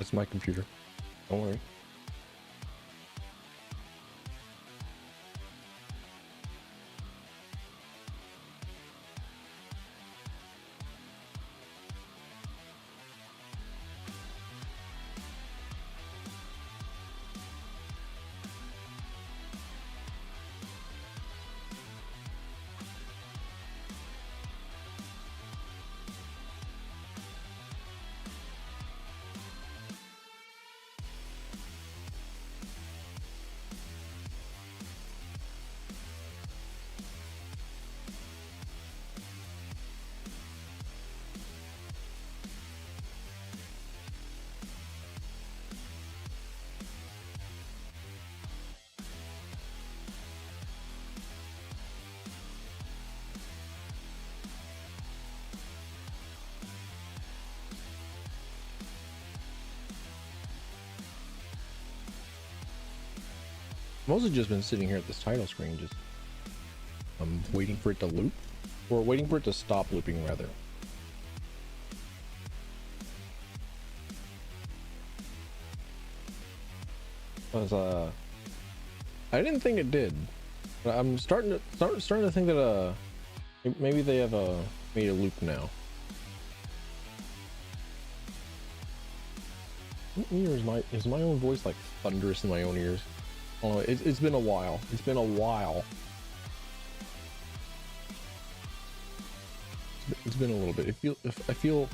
It's my computer. Don't worry. I've also just been sitting here at this title screen, just waiting for it to loop, or waiting for it to stop looping rather. Because I didn't think it did, but I'm starting to think that maybe they have made a loop now. Is my own voice like thunderous in my own ears? Oh, it's been a while. It's been a while. It's been a little bit. I feel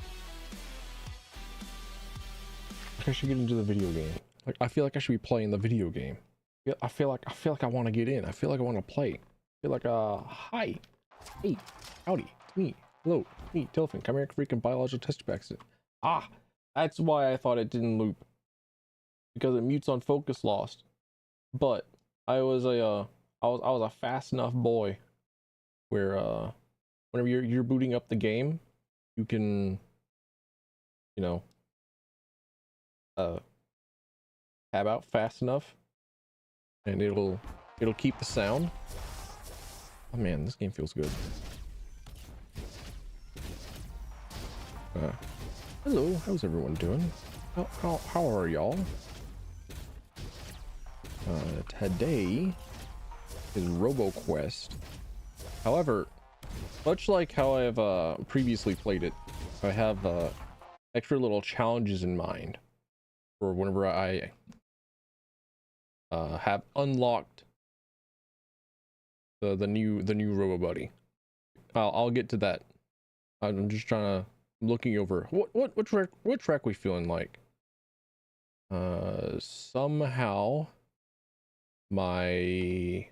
like I should get into the video game. Like I feel like I should be playing the video game. I feel like I want to get in. I feel like I want to play. I feel like hi, hey, howdy, it's me, hello, it's me, Telephone, chimeric freaking biological test backseat. Ah, that's why I thought it didn't loop, because it mutes on focus lost. But I was a fast enough boy where whenever you're booting up the game, you can, you know, tab out fast enough and it'll keep the sound. Oh man, this game feels good. Hello, how's everyone doing? How are y'all? Today is Roboquest. However, much like how I've previously played it, I have extra little challenges in mind for whenever I have unlocked the new Robo Buddy. I'll get to that. I'm just I'm looking over what track we feeling like. Somehow my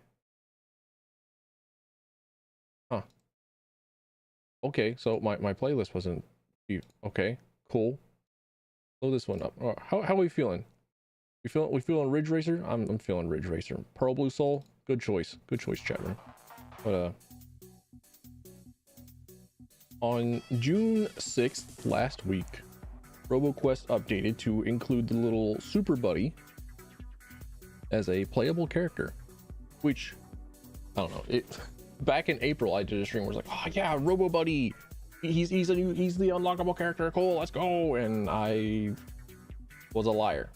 okay, so my playlist wasn't okay, cool. Blow this one up. How are we feeling? We feeling Ridge Racer? I'm feeling Ridge Racer. Pearl Blue Soul, good choice, chat room. But on June 6th last week, Roboquest updated to include the little Super Buddy as a playable character, which I don't know. Back in April, I did a stream where I was like, "Oh yeah, Robo Buddy, he's the unlockable character. Cool, let's go!" And I was a liar.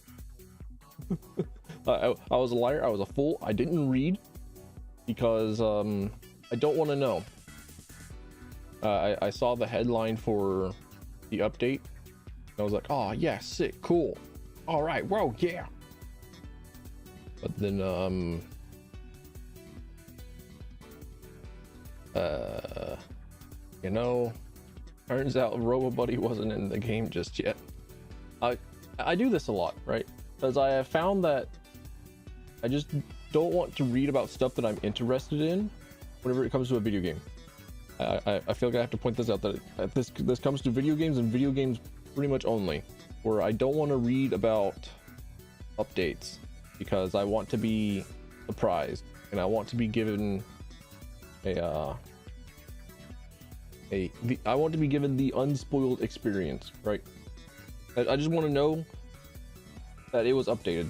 I was a liar. I was a fool. I didn't read because I don't want to know. I saw the headline for the update. I was like, "Oh yeah, sick, cool, all right, whoa, yeah." But then you know, turns out Robo Buddy wasn't in the game just yet. I do this a lot, right? Because I have found that I just don't want to read about stuff that I'm interested in whenever it comes to a video game. I feel like I have to point this out, that this comes to video games and video games pretty much only, where I don't want to read about updates because I want to be surprised and I want to be given I want to be given the unspoiled experience, right? I just want to know that it was updated.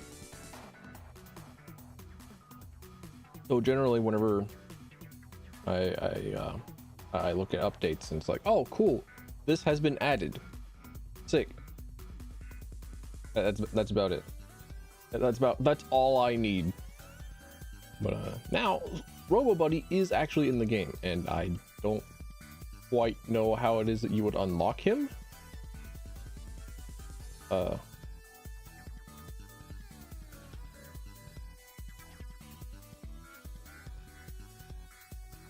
So generally, whenever I look at updates and it's like, oh cool, this has been added, sick. That's about it. That's all I need. But now RoboBuddy is actually in the game, and I don't quite know how it is that you would unlock him.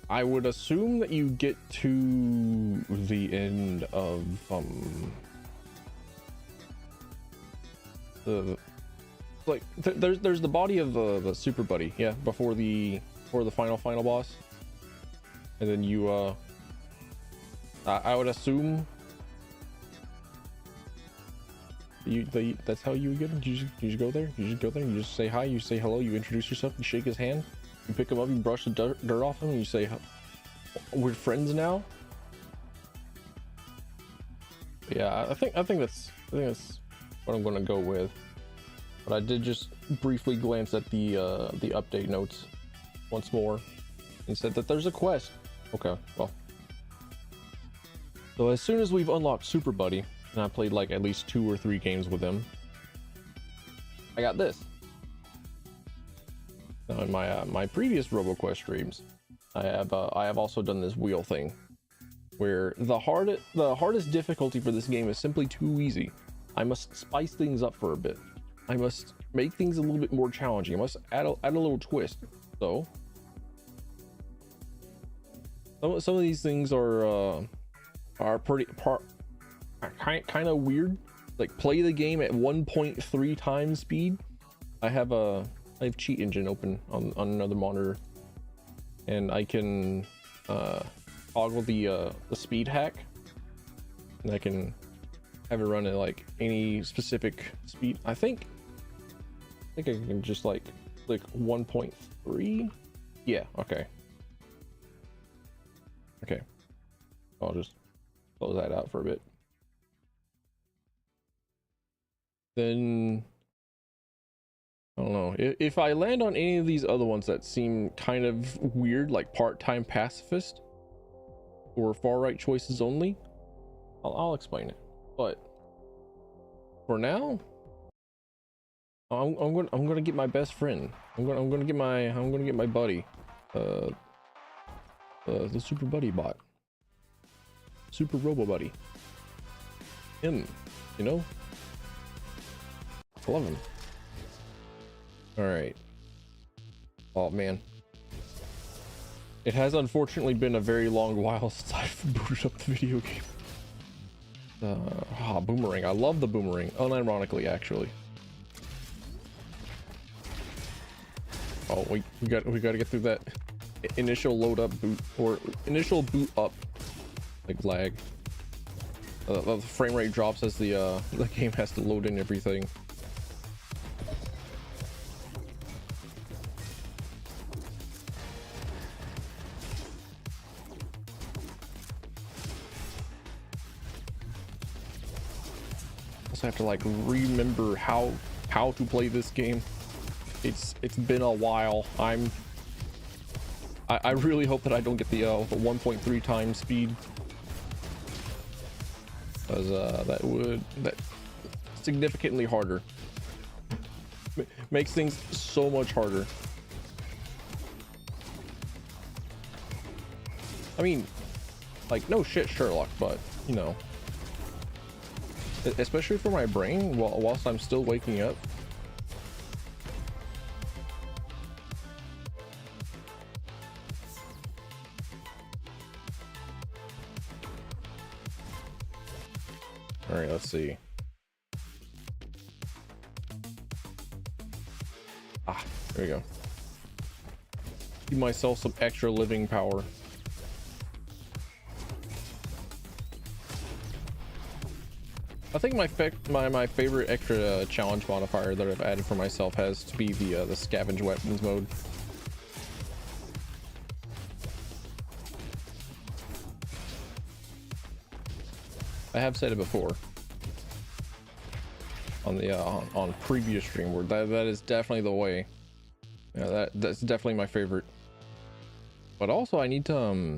I would assume that you get to the end of there's the body of the super buddy, yeah, before the final boss, and then you I would assume that's how you would get him. You just go there, you just say hi, you say hello, you introduce yourself, you shake his hand, you pick him up, you brush the dirt off him, and you say we're friends now. Yeah, I think that's what I'm gonna go with. But I did just briefly glance at the update notes once more and said that there's a quest. Okay, well, so as soon as we've unlocked Super Buddy, and I played like at least 2 or 3 games with him, I got this. Now in my previous Roboquest streams, I have also done this wheel thing, where the hardest difficulty for this game is simply too easy. I must spice things up for a bit. I must make things a little bit more challenging. I must add a little twist. So some of these things are pretty kind of weird. Like, play the game at 1.3 times speed. I have Cheat Engine open on another monitor, and I can toggle the speed hack, and I can have it run at like any specific speed. I think I can just like click 1.3. Yeah, okay. I'll just close that out for a bit. Then I don't know if I land on any of these other ones that seem kind of weird, like part-time pacifist or far-right choices only, I'll explain it. But for now, I'm gonna get my best friend. I'm gonna get my buddy, the Super Buddy bot, Super Robo Buddy. Him, you know. I love him. All right. Oh man, it has unfortunately been a very long while since I've booted up the video game. Boomerang. I love the boomerang, unironically, actually. Oh, we got to get through that initial load up boot, or initial boot up, like, lag. The frame rate drops as the game has to load in everything. I have to like remember how to play this game. It's been a while. I really hope that I don't get the 1.3 times speed, because that significantly harder, makes things so much harder. I mean, like, no shit, Sherlock, but you know, especially for my brain whilst I'm still waking up. All right, let's see. There we go. Give myself some extra living power. I think my favorite extra challenge modifier that I've added for myself has to be the scavenge weapons mode. I have said it before on the on previous stream where that is definitely the way. Yeah, that's definitely my favorite. But also I need to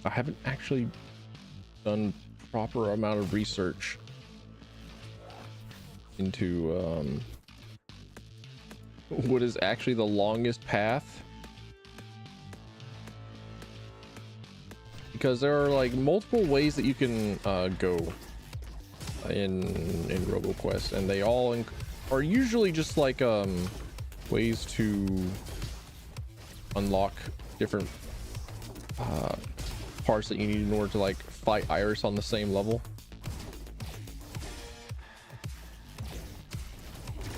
I haven't actually done proper amount of research into what is actually the longest path, because there are like multiple ways that you can go in Roboquest, and they all are usually just like ways to unlock different parts that you need in order to like fight Iris on the same level,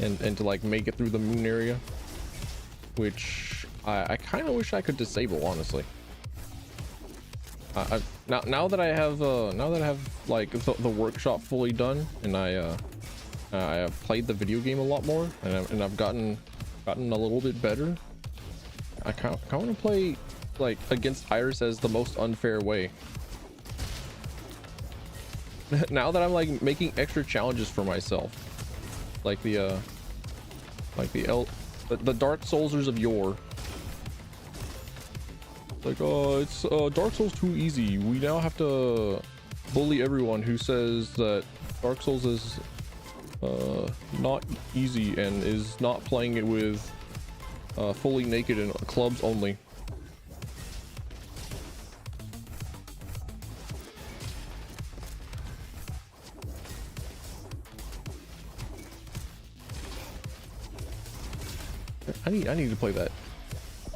and to like make it through the moon area, which I kind of wish I could disable, honestly. Now that I have like the workshop fully done, and I have played the video game a lot more, and I've gotten a little bit better. I kind of want to play like against Iris as the most unfair way. Now that I'm like making extra challenges for myself, like the Dark Soulsers of yore. Like, it's Dark Souls too easy. We now have to bully everyone who says that Dark Souls is not easy and is not playing it with fully naked and clubs only. I need to play that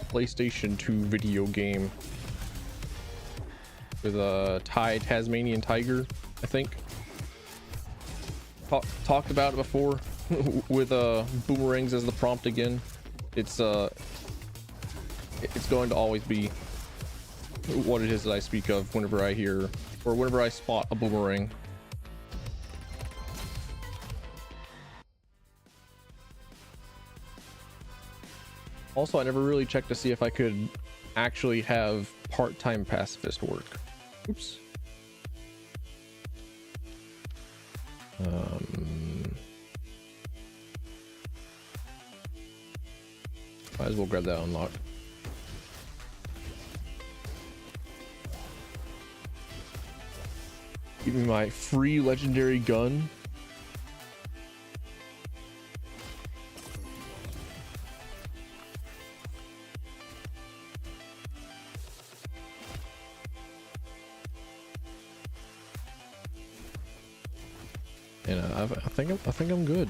PlayStation 2 video game with a Tasmanian tiger, I think. Talked about it before with boomerangs as the prompt again. It's going to always be what it is that I speak of whenever I hear or whenever I spot a boomerang. Also, I never really checked to see if I could actually have part-time pacifist work. Oops. Might as well grab that unlock. Give me my free legendary gun. And I think I'm good.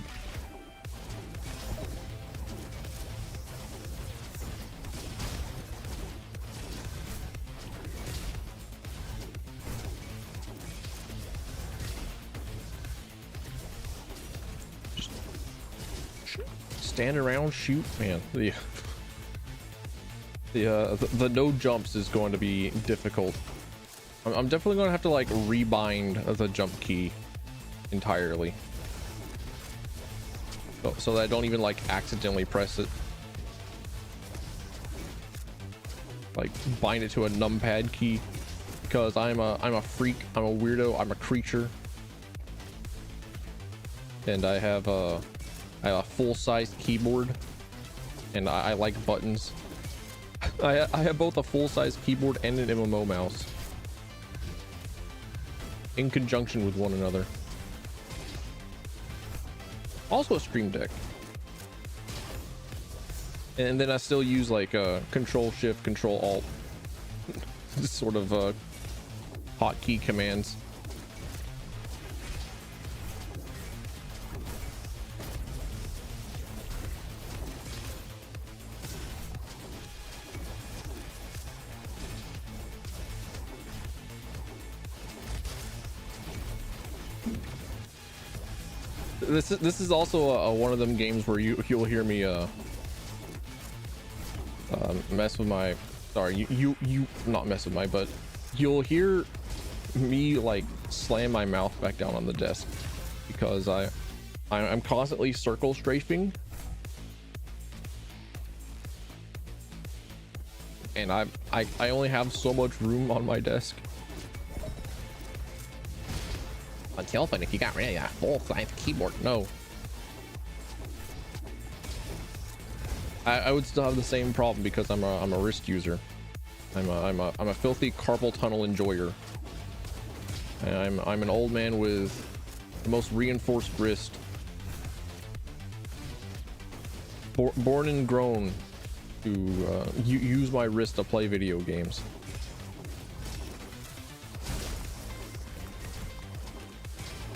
Just stand around, shoot, man. The no jumps is going to be difficult. I'm definitely going to have to like rebind the jump key entirely, so that I don't even like accidentally press it, like bind it to a numpad key, because I'm a freak, I'm a weirdo, I'm a creature, and I have a full-size keyboard, and I like buttons. I have both a full-size keyboard and an MMO mouse in conjunction with one another. Also a Stream Deck, and then I still use like Control Shift, Control Alt, sort of hotkey commands. This is also one of them games where you'll hear me mess with my, sorry, you not mess with my, but you'll hear me like slam my mouth back down on the desk, because I'm constantly circle strafing, and I only have so much room on my desk. Until then, if you got really a full-size keyboard, no. I would still have the same problem because I'm a wrist user. I'm a filthy carpal tunnel enjoyer. And I'm an old man with the most reinforced wrist born and grown to use my wrist to play video games.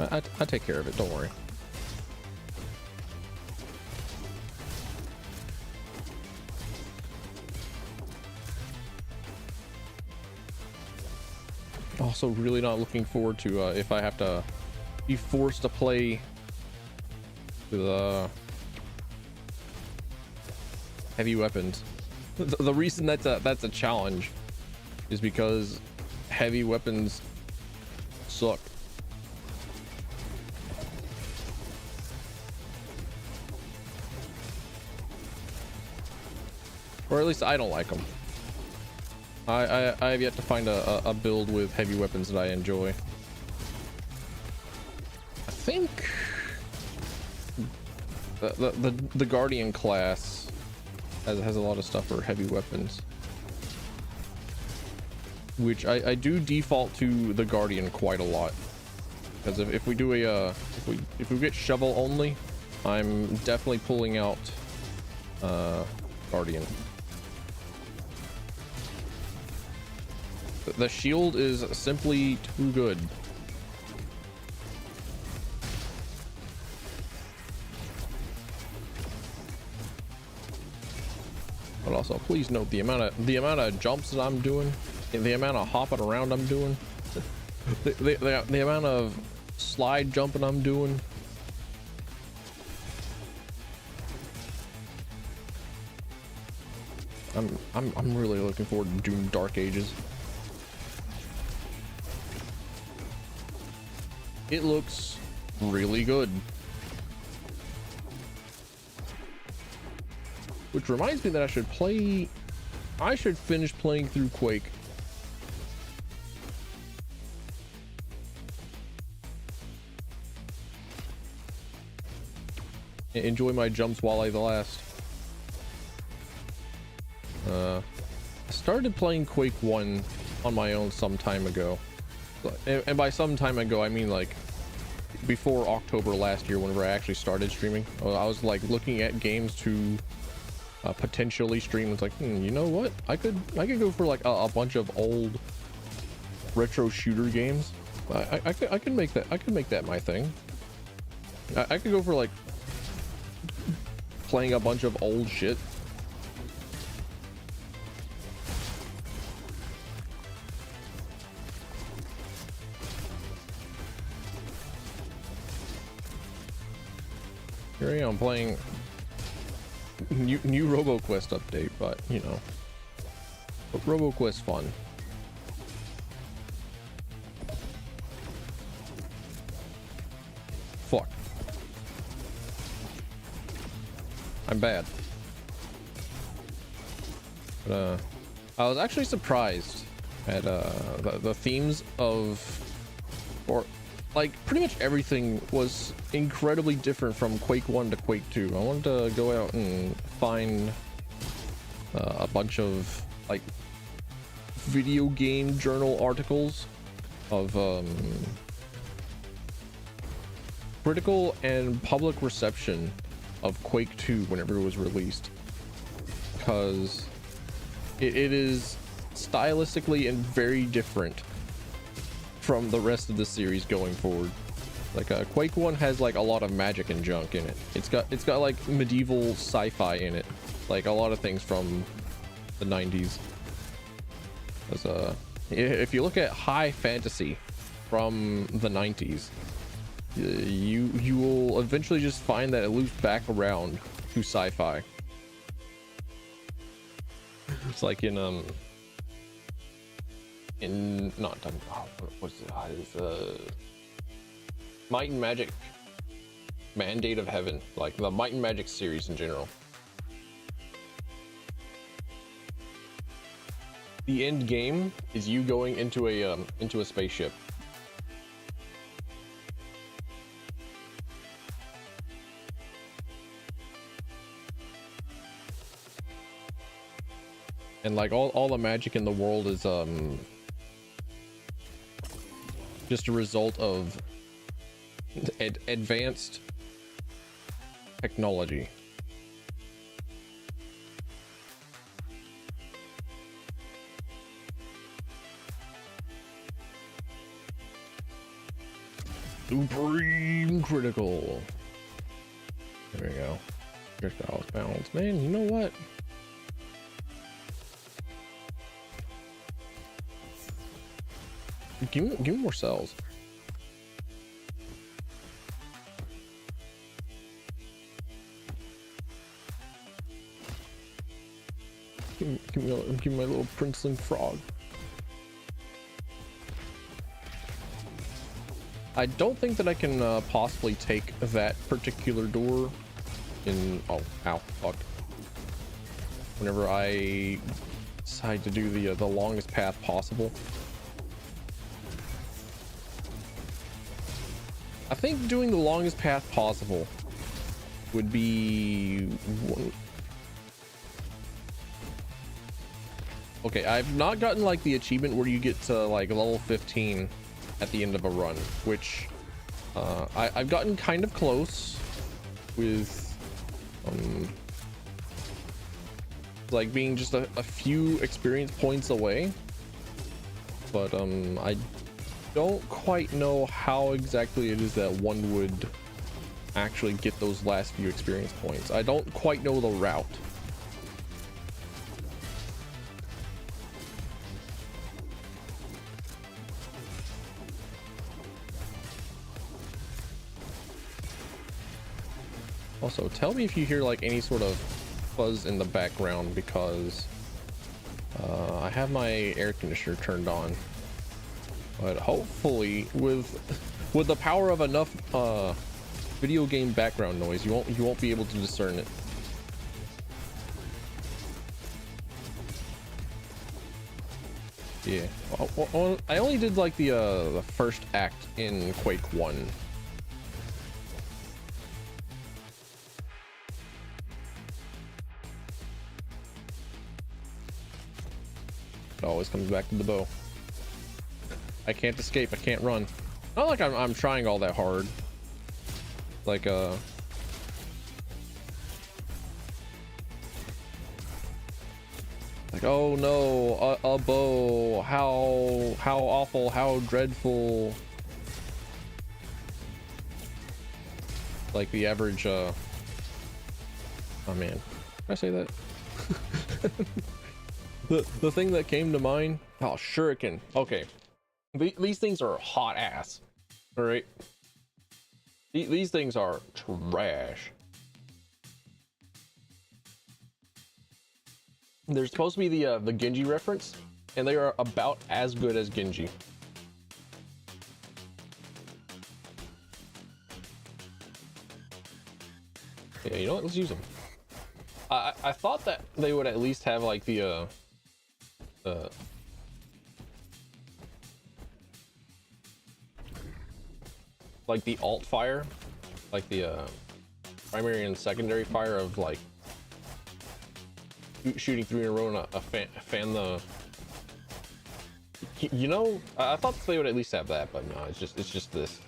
I take care of it, don't worry. Also really not looking forward to if I have to be forced to play with heavy weapons. The reason that's a challenge is because heavy weapons suck. Or at least I don't like them. I have yet to find a build with heavy weapons that I enjoy. I think the Guardian class has a lot of stuff for heavy weapons, which I do default to the Guardian quite a lot, because if we do a if we get shovel only, I'm definitely pulling out Guardian. The shield is simply too good. But also, please note the amount of jumps that I'm doing, and the amount of hopping around I'm doing, the amount of slide jumping I'm doing. I'm really looking forward to Doom Dark Ages. It looks really good. Which reminds me that I should finish playing through Quake. Enjoy my jumps while they last. I started playing Quake 1 on my own some time ago. And by some time ago, I mean like before October last year, whenever I actually started streaming. I was like looking at games to potentially stream. It's like, you know what? I could go for like a bunch of old retro shooter games. I could make that my thing. I could go for like playing a bunch of old shit. Here I am playing new Roboquest update, but you know, Roboquest fun. Fuck. I'm bad. But I was actually surprised at the themes of, or like pretty much everything was incredibly different from Quake 1 to Quake 2. I wanted to go out and find a bunch of like video game journal articles of critical and public reception of Quake 2 whenever it was released, because it is stylistically and very different from the rest of the series going forward. Like Quake 1 has like a lot of magic and junk in it. It's got like medieval sci-fi in it, like a lot of things from the 90s. If you look at high fantasy from the 90s, you will eventually just find that it loops back around to sci-fi. It's like in not what's it? It's Might and Magic Mandate of Heaven, like the Might and Magic series in general. The end game is you going into a spaceship. And like all the magic in the world is just a result of advanced technology. Supreme critical. There we go. Just off balance, man. You know what? Give me more cells. Give me my little princeling frog. I don't think that I can possibly take that particular door in. Oh, ow, fuck. Whenever I decide to do the longest path possible. I think doing the longest path possible would be one. Okay, I've not gotten like the achievement where you get to like level 15 at the end of a run, which I've gotten kind of close with like being just a few experience points away, but I don't quite know how exactly it is that one would actually get those last few experience points. I don't quite know the route. Also, tell me if you hear like any sort of fuzz in the background, because I have my air conditioner turned on. But hopefully with the power of enough video game background noise, you won't be able to discern it. Yeah. Well, I only did like the first act in Quake 1. It always comes back to the bow. I can't escape. I can't run. Not like I'm trying all that hard. Like like, oh no, a bow. How awful. How dreadful. Like the average. Oh man, did I say that? The thing that came to mind. Oh, shuriken. Okay. These things are hot ass. All right. These things are trash. There's supposed to be the Genji reference, and they are about as good as Genji. Yeah, you know what? Let's use them. I thought that they would at least have like the like the alt fire, like the primary and secondary fire of like shooting 3 in a row and a fan the. You know, I thought they would at least have that, but no, it's just this.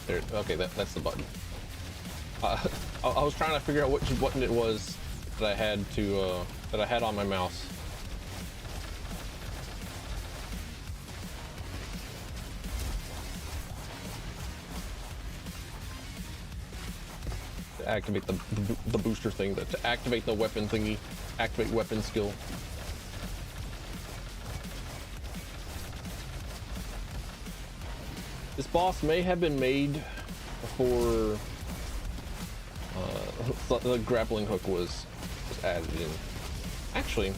There, okay, that's the button. I was trying to figure out which button it was that I had to that I had on my mouse. To activate the booster thing, to activate the weapon thingy, activate weapon skill. This boss may have been made before the grappling hook was added in. Actually,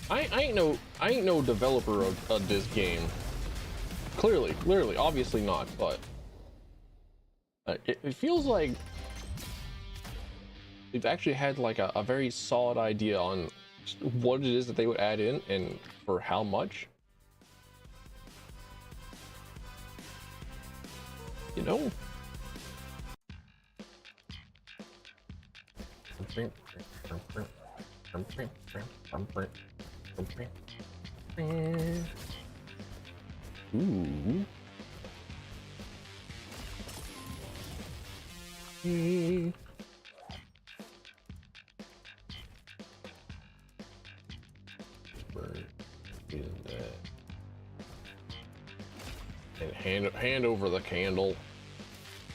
I ain't no developer of this game. Clearly, obviously not. But it feels like they've actually had like a very solid idea on what it is that they would add in and for how much. You know? Ooh. And hand over the candle.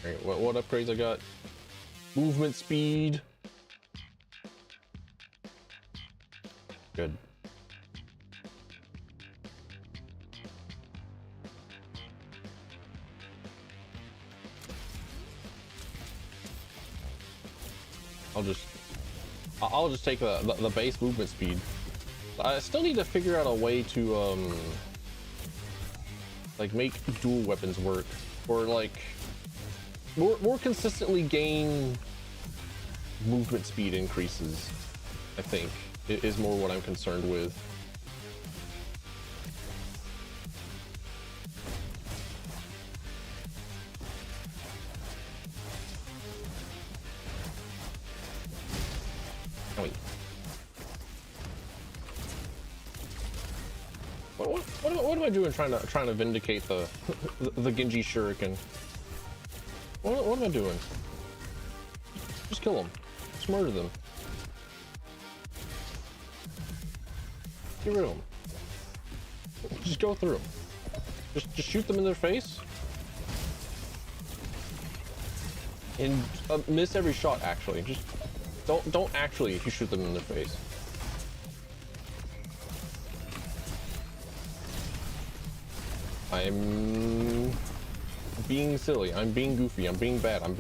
All right, what upgrades I got? Movement speed. Good. I'll just take the base movement speed. I still need to figure out a way to like make dual weapons work, or like more consistently gain movement speed increases. I think it is more what I'm concerned with. What am I doing trying to vindicate the Genji shuriken? What am I doing? Just kill them. Just murder them. Get rid of them. Just go through them. Just shoot them in their face. And miss every shot, actually. Just don't actually shoot them in their face. I'm being silly. I'm being goofy. I'm being bad. I'm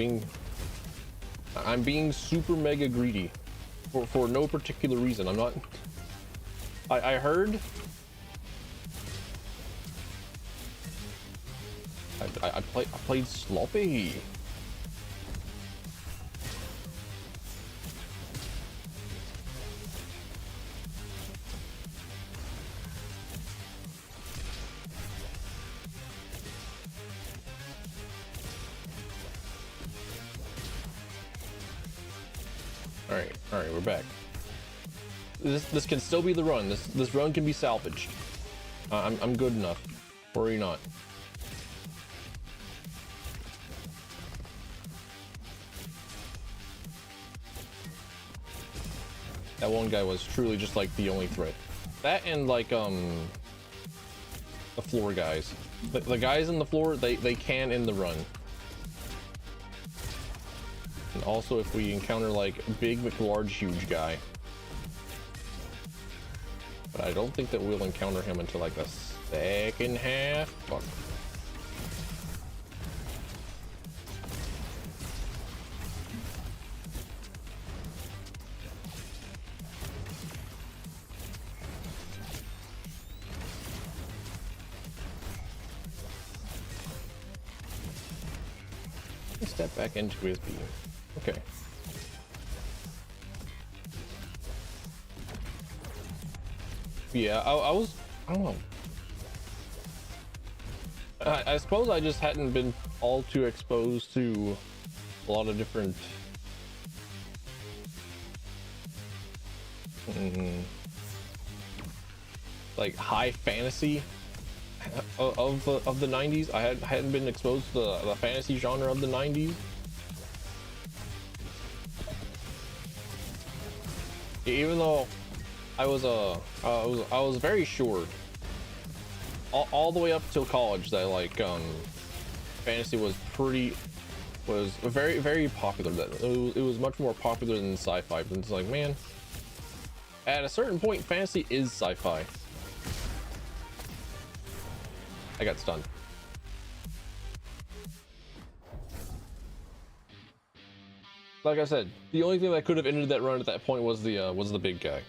being super mega greedy for no particular reason. I'm not. I heard. I played sloppy. All right, we're back. This can still be the run. This run can be salvaged. I'm good enough. Worry not. That one guy was truly just like the only threat. That and like the floor guys. The guys in the floor, they can end the run. And also if we encounter like big McLarge huge guy. But I don't think that we'll encounter him until like the second half. Fuck. Step back into his beam. Okay. Yeah, I don't know. I suppose I just hadn't been all too exposed to a lot of different like high fantasy of the 90s. I hadn't been exposed to the fantasy genre of the 90s. Even though I was very sure all the way up till college that like fantasy was very, very popular. That it was much more popular than sci-fi. But it's like, man, at a certain point fantasy is sci-fi. I got stunned. Like I said, the only thing that could have ended that run at that point was the big guy.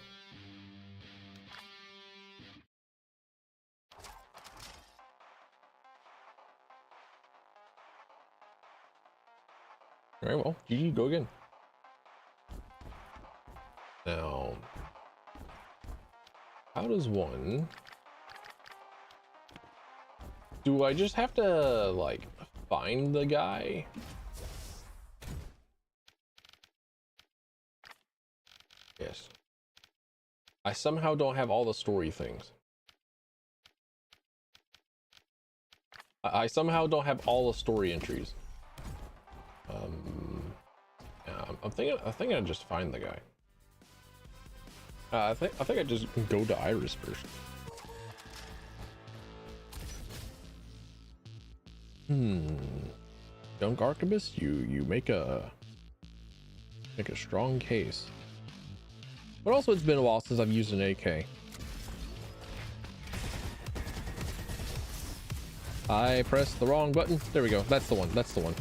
All right, well, GG, go again. Now, how does one? Do I just have to like find the guy? Yes. I somehow don't have all the story things. I somehow don't have all the story entries. I'm thinking. I think I just find the guy. I think I just go to Iris first. Young Archibus, you make a strong case. But also, it's been a while since I've used an AK. I pressed the wrong button. There we go. That's the one. That's the one.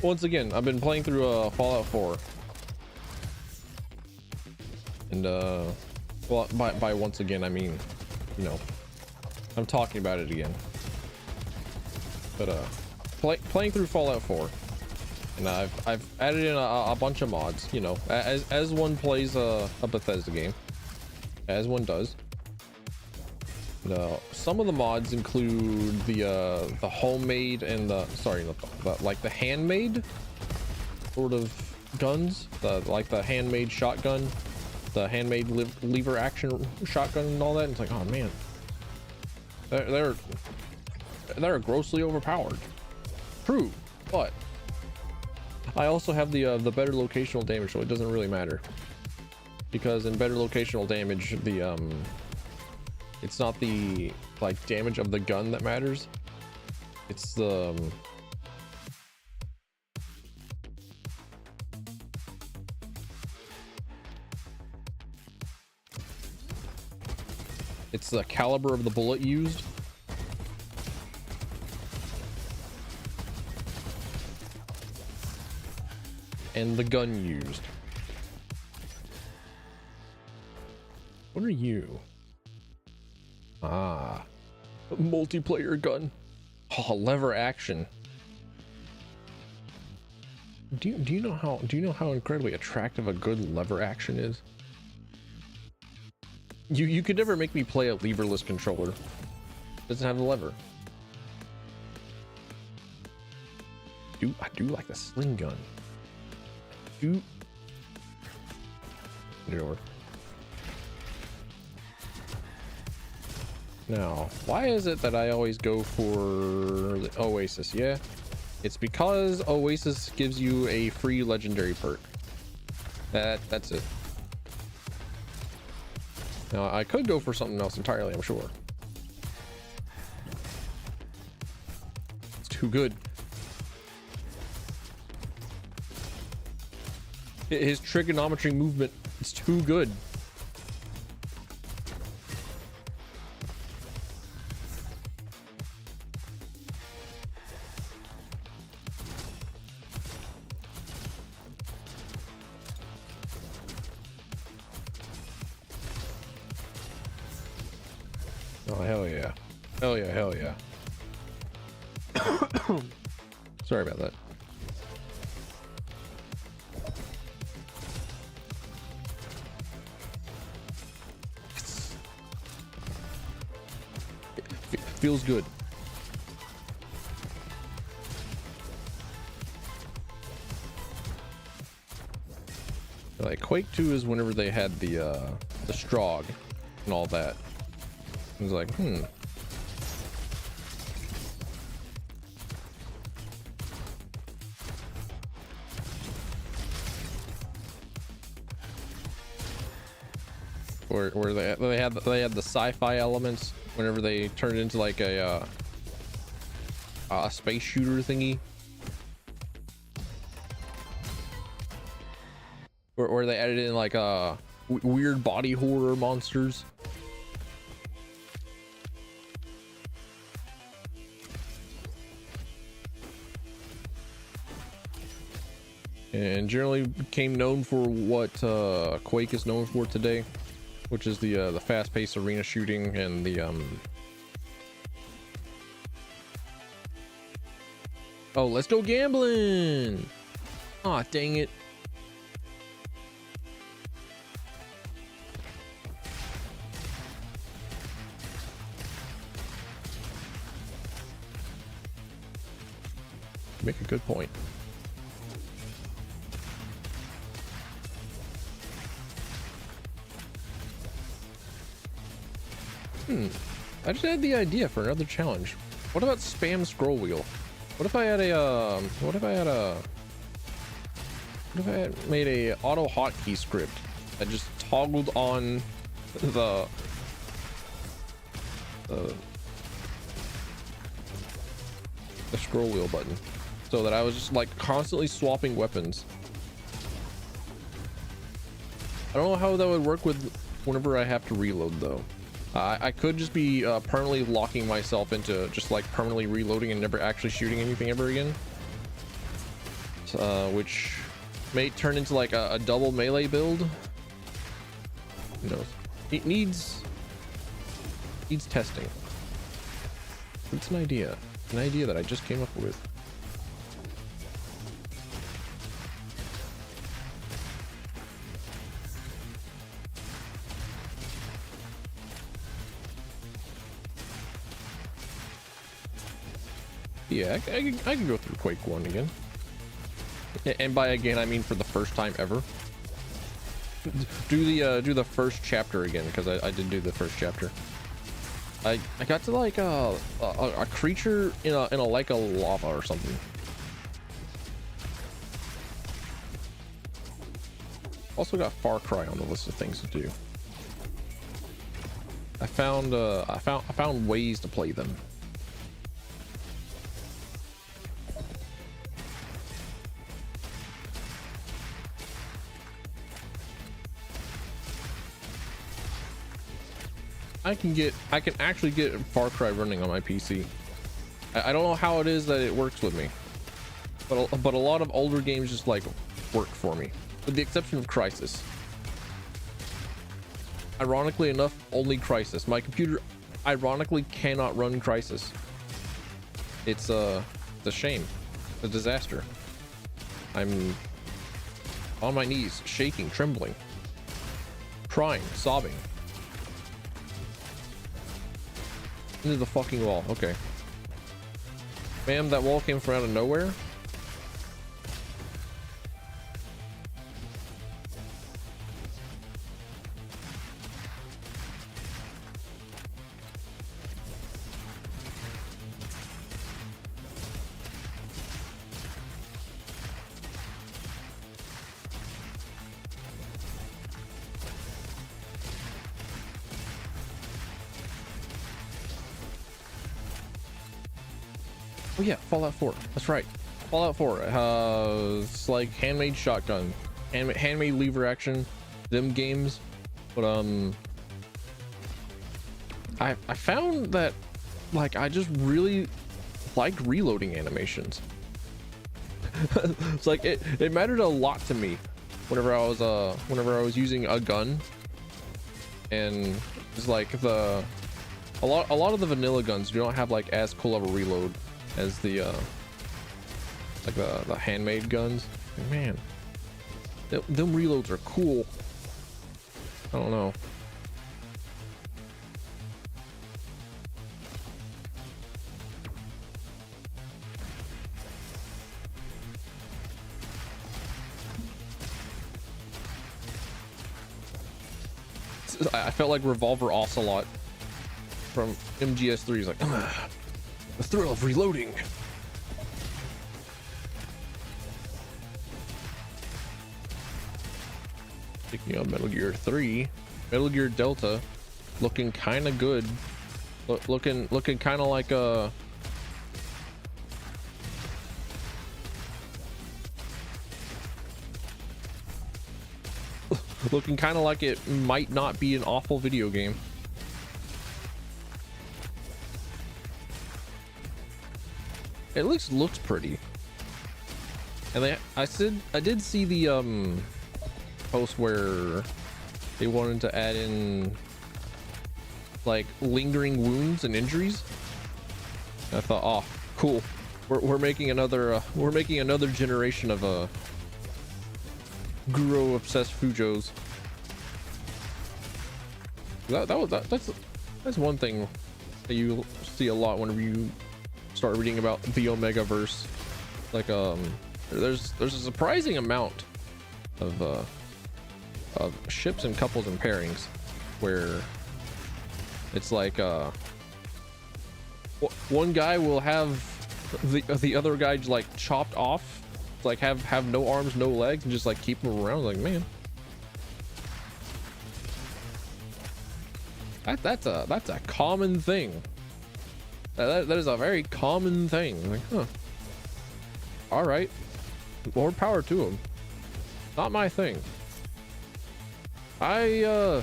Once again, I've been playing through Fallout 4. And well, by once again, I mean, you know, I'm talking about it again. But playing through Fallout 4, and I've added in a bunch of mods, you know, as one plays a Bethesda game, as one does. No, some of the mods include the homemade and like the handmade sort of guns, like the handmade shotgun, the handmade lever action shotgun and all that. And it's like, oh man, they're grossly overpowered. True, but I also have the better locational damage, so it doesn't really matter, because in better locational damage, it's not the like damage of the gun that matters. It's the caliber of the bullet used. And the gun used. What are you? Ah, a multiplayer gun. Oh, lever action. Do you know how incredibly attractive a good lever action is? You could never make me play a leverless controller. Doesn't have the lever. I do like the sling gun. Now, why is it that I always go for the Oasis? Yeah, it's because Oasis gives you a free legendary perk. That's it. Now, I could go for something else entirely, I'm sure. It's too good. His trigonometry movement is too good. Oh, hell yeah. Hell yeah, hell yeah. Sorry about that. It feels good. Like Quake 2 is whenever they had the Strogg and all that. It was like, where they had the sci-fi elements whenever they turned it into like a space shooter thingy, where they added in like weird body horror monsters. And generally became known for what Quake is known for today, which is the fast-paced arena shooting and the oh, let's go gambling. Aw, dang it. You make a good point. I just had the idea for another challenge. What about spam scroll wheel? What if I had a what if I had made a auto hotkey script that just toggled on the scroll wheel button so that I was just like constantly swapping weapons. I don't know how that would work with whenever I have to reload though. I could just be permanently locking myself into just like permanently reloading and never actually shooting anything ever again, which may turn into like a double melee build. Who knows? It needs testing. It's an idea that I just came up with. Yeah, I can go through Quake 1 again. And by again, I mean for the first time ever. Do the first chapter again, because I did do the first chapter. I got to like a creature in a like a lava or something. Also got Far Cry on the list of things to do. I found ways to play them. I can actually get Far Cry running on my PC. I don't know how it is that it works with me, but a lot of older games just like work for me, with the exception of Crysis. Ironically enough, only Crysis. My computer ironically cannot run Crysis. It's a shame, a disaster. I'm on my knees, shaking, trembling, crying, sobbing. Into the fucking wall. Okay. Ma'am, that wall came from out of nowhere. Oh yeah, Fallout 4. That's right. Fallout 4. It's like handmade shotgun, handmade lever action, them games. But I found that like I just really like reloading animations. It's like it mattered a lot to me whenever I was using a gun, and it's like a lot of the vanilla guns do not have like as cool of a reload as the like the handmade guns. Man, them reloads are cool. I don't know. I felt like Revolver Ocelot from MGS3 is like, the thrill of reloading. Speaking of Metal Gear 3, Metal Gear Delta, looking kind of good. Looking kind of like a looking kind of like it might not be an awful video game. It looks pretty. And I did see the post where they wanted to add in like lingering wounds and injuries. And I thought, oh, cool. We're making another generation of Guro obsessed Fujos. That's one thing that you see a lot whenever you start reading about the Omegaverse. Like there's a surprising amount of ships and couples and pairings where it's like one guy will have the other guy like chopped off, like have no arms, no legs, and just like keep him around. Like, man, that's a common thing. That is a very common thing. Like, huh. All right, more power to him. Not my thing. I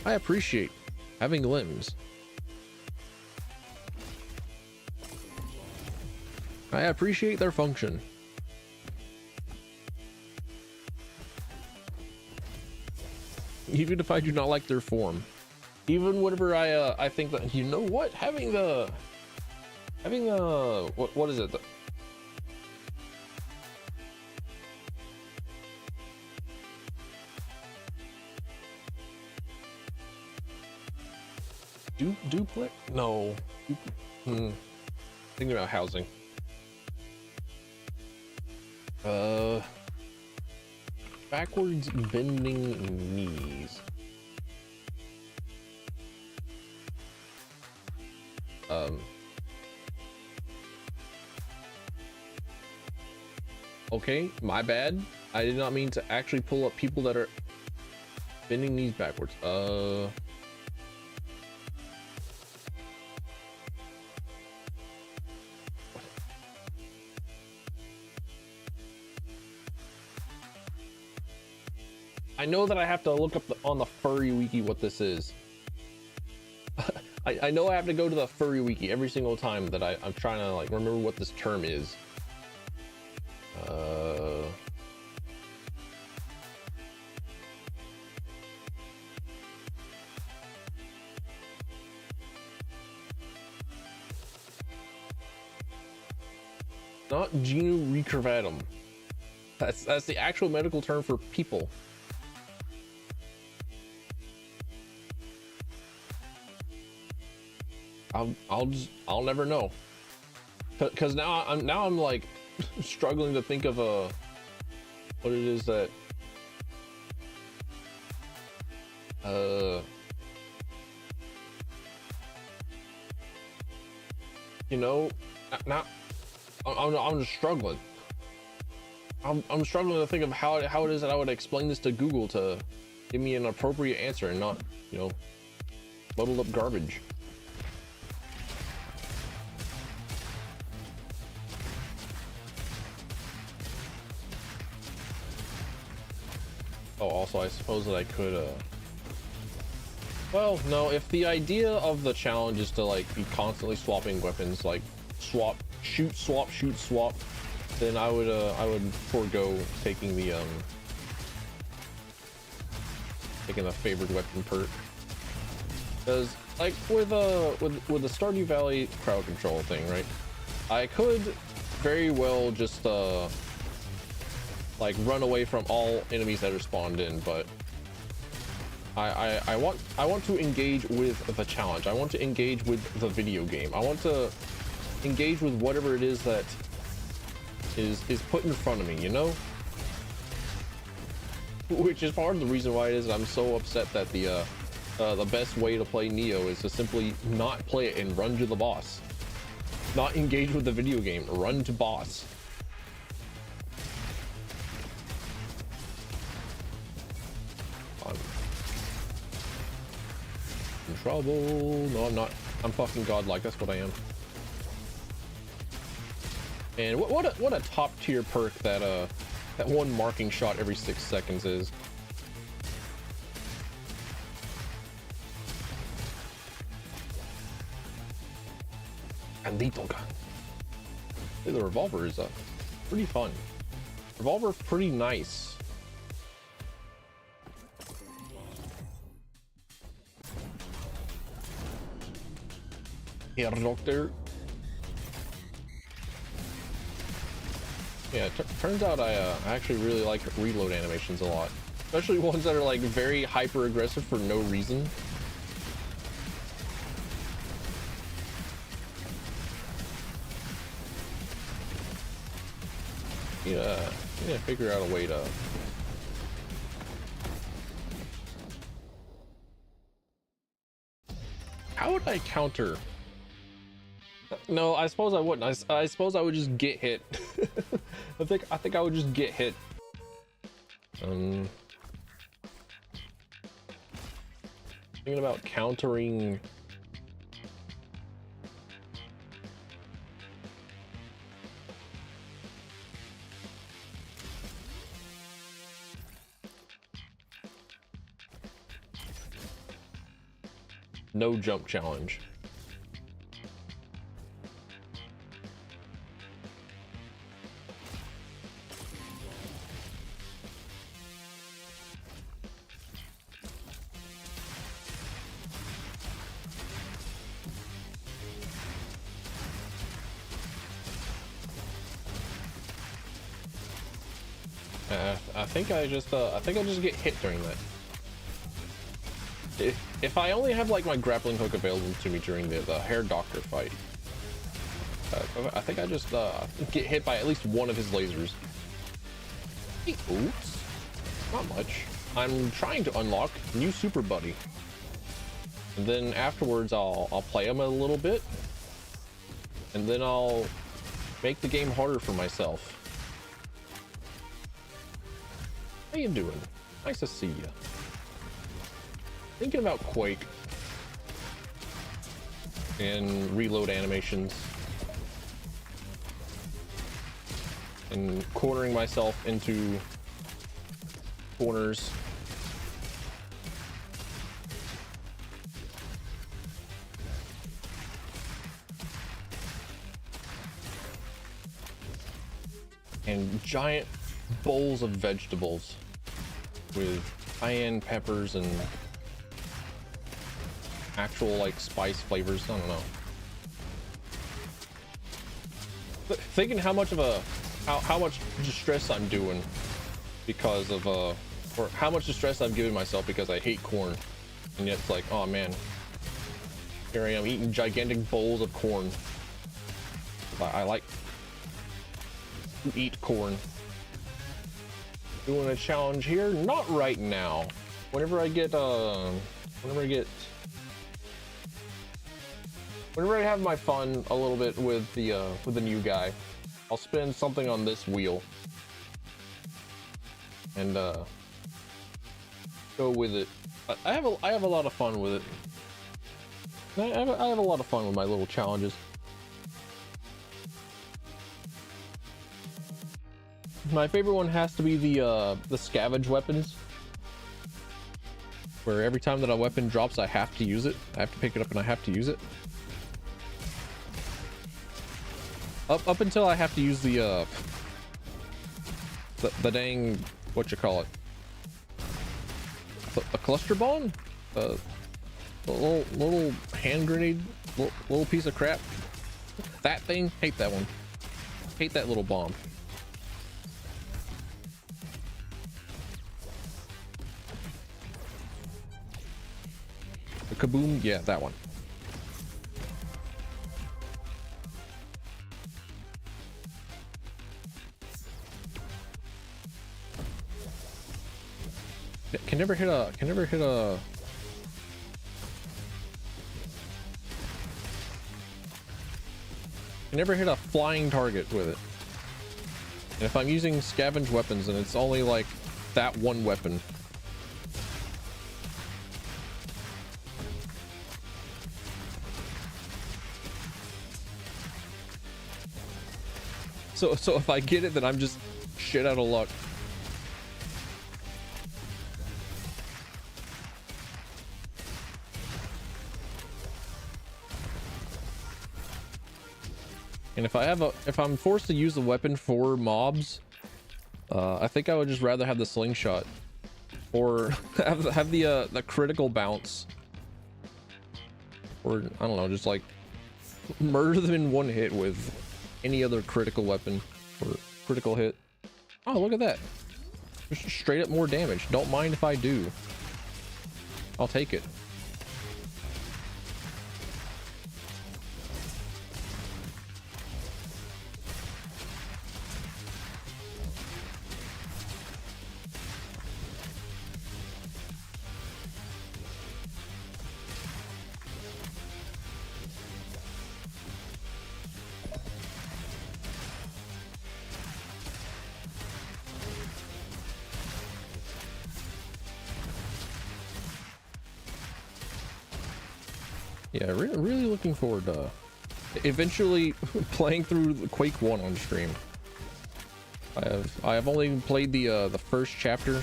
appreciate having limbs. I appreciate their function. Even if I do not like their form. Even whenever I think that, you know what, having the what is it, duplex? No. Thinking about housing. Backwards bending knees. Okay, my bad. I did not mean to actually pull up people that are bending knees backwards. I know that I have to look up on the furry wiki what this is. I know I have to go to the furry wiki every single time that I'm trying to like remember what this term is. Not genu recurvatum. That's the actual medical term for people. I'll never know, because now I'm like struggling to think of what it is that you know, now I'm just struggling. I'm struggling to think of how it is that I would explain this to Google to give me an appropriate answer and not, you know, muddled up garbage. Oh, also, I suppose that I could, well, no, if the idea of the challenge is to, like, be constantly swapping weapons, like, swap, shoot, swap, shoot, swap, then I would forego taking the favored weapon perk. Because, like, with the Stardew Valley crowd control thing, right? I could very well just, like run away from all enemies that are spawned in, but I want to engage with the challenge. I want to engage with the video game. I want to engage with whatever it is that is put in front of me, you know? Which is part of the reason why it is I'm so upset that the best way to play Neo is to simply not play it and run to the boss. Not engage with the video game, run to boss. In trouble. No, I'm not. I'm fucking godlike. That's what I am. And what a top tier perk that that one marking shot every 6 seconds is. Bandito gun. Hey, the revolver is pretty fun. Revolver's pretty nice. Yeah, doctor. Yeah, turns out I actually really like reload animations a lot, especially ones that are like very hyper aggressive for no reason. Yeah, figure out a way to. How would I counter No, I suppose I wouldn't. I suppose I would just get hit. I think I would just get hit. Thinking about countering. No jump challenge. I think I just get hit during that. If I only have like my grappling hook available to me during the hair doctor fight, I think I just get hit by at least one of his lasers. Hey, oops, not much. I'm trying to unlock new super buddy, and then afterwards I'll play him a little bit, and then I'll make the game harder for myself. How you doing? Nice to see you. Thinking about Quake and reload animations and cornering myself into corners. And giant bowls of vegetables with cayenne peppers and actual like spice flavors. I don't know. But thinking how much distress I'm doing because of or how much distress I've given myself because I hate corn, and yet it's like, oh man, here I am eating gigantic bowls of corn. I like to eat corn. Doing a challenge here? Not right now. Whenever I have my fun a little bit with the new guy, I'll spin something on this wheel and go with it. I have a lot of fun with it. I have a lot of fun with my little challenges. My favorite one has to be the scavenge weapons, where every time that a weapon drops, I have to use it. I have to pick it up and I have to use it. Up until I have to use the dang, what you call it? A cluster bomb? A little hand grenade, little piece of crap. That thing, hate that one. Hate that little bomb. The kaboom, yeah, that one. Can never hit a flying target with it. And if I'm using scavenge weapons and it's only like that one weapon, so if I get it, then I'm just shit out of luck. And if I'm forced to use the weapon for mobs, I think I would just rather have the slingshot, or have the critical bounce, or I don't know, just like murder them in one hit with any other critical weapon or critical hit. Oh, look at that! Just straight up more damage. Don't mind if I do. I'll take it. Yeah, really looking forward to eventually playing through Quake 1 on stream. I have only played the first chapter.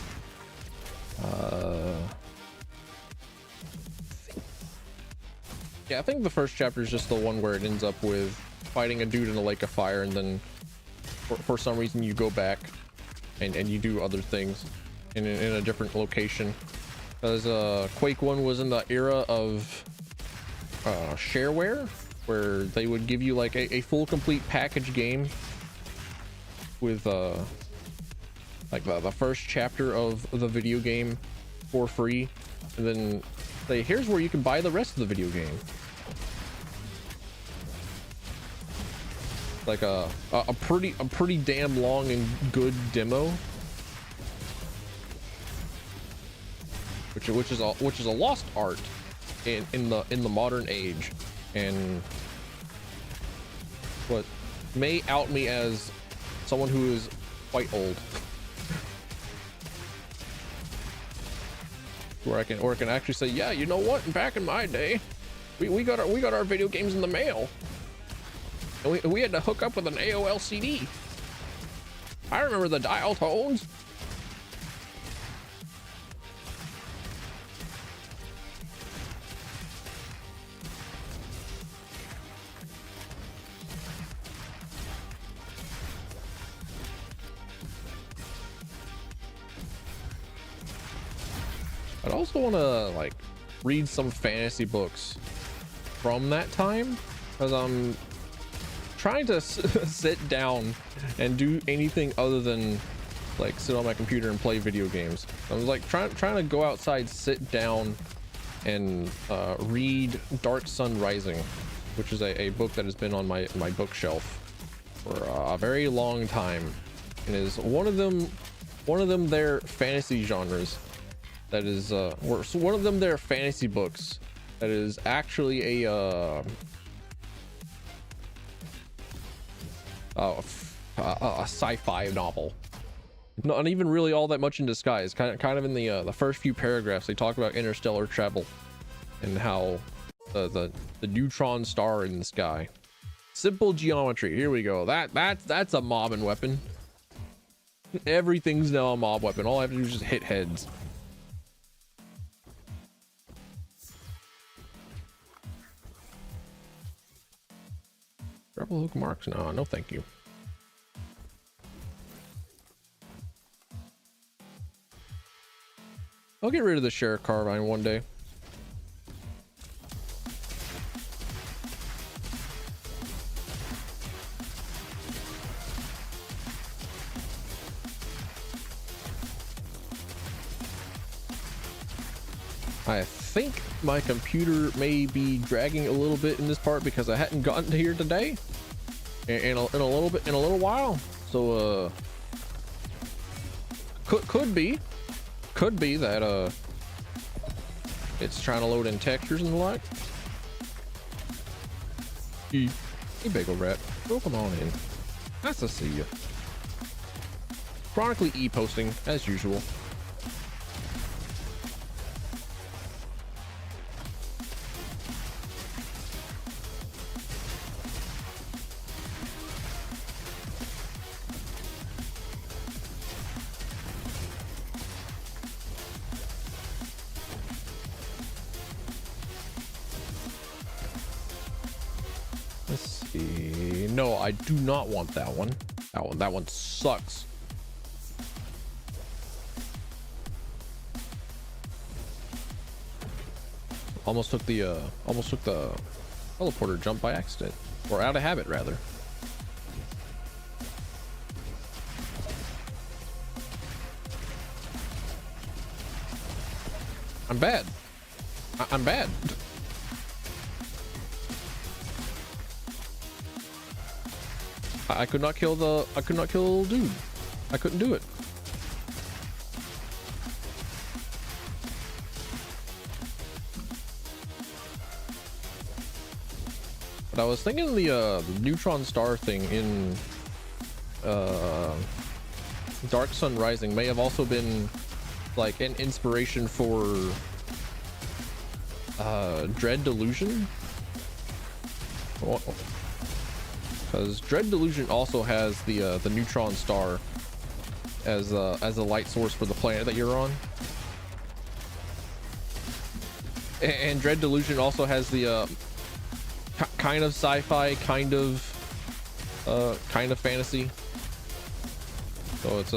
Yeah, I think the first chapter is just the one where it ends up with fighting a dude in a lake of fire, and then for some reason you go back and you do other things in a different location. Because Quake 1 was in the era of shareware, where they would give you like a full complete package game with like the first chapter of the video game for free, and then say, here's where you can buy the rest of the video game. Like a pretty damn long and good demo, which is a lost art in the modern age, and what may out me as someone who is quite old. Or I can actually say, yeah, you know what? Back in my day, we got our video games in the mail, and we had to hook up with an AOL CD. I remember the dial tones. I'd also want to like read some fantasy books from that time, because I'm trying to sit down and do anything other than like sit on my computer and play video games. I was like trying to go outside, sit down, and read Dark Sun Rising, which is a book that has been on my bookshelf for a very long time, and is one of them their fantasy genres that is one of them their fantasy books that is actually a sci-fi novel. Not even really all that much in disguise. Kind of in the first few paragraphs they talk about interstellar travel and how the neutron star in the sky. Simple geometry. Here we go. That's a mobbing weapon. Everything's now a mob weapon. All I have to do is just hit heads. Rebel hook marks? No, thank you. I'll get rid of the Sheriff Carbine one day. I think my computer may be dragging a little bit in this part because I hadn't gotten to here today in a little while. So could be that it's trying to load in textures and the like. Hey bagel rat, welcome on in. Nice to see you. Chronically e-posting as usual. No, I do not want that one. That one sucks. Almost took the teleporter jump by accident, or out of habit rather. I'm bad. I'm bad. I could not kill dude. I couldn't do it. But I was thinking the neutron star thing in Dark Sun Rising may have also been like an inspiration for Dread Delusion, because Dread Delusion also has the neutron star as a light source for the planet that you're on, and Dread Delusion also has the kind of sci-fi, kind of fantasy. So it's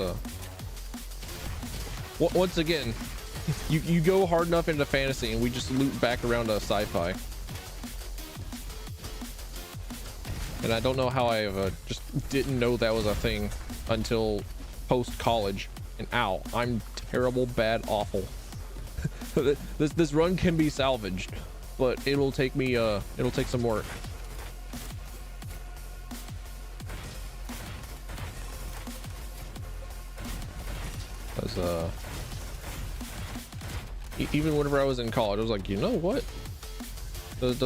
once again, you go hard enough into fantasy and we just loop back around to sci-fi. And I don't know how I just didn't know that was a thing until post college. And ow, I'm terrible, bad, awful. this run can be salvaged, but it'll take me it'll take some work. Because even whenever I was in college, I was like, you know what? Is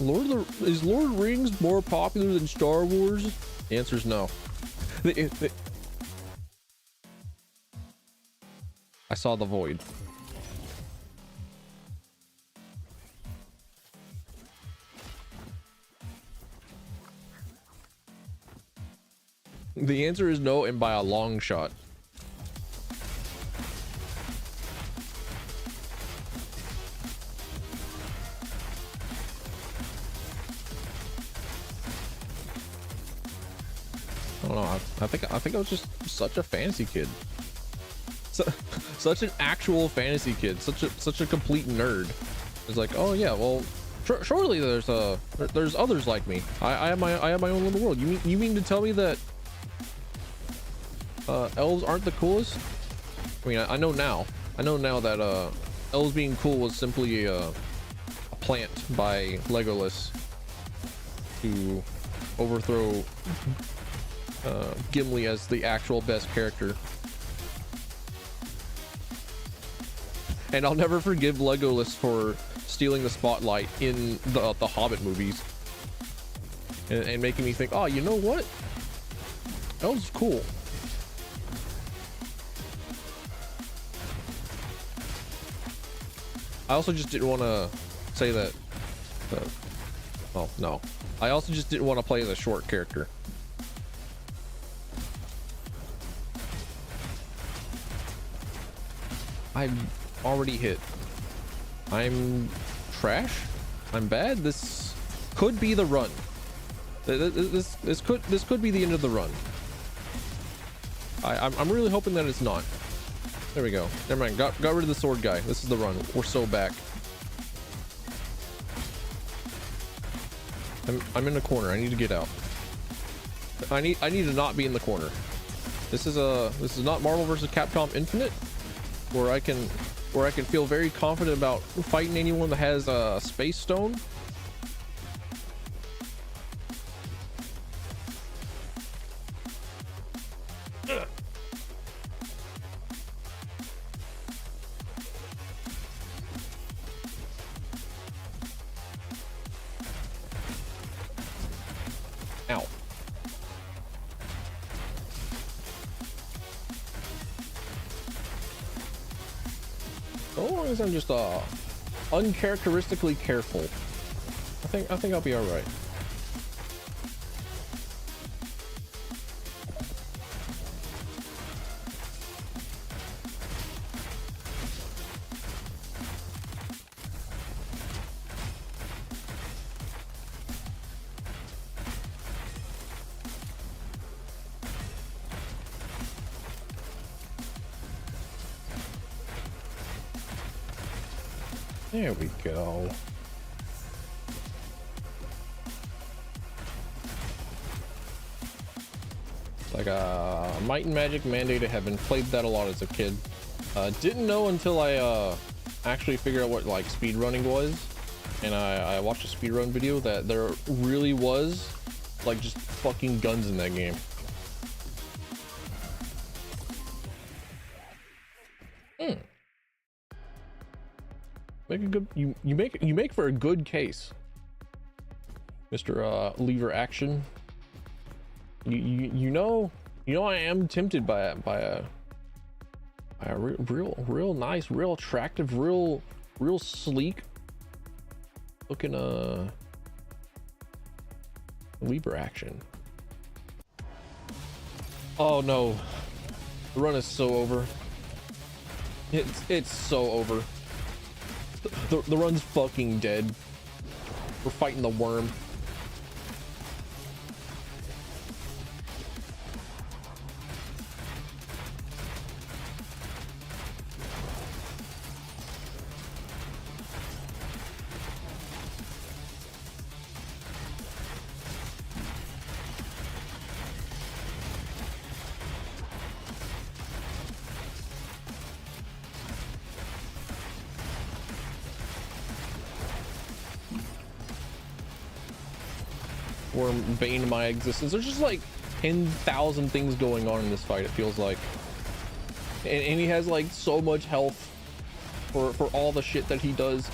Lord of the Rings more popular than Star Wars? The answer is no. I saw the void. The answer is no, and by a long shot. I don't know. I think I was just such a fantasy kid. Such an actual fantasy kid. Such a complete nerd. It's like, oh yeah, well, surely there's others like me. I have my own little world. You mean to tell me that elves aren't the coolest? I mean, I know now that elves being cool was simply a plant by Legolas to overthrow Gimli as the actual best character. And I'll never forgive Legolas for stealing the spotlight in the Hobbit movies and making me think, oh, you know what? That was cool. I also just didn't want to say that. Oh no! I also just didn't want to play the short character. I'm already hit. I'm trash. I'm bad. This could be the run. This could be the end of the run. I'm really hoping that it's not. There we go. Never mind. Got rid of the sword guy. This is the run. We're so back. I'm in the corner. I need to get out. I need to not be in the corner. This is not Marvel vs. Capcom Infinite, where I can feel very confident about fighting anyone that has a space stone. Ow. So long as I'm just uncharacteristically careful, I think I'll be all right. There we go. Like Might and Magic Mandate to Heaven. Played that a lot as a kid. Didn't know until I actually figured out what like speedrunning was, and I watched a speedrun video that there really was like just fucking guns in that game. Make a good you make for a good case, Mr. Lever Action. You know I am tempted by a real nice, real attractive, real sleek looking Libra action. Oh no, the run is so over. It's so over. The run's fucking dead. We're fighting the worm. Worm, bane of my existence. There's just like 10,000 things going on in this fight, it feels like. And he has like so much health for all the shit that he does.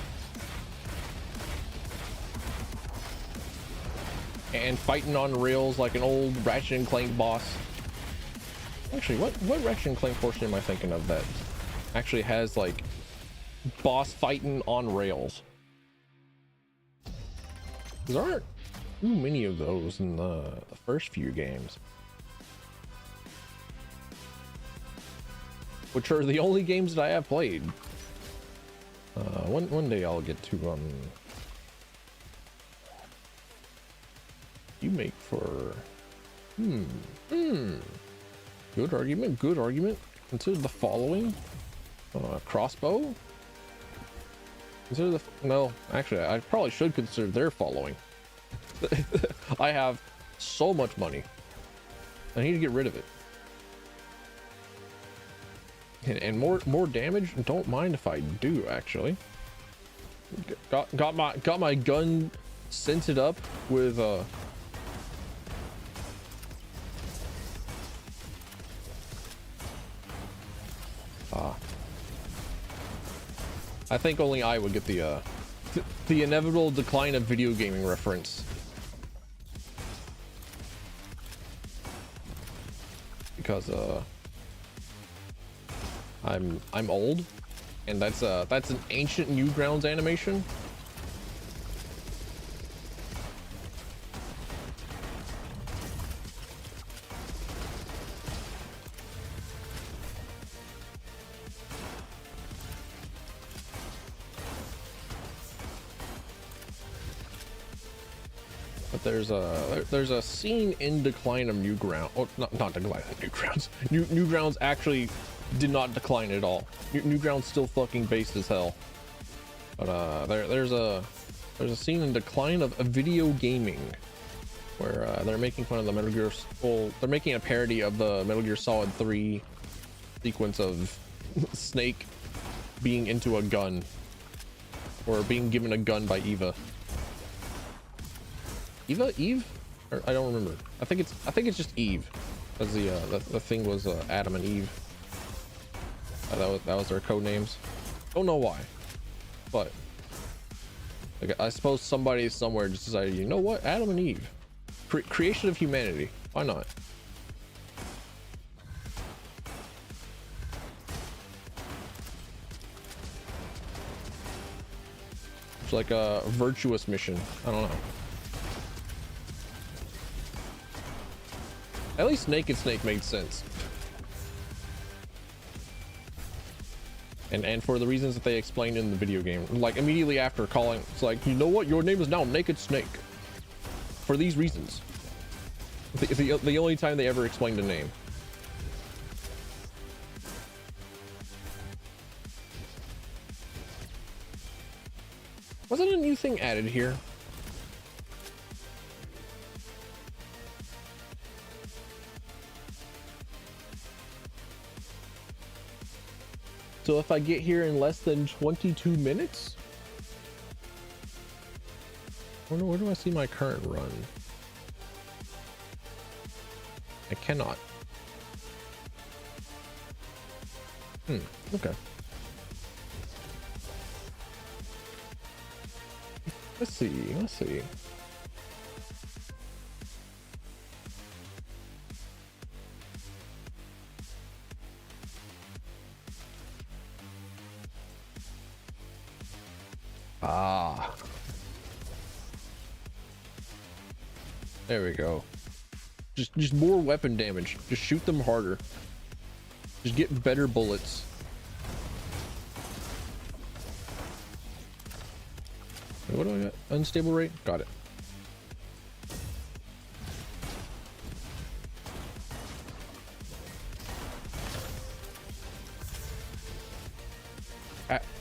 And fighting on rails like an old Ratchet and Clank boss. Actually, what Ratchet and Clank portion am I thinking of that actually has like boss fighting on rails? There aren't too many of those in the first few games, which are the only games that I have played. One day I'll get to you make for good argument. Consider the following: crossbow. Consider the no, actually I probably should consider their following. I have so much money. I need to get rid of it. And more damage. Don't mind if I do, actually. Got my gun scented up with I think only I would get the inevitable decline of video gaming reference. Because I'm old, and that's an ancient Newgrounds animation. But there's a scene in Decline of Newgrounds. Oh, not Decline of Newgrounds. Newgrounds actually did not decline at all. Newgrounds still fucking based as hell. But there's a scene in Decline of Video Gaming where they're making fun of the Metal Gear. Well, they're making a parody of the Metal Gear Solid 3 sequence of Snake being into a gun, or being given a gun by Eve? Or, I don't remember. I think it's just Eve, because the thing was Adam and Eve. That was their code names. Don't know why, but like, I suppose somebody somewhere just decided, you know what, Adam and Eve, creation of humanity. Why not? It's like a virtuous mission. I don't know. At least Naked Snake made sense. And for the reasons that they explained in the video game, like immediately after calling, it's like, you know what, your name is now Naked Snake for these reasons. The only time they ever explained a name. Wasn't a new thing added here? So if I get here in less than 22 minutes? Where do I see my current run? I cannot. Okay. Let's see. There we go. Just more weapon damage. Just shoot them harder. Just get better bullets. Wait, what do I got? Unstable rate? Got it.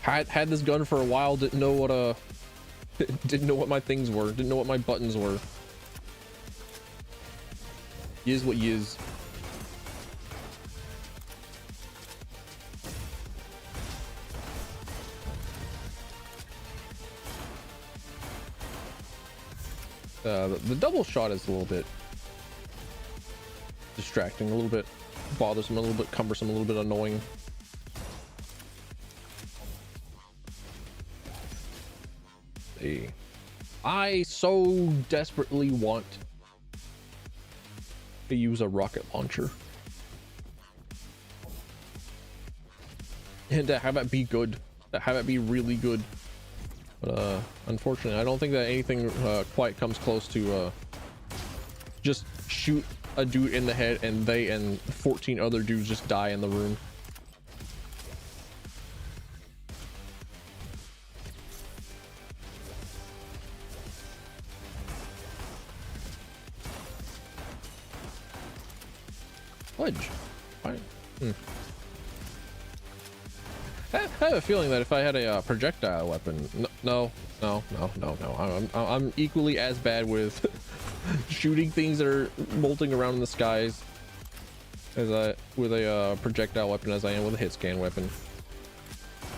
Had this gun for a while, didn't know what my things were, didn't know what my buttons were. Is what is. The double shot is a little bit distracting, a little bit bothersome, a little bit cumbersome, a little bit annoying. I so desperately want to use a rocket launcher and to have it be good, to have it be really good, but unfortunately I don't think that anything quite comes close to just shoot a dude in the head and they and 14 other dudes just die in the room. Fudge. Fine. I have a feeling that if I had a projectile weapon, no, I'm equally as bad with shooting things that are molting around in the skies as with a projectile weapon as I am with a hit scan weapon.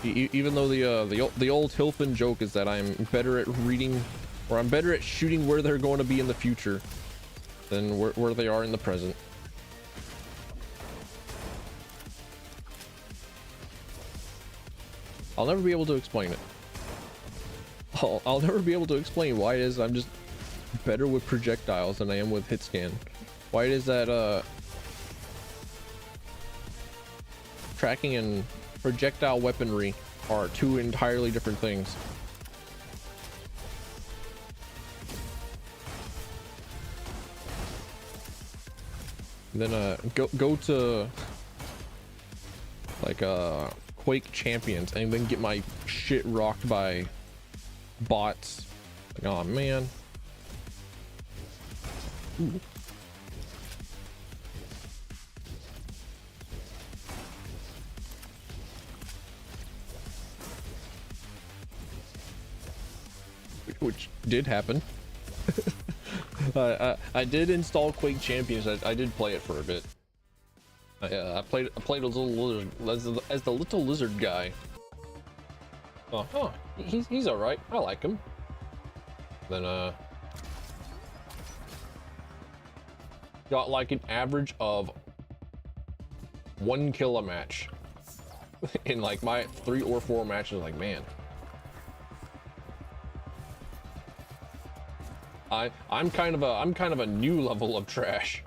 Even though the old Hilfin joke is that I'm better at reading, or I'm better at shooting where they're going to be in the future than where they are in the present. I'll never be able to explain it. I'll never be able to explain why it is I'm just better with projectiles than I am with hit scan. Why it is that tracking and projectile weaponry are two entirely different things. And then go to like Quake Champions and then get my shit rocked by bots. Like, oh man. Ooh. Which did happen. I did install Quake Champions. I did play it for a bit. I played as the little lizard guy. Oh, he's all right. I like him. Then got like an average of 1 kill a match in like my 3 or 4 matches. Like, man, I'm kind of a new level of trash.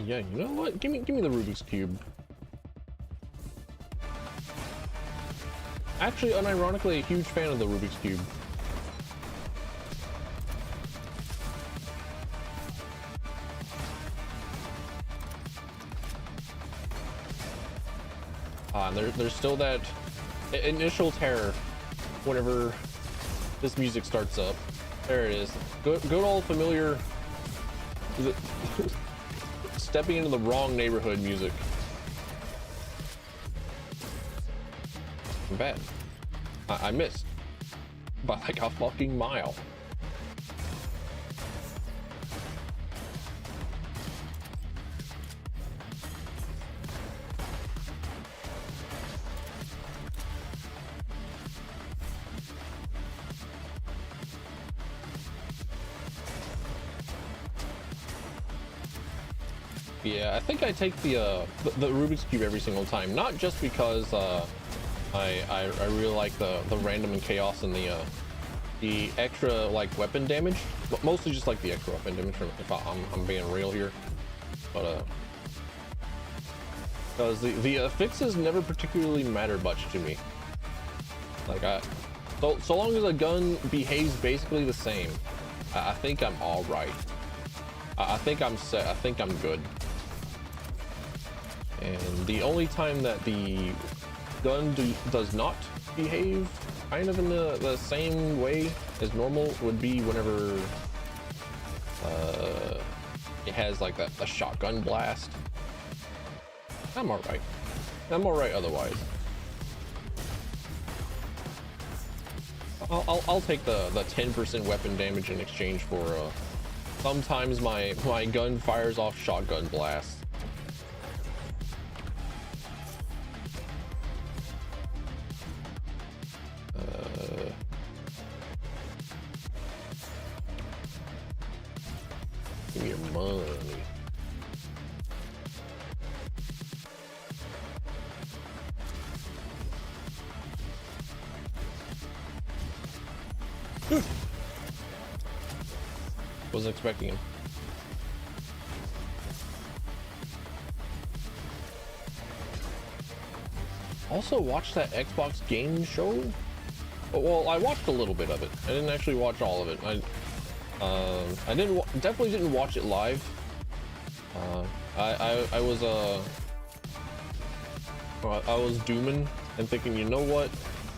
Yeah, you know what? Give me the Rubik's Cube. Actually, unironically, a huge fan of the Rubik's Cube. And there's still that initial terror whenever this music starts up. There it is. Good old familiar. Stepping into the wrong neighborhood music. Bad. I missed by like a fucking mile. Yeah, I think I take the Rubik's Cube every single time, not just because I really like the random and chaos and the extra like weapon damage, but mostly just like the extra weapon damage. If I'm being real here, but because the fixes never particularly mattered much to me. Like so long as a gun behaves basically the same, I think I'm all right. I think I'm set. I think I'm good. And the only time that the gun does not behave kind of in the same way as normal would be whenever it has like a shotgun blast. I'm all right. I'm all right otherwise. I'll take the 10% weapon damage in exchange for sometimes my gun fires off shotgun blasts. Give me your money. Wasn't expecting him. Also watched that Xbox game show. Well, I watched a little bit of it. I didn't actually watch all of it. I definitely didn't watch it live. I was dooming and thinking, you know what,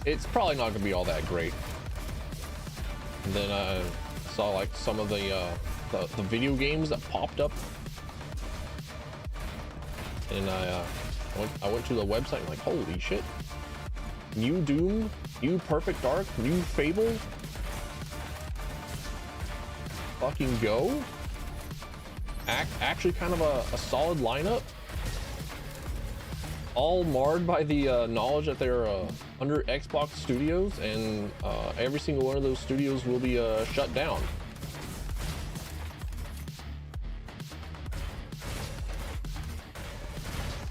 it's probably not gonna be all that great. And then I saw like some of the video games that popped up, and I went to the website and like, holy shit, new Doom, new Perfect Dark, new Fable, fucking go. Actually kind of a solid lineup, all marred by the knowledge that they're under Xbox Studios, and every single one of those studios will be shut down.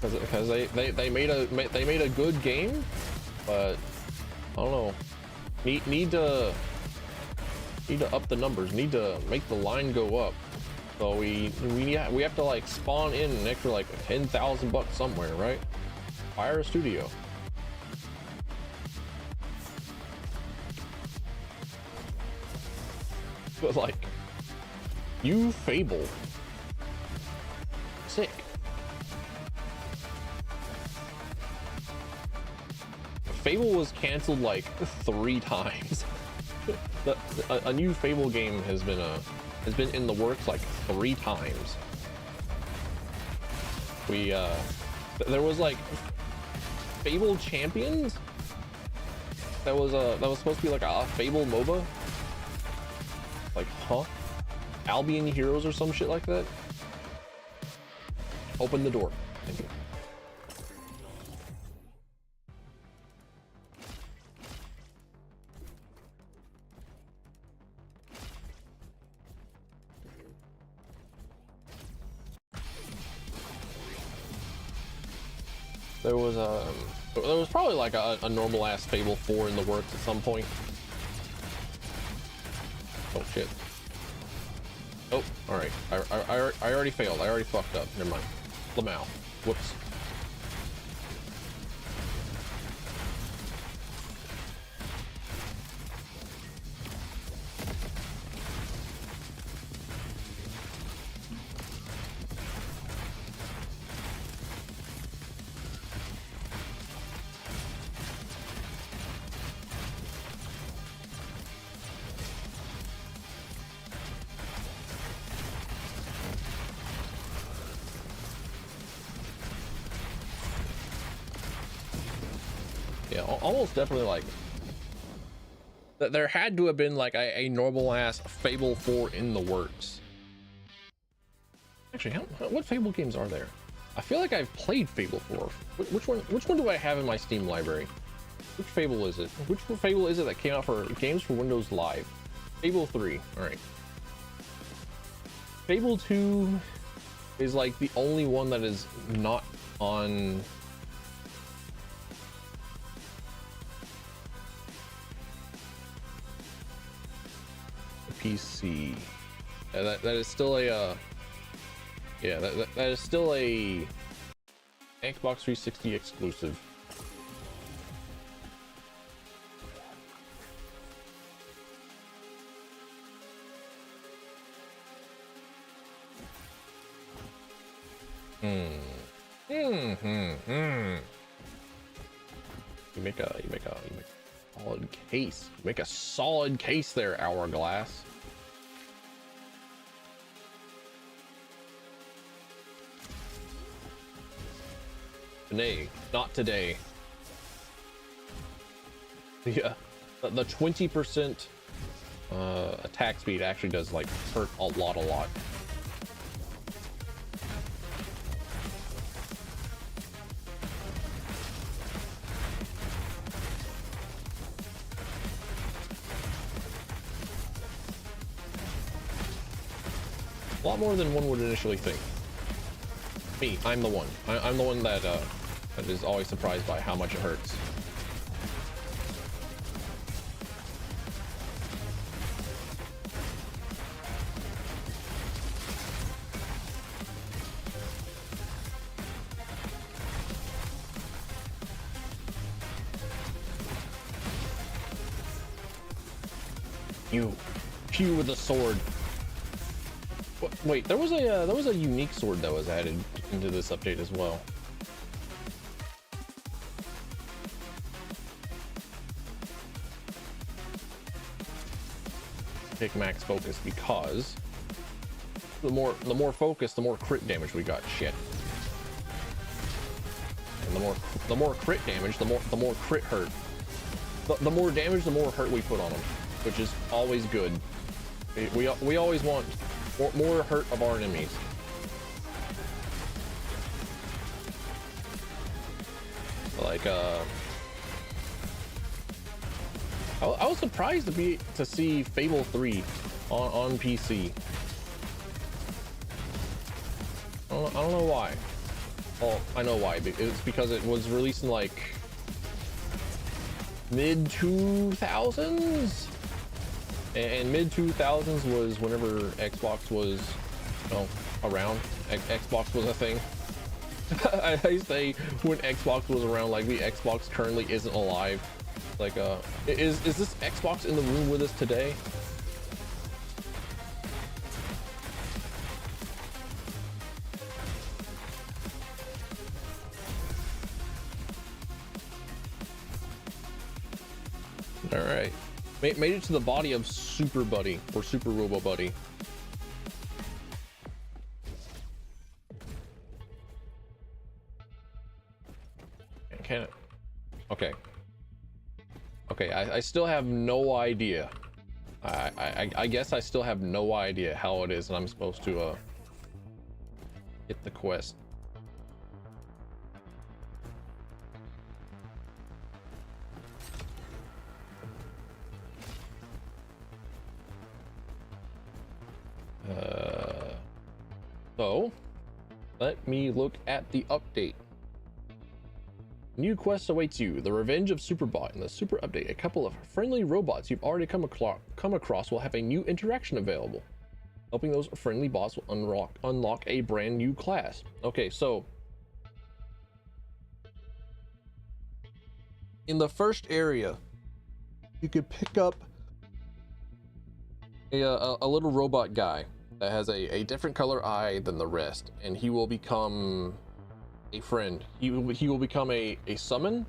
Because they made a good game, but I don't know, need to up the numbers, need to make the line go up. So we have to like spawn in an extra like $10,000 somewhere, right? Hire a studio. But like, you Fable, sick. Fable was canceled like 3 times. A new Fable game has been in the works like 3 times. There was like Fable Champions. That was supposed to be like a Fable MOBA. Like, huh? Albion Heroes or some shit like that. Open the door. Thank you. There was probably like a normal ass Fable 4 in the works at some point. Oh shit. Oh, all right. I already failed. I already fucked up. Never mind. Lamau. Whoops. Yeah, almost definitely like there had to have been like a normal ass Fable 4 in the works. Actually, what Fable games are there? I feel like I've played Fable 4. Which one do I have in my Steam library? Which Fable is it? Which Fable is it that came out for games for Windows Live? Fable 3. All right. Fable 2 is like the only one that is not on PC. That is still a Yeah, that is still a Xbox 360 exclusive. You make a solid case. You make a solid case there, Hourglass. Nay, not today. Yeah, the 20% attack speed actually does like hurt a lot. A lot more than one would initially think. Me, I'm the one. I'm the one that that is always surprised by how much it hurts. You with a sword. Wait, there was a unique sword that was added into this update as well. Pick max focus, because the more focus, the more crit damage we got. Shit. And the more crit damage, the more crit hurt. The more damage, the more hurt we put on them, which is always good. We always want more hurt of our enemies. Like I was surprised to see Fable 3 on PC. I don't know why. Well, I know why. It's because it was released in like mid 2000s. And mid 2000s was whenever Xbox was, you know, around. Xbox was a thing. I say when Xbox was around, like the Xbox currently isn't alive. Like, is this Xbox in the room with us today? All right. Made it to the body of Super Buddy, or Super Robo Buddy. Can it? Okay. Okay, I still have no idea. I guess I still have no idea how it is that I'm supposed to get the quest. So let me look at the update. New quest awaits you: the revenge of Superbot. In the super update, a couple of friendly robots you've already come across will have a new interaction available. Helping those friendly bots will unlock a brand new class. Okay, so in the first area, you could pick up a little robot guy that has a different color eye than the rest, and he will become a friend. He will become a summon,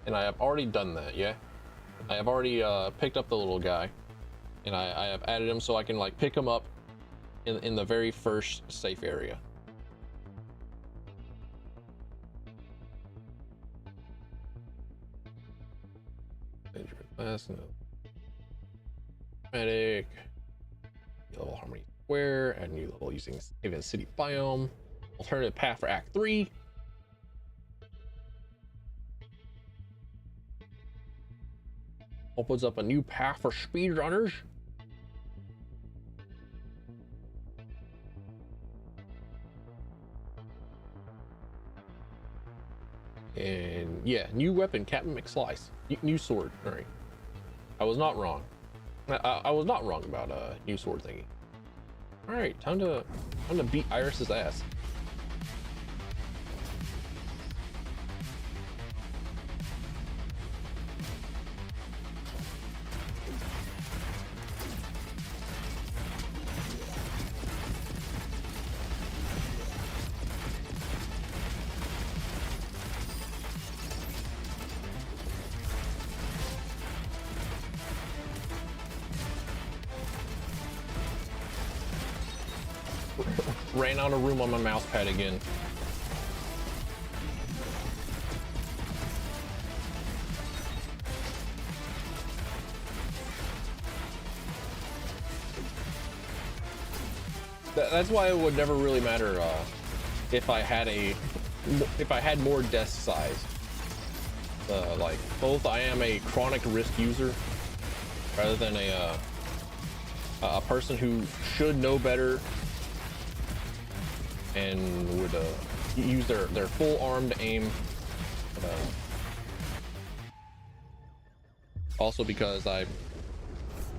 and I have already done that. Yeah, I have already picked up the little guy, and I have added him so I can like pick him up in the very first safe area. Medic, level Harmony Square, add new level using Haven City biome. Alternative path for Act 3. Opens up a new path for speedrunners. And yeah, new weapon, Captain McSlice. New sword. All right, I was not wrong. I was not wrong about a new sword thingy. All right, time to I'm gonna beat Iris's ass. Ran out of room on my mouse pad again. That's why it would never really matter if I had more desk size. Like both, I am a chronic risk user rather than a person who should know better and would use their full arm to aim. Also because I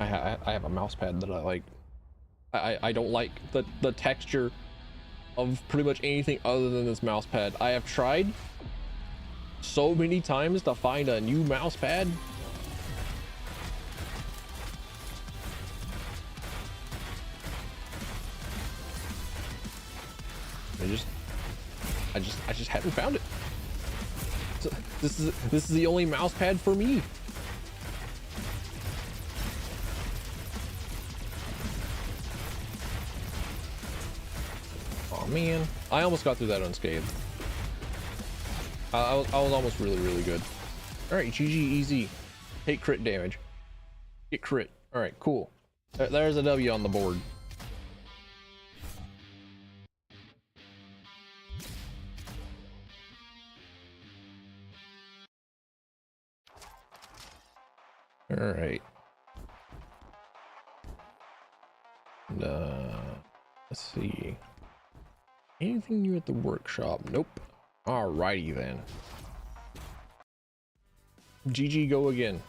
have a mouse pad that I like. I don't like the texture of pretty much anything other than this mouse pad. I have tried so many times to find a new mouse pad. I just haven't found it. So this is the only mouse pad for me. Oh man, I almost got through that unscathed. I was almost really good. All right, GG, easy. Take crit damage. Get crit. All right, cool. There's a W on the board. All right. And, let's see. Anything new at the workshop? Nope. Alrighty then. GG, go again.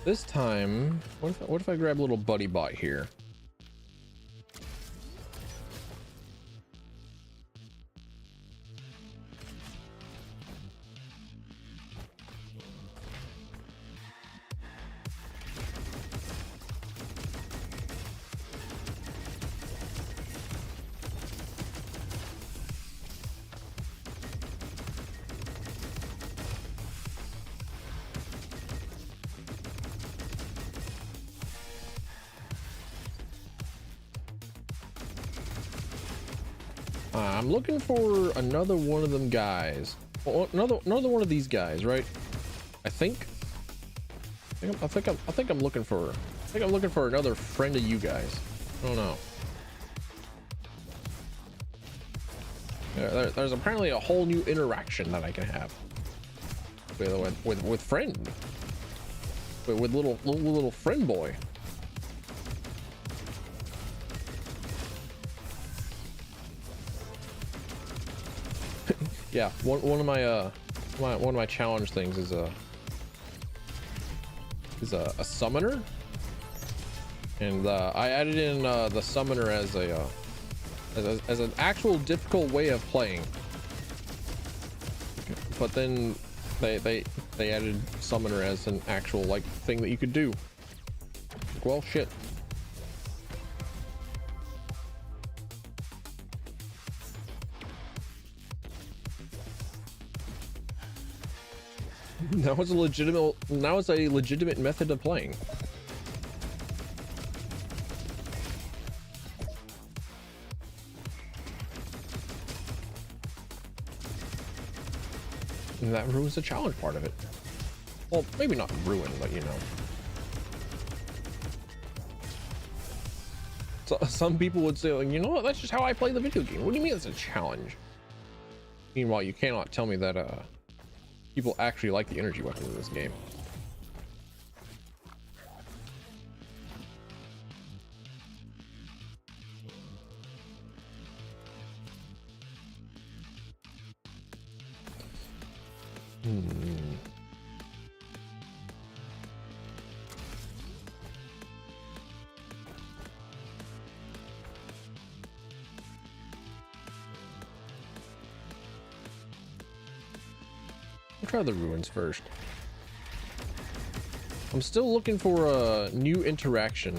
This time, what if I grab a little buddy bot here? I'm looking for another one of them guys. Well, another one of these guys, right? I think I'm looking for another friend of you guys. I don't know. There's apparently a whole new interaction that I can have with friend, with little friend boy. Yeah, one of my challenge things is a summoner, and I added in the summoner as an actual difficult way of playing, but then they added summoner as an actual like thing that you could do. Well, shit. Now it's a legitimate method of playing. And that ruins the challenge part of it. Well, maybe not ruin, but you know. So, some people would say, like, you know what, that's just how I play the video game. What do you mean it's a challenge? Meanwhile, you cannot tell me that people actually like the energy weapons in this game. We'll try the ruins first. I'm still looking for a new interaction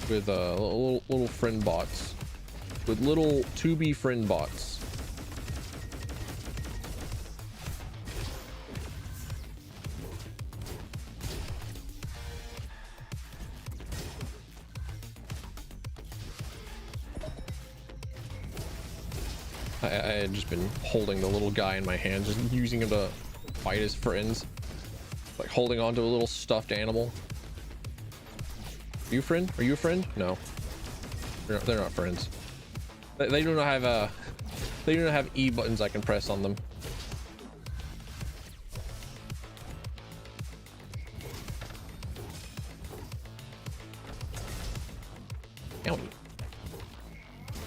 with little friend bots, with little to-be friend bots. I had just been holding the little guy in my hand, just using him to fight his friends. Like holding on to a little stuffed animal. Are you a friend? Are you a friend? No. They're not friends. They do not have they do not have E buttons I can press on them. Ow.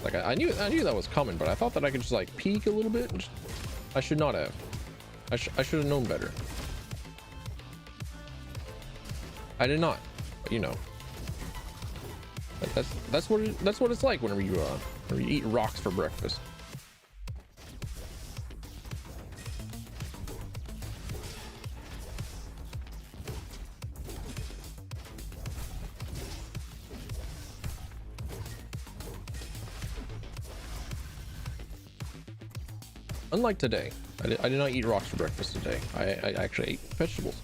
Like I knew that was coming, but I thought that I could just like peek a little bit. And just, I should not have. I should have known better. I did not, but you know. That's what it's like whenever you eat rocks for breakfast. Unlike today, I did not eat rocks for breakfast today. I actually ate vegetables,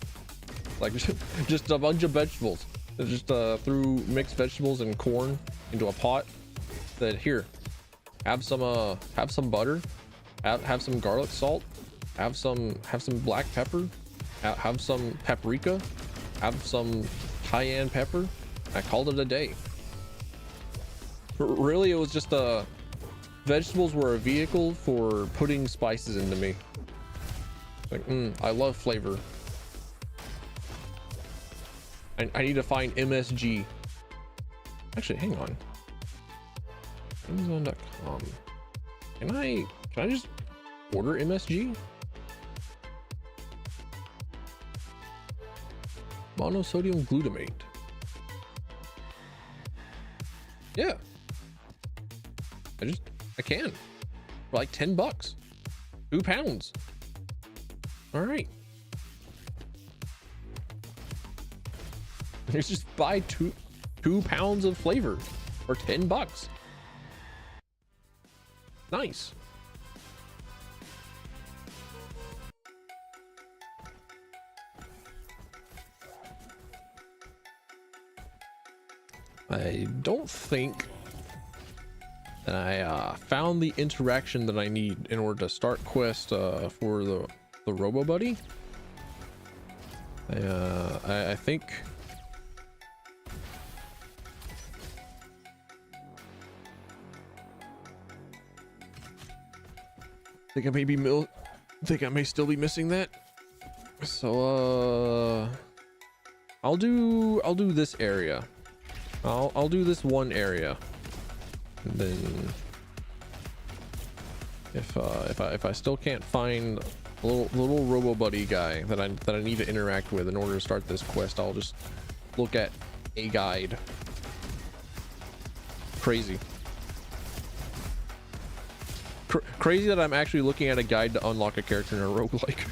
like just a bunch of vegetables. Just threw mixed vegetables and corn into a pot. Said, here, have some butter, have some garlic salt, have some black pepper, have some paprika, have some cayenne pepper. I called it a day. Really, it was just vegetables were a vehicle for putting spices into me. Like, I love flavor. I need to find MSG. Actually, hang on. Amazon.com. Can I just order MSG? Monosodium glutamate. Yeah. I can. For like $10. 2 pounds. All right. You just buy two pounds of flavor for $10. Nice. I don't think that I found the interaction that I need in order to start quest for the Robo Buddy. I think I may still be missing that. So I'll do this area. I'll do this one area, and then if I still can't find a little Robo Buddy guy that I need to interact with in order to start this quest, I'll just look at a guide. Crazy. Crazy that I'm actually looking at a guide to unlock a character in a roguelike.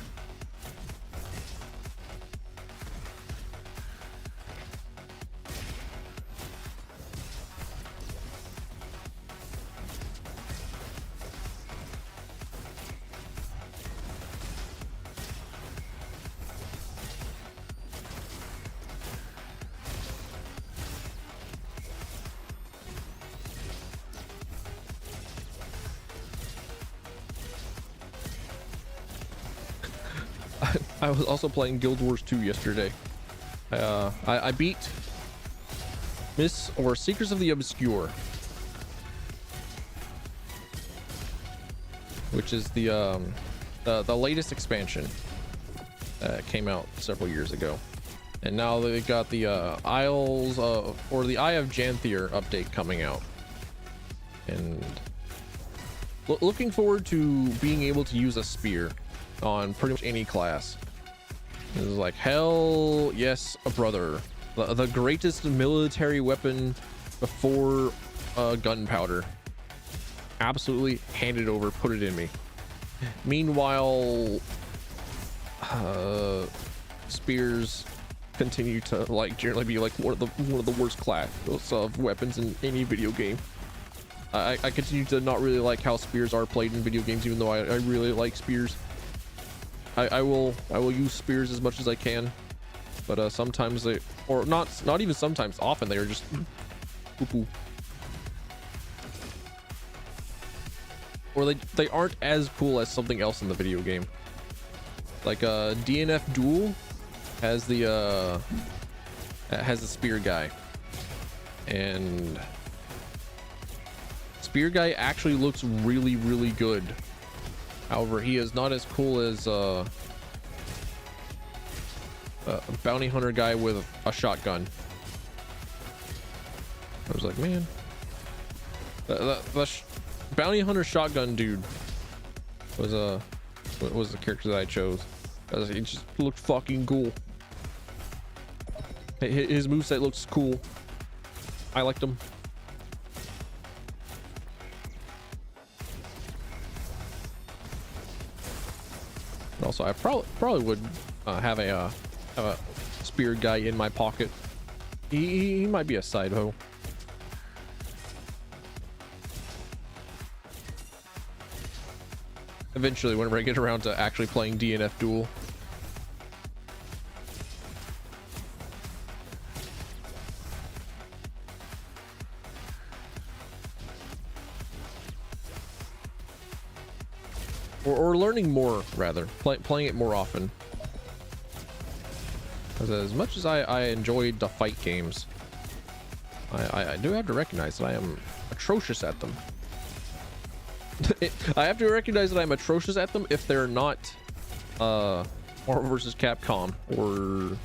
I was also playing Guild Wars 2 yesterday. I beat Seekers of the Obscure, which is the latest expansion that came out several years ago, and now they've got the Isles or the Eye of Janthier update coming out, and looking forward to being able to use a spear on pretty much any class. This is like, hell yes, brother. The greatest military weapon before gunpowder. Absolutely hand it over, put it in me. Meanwhile, spears continue to like generally be like one of the worst class of weapons in any video game. I continue to not really like how spears are played in video games, even though I really like spears. I will use spears as much as I can, but sometimes they, or not even sometimes, often they are just poo-poo. Or they aren't as cool as something else in the video game. Like DNF Duel has the spear guy, and spear guy actually looks really good. However, he is not as cool as a bounty hunter guy with a shotgun. I was like, man, the bounty hunter shotgun dude was the character that I chose. He just looked fucking cool. His moveset looks cool. I liked him. And also, I probably would have a spear guy in my pocket. He might be a side hoe. Eventually, whenever I get around to actually playing DNF Duel. Or learning more, rather. Playing it more often. Because as much as I enjoyed the fight games, I do have to recognize that I am atrocious at them. I have to recognize that I'm atrocious at them if they're not Marvel vs. Capcom or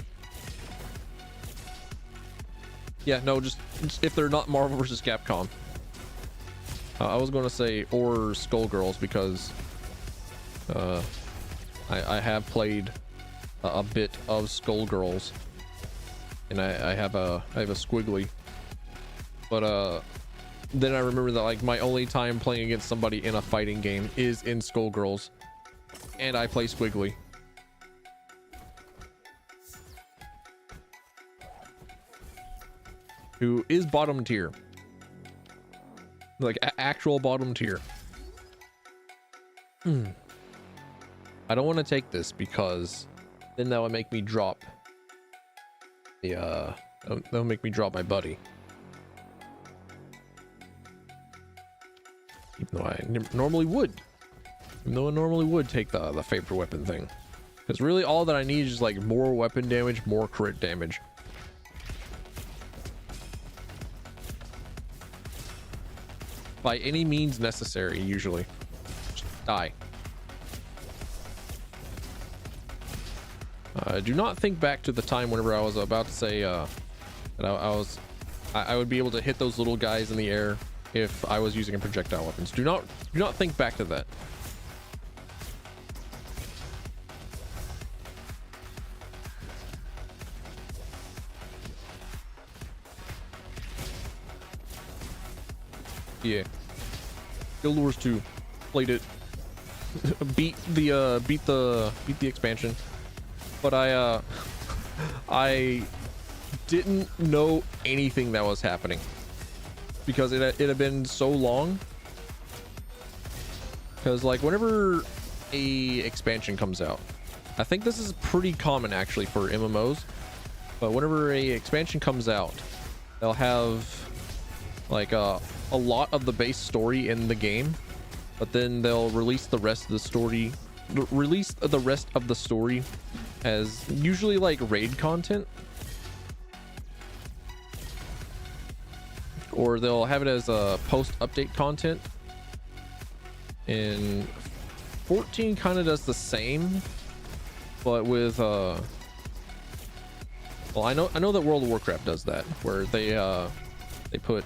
just if they're not Marvel vs. Capcom. I was going to say or Skullgirls because I have played a bit of Skullgirls, and I have a Squiggly, but then I remember that like my only time playing against somebody in a fighting game is in Skullgirls, and I play Squiggly. Who is bottom tier, like actual bottom tier. I don't want to take this because then that would make me drop the that'll make me drop my buddy. Even though I normally would. Even though I normally would take the favorite weapon thing. Because really all that I need is like more weapon damage, more crit damage. By any means necessary, usually. Just die. Do not think back to the time whenever I was about to say that I would be able to hit those little guys in the air if I was using a projectile weapons. Do not think back to that. Yeah. Guild Wars 2 played it. beat the expansion. But I didn't know anything that was happening because it had been so long. Because like whenever a expansion comes out, I think this is pretty common actually for MMOs, but whenever a expansion comes out, they'll have like a lot of the base story in the game, but then they'll release the rest of the story as usually like raid content, or they'll have it as a post update content. And 14 kind of does the same, but with well, I know that World of Warcraft does that, where they put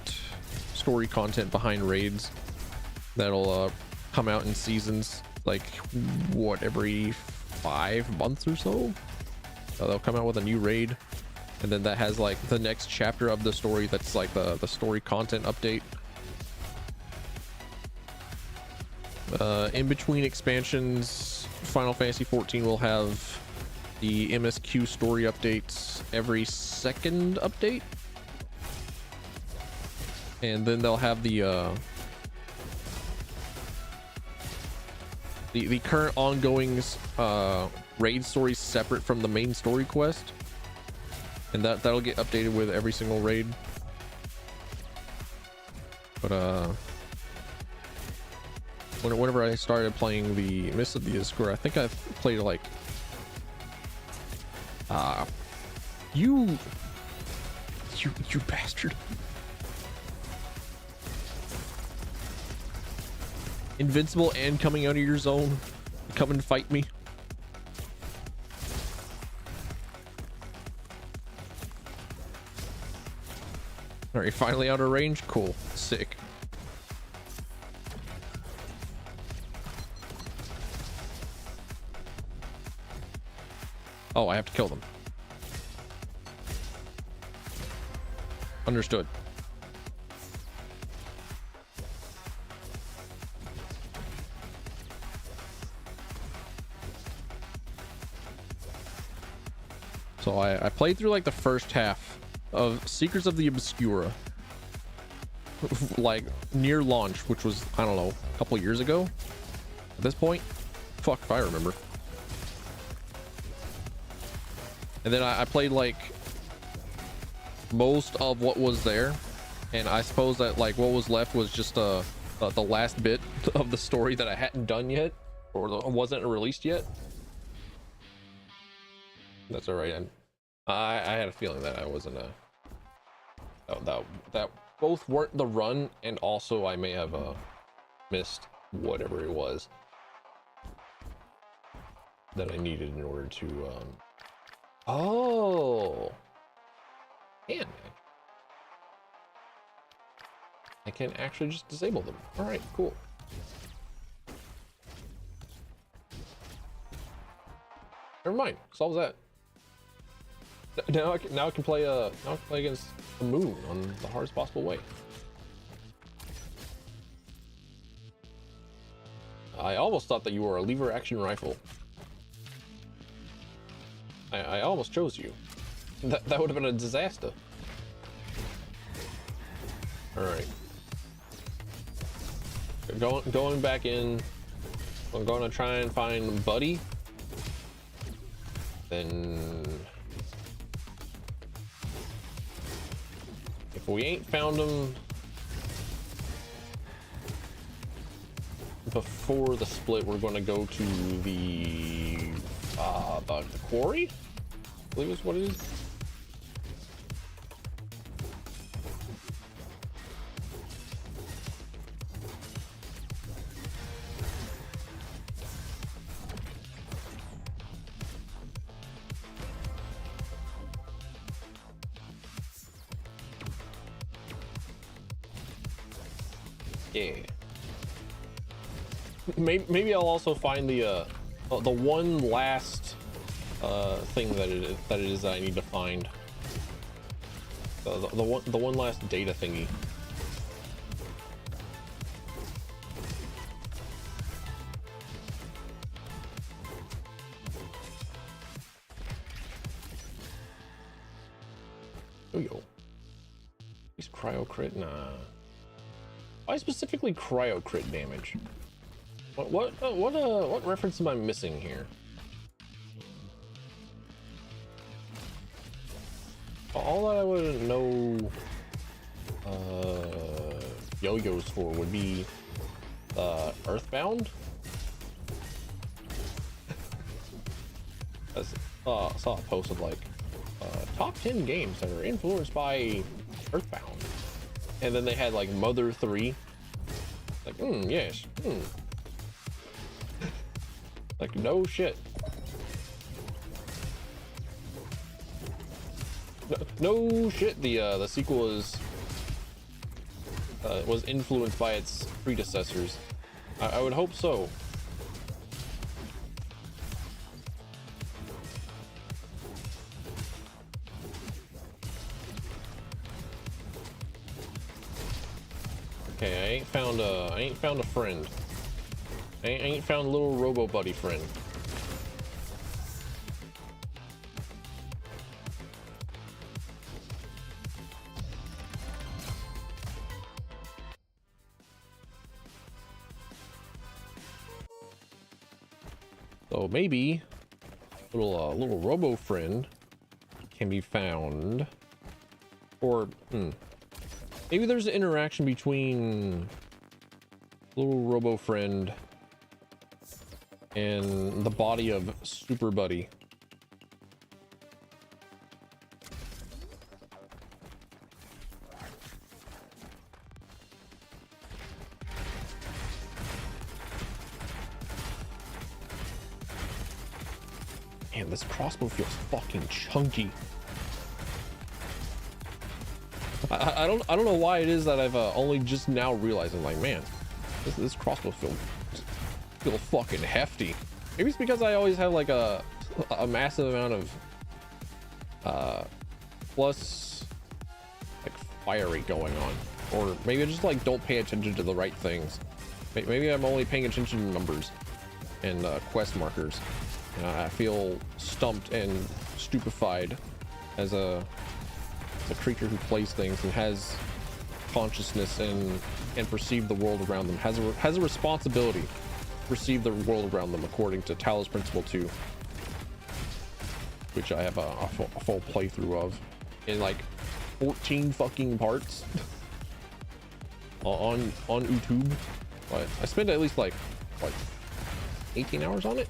story content behind raids that'll come out in seasons, like what, every 5 months or so. They'll come out with a new raid, and then that has like the next chapter of the story that's like the story content update. In between expansions, Final Fantasy 14 will have the MSQ story updates every second update, and then they'll have the current ongoing raid stories separate from the main story quest, and that'll get updated with every single raid. But whenever I started playing the Mists of the Iskor, I think I played like you bastard. Invincible and coming out of your zone. Come and fight me. Are you finally out of range? Cool. Sick. Oh, I have to kill them. Understood. So I played through like the first half of Secrets of the Obscura, like near launch, which was, I don't know, a couple years ago at this point. Fuck if I remember. And then I played like most of what was there, and I suppose that like what was left was just the last bit of the story that I hadn't done yet, or wasn't released yet. That's all right. I had a feeling that I wasn't that both weren't the run, and also I may have missed whatever it was that I needed in order to oh, man, I can actually just disable them. All right, cool. Never mind, solves that. Now I can play against the moon on the hardest possible way. I almost thought that you were a lever action rifle. I almost chose you. That would have been a disaster. All right. Going back in. I'm going to try and find Buddy. Then, if we ain't found him before the split, we're going to go to the quarry, I believe is what it is. Yeah. Maybe I'll also find the one last thing that it is that I need to find. The one last data thingy. Oh yo. These cryo crit, nah. Why specifically cryo crit damage? What reference am I missing here? All that I would know yo-yos for would be Earthbound. I saw a post of like top 10 games that are influenced by Earthbound. And then they had like Mother 3. Like, yes. Like, no shit. No shit. The sequel was influenced by its predecessors. I would hope so. Okay, I ain't found a friend. I ain't found a little robo buddy friend. So maybe little robo friend can be found, or maybe there's an interaction between little robo friend and the body of Super Buddy. Man, this crossbow feels fucking chunky. I don't know why it is that I've only just now realized. I'm like, man, this crossbow feel fucking hefty. Maybe it's because I always have like a massive amount of plus like fire rate going on, or maybe I just like don't pay attention to the right things. Maybe I'm only paying attention to numbers and quest markers. I feel stumped and stupefied as a creature who plays things and has consciousness and perceive the world around them, has a responsibility to perceive the world around them according to Talos Principle 2, which I have a full playthrough of in like 14 fucking parts on YouTube. But I spent at least like 18 hours on it.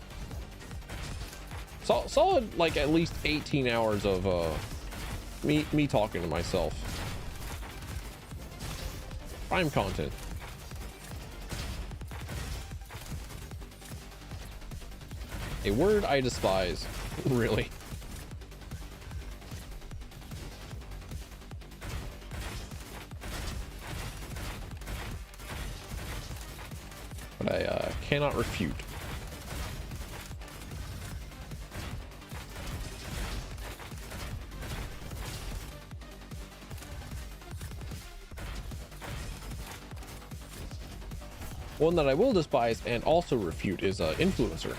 Solid like at least 18 hours of me talking to myself. Prime content. A word I despise, really. But I cannot refute. One that I will despise and also refute is influencer.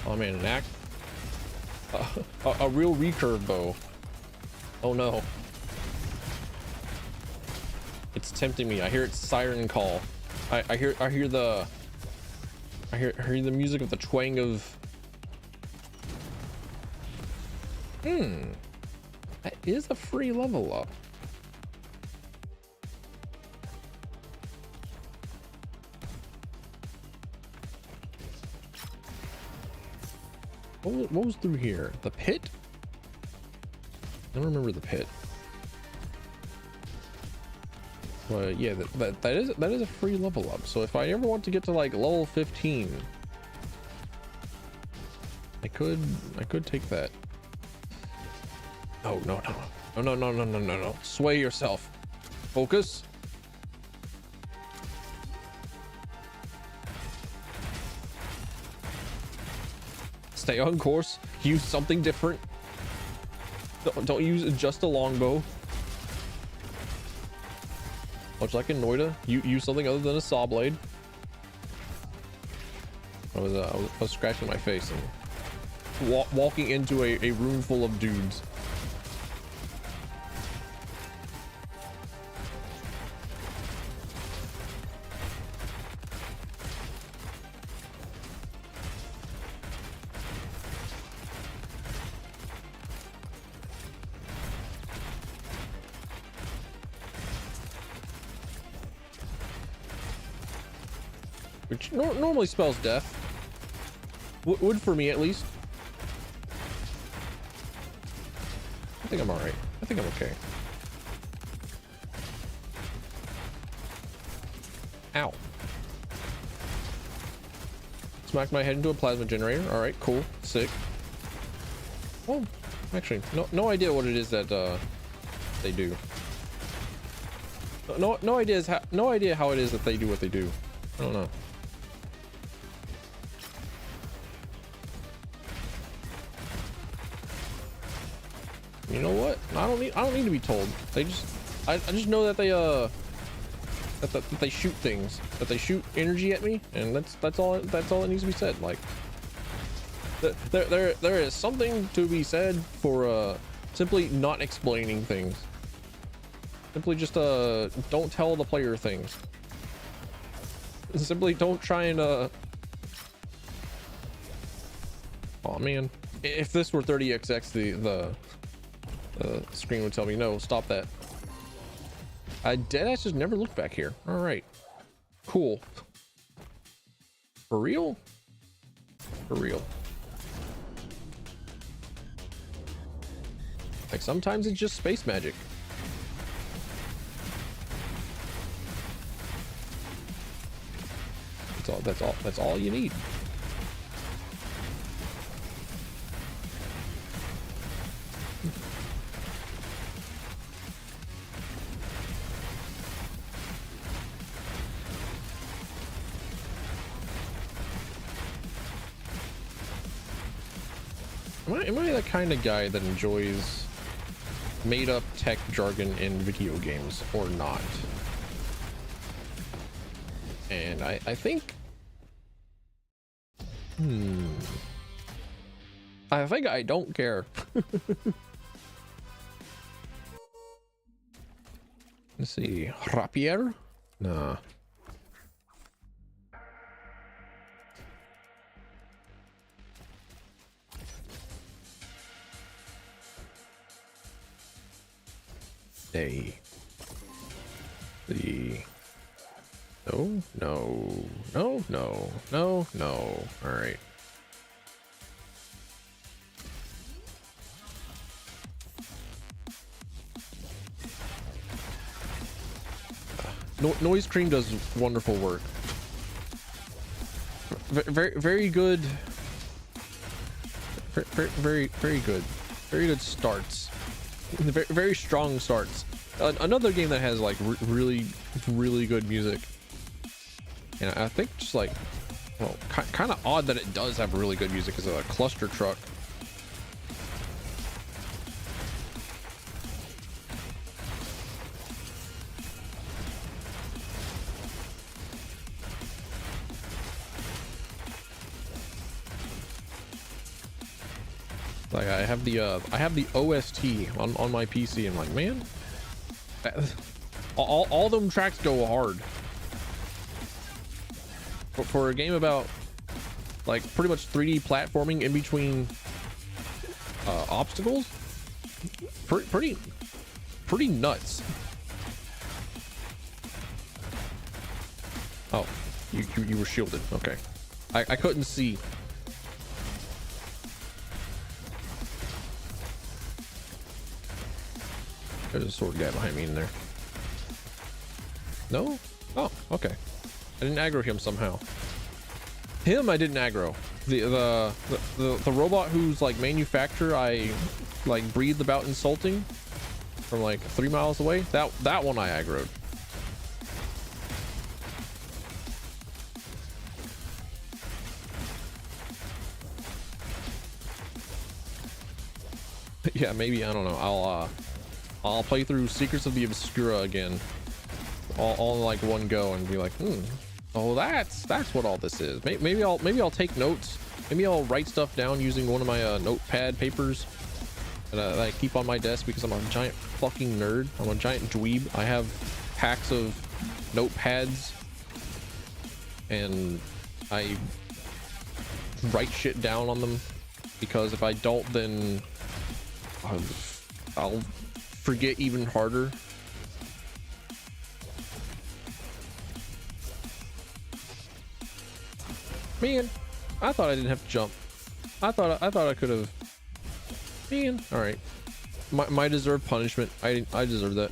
Oh man, an act, a real recurve bow. Oh no, it's tempting me. I hear its siren call. I hear the music of the twang of. That is a free level up. What was through here? The pit? I don't remember the pit. But yeah, that is a free level up. So if I ever want to get to like level 15, I could take that. Oh no. Sway yourself. Focus. Stay on course. Use something different. Don't use just a longbow. Much like in Noida, use something other than a saw blade. I was scratching my face and walking into a room full of dudes. Which normally spells death. Would for me at least. I think I'm all right. I think I'm okay. Ow. Smacked my head into a plasma generator. All right, cool, sick. Oh, actually, no idea what it is that they do. No idea how it is that they do what they do. I don't know. You know what? I don't need to be told. I just know that they that they shoot things, that they shoot energy at me, and that's all that needs to be said. Like there is something to be said for simply not explaining things. Simply just don't tell the player things. Simply don't try and oh man, if this were 30xx, the screen would tell me no, stop that. I deadass just never looked back here. All right, cool. For real? For real. Like sometimes it's just space magic. That's all you need. Am I the kind of guy that enjoys made up tech jargon in video games or not? And I think I think I don't care. Let's see, rapier? Nah. No. All right. Noise cream does wonderful work. Very good. Very good. Very good starts. Very strong starts. Another game that has like really good music, and I think just like, well, kind of odd that it does have really good music, is a cluster truck. Like I have the OST on my PC. I'm like, man, all them tracks go hard. But for a game about like pretty much 3D platforming in between obstacles, pretty nuts. Oh, you were shielded. Okay, I couldn't see. There's a sword guy behind me in there. No? Oh, okay. I didn't aggro him somehow. Him, I didn't aggro. The robot whose like manufacturer I like breathed about insulting from like 3 miles away. That one I aggroed. Yeah, maybe, I don't know. I'll play through Secrets of the Obscura again, all in like one go, and be like, oh, that's what all this is. Maybe I'll take notes. Maybe I'll write stuff down using one of my notepad papers that I keep on my desk, because I'm a giant fucking nerd. I'm a giant dweeb. I have packs of notepads, and I write shit down on them, because if I don't, then I'll forget even harder. Man, I thought I didn't have to jump. I thought I could have. Man, all right. My deserved punishment. I deserve that.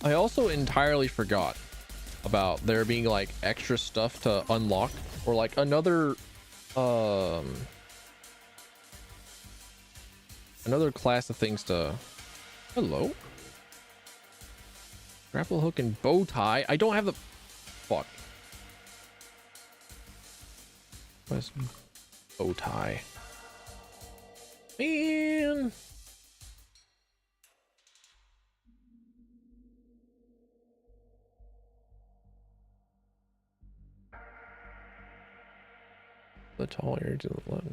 I also entirely forgot about there being like extra stuff to unlock, or like another class of things to Hello. Grapple hook and bow tie. I don't have the fuck. Where's bow tie? Man. The tall area to the left.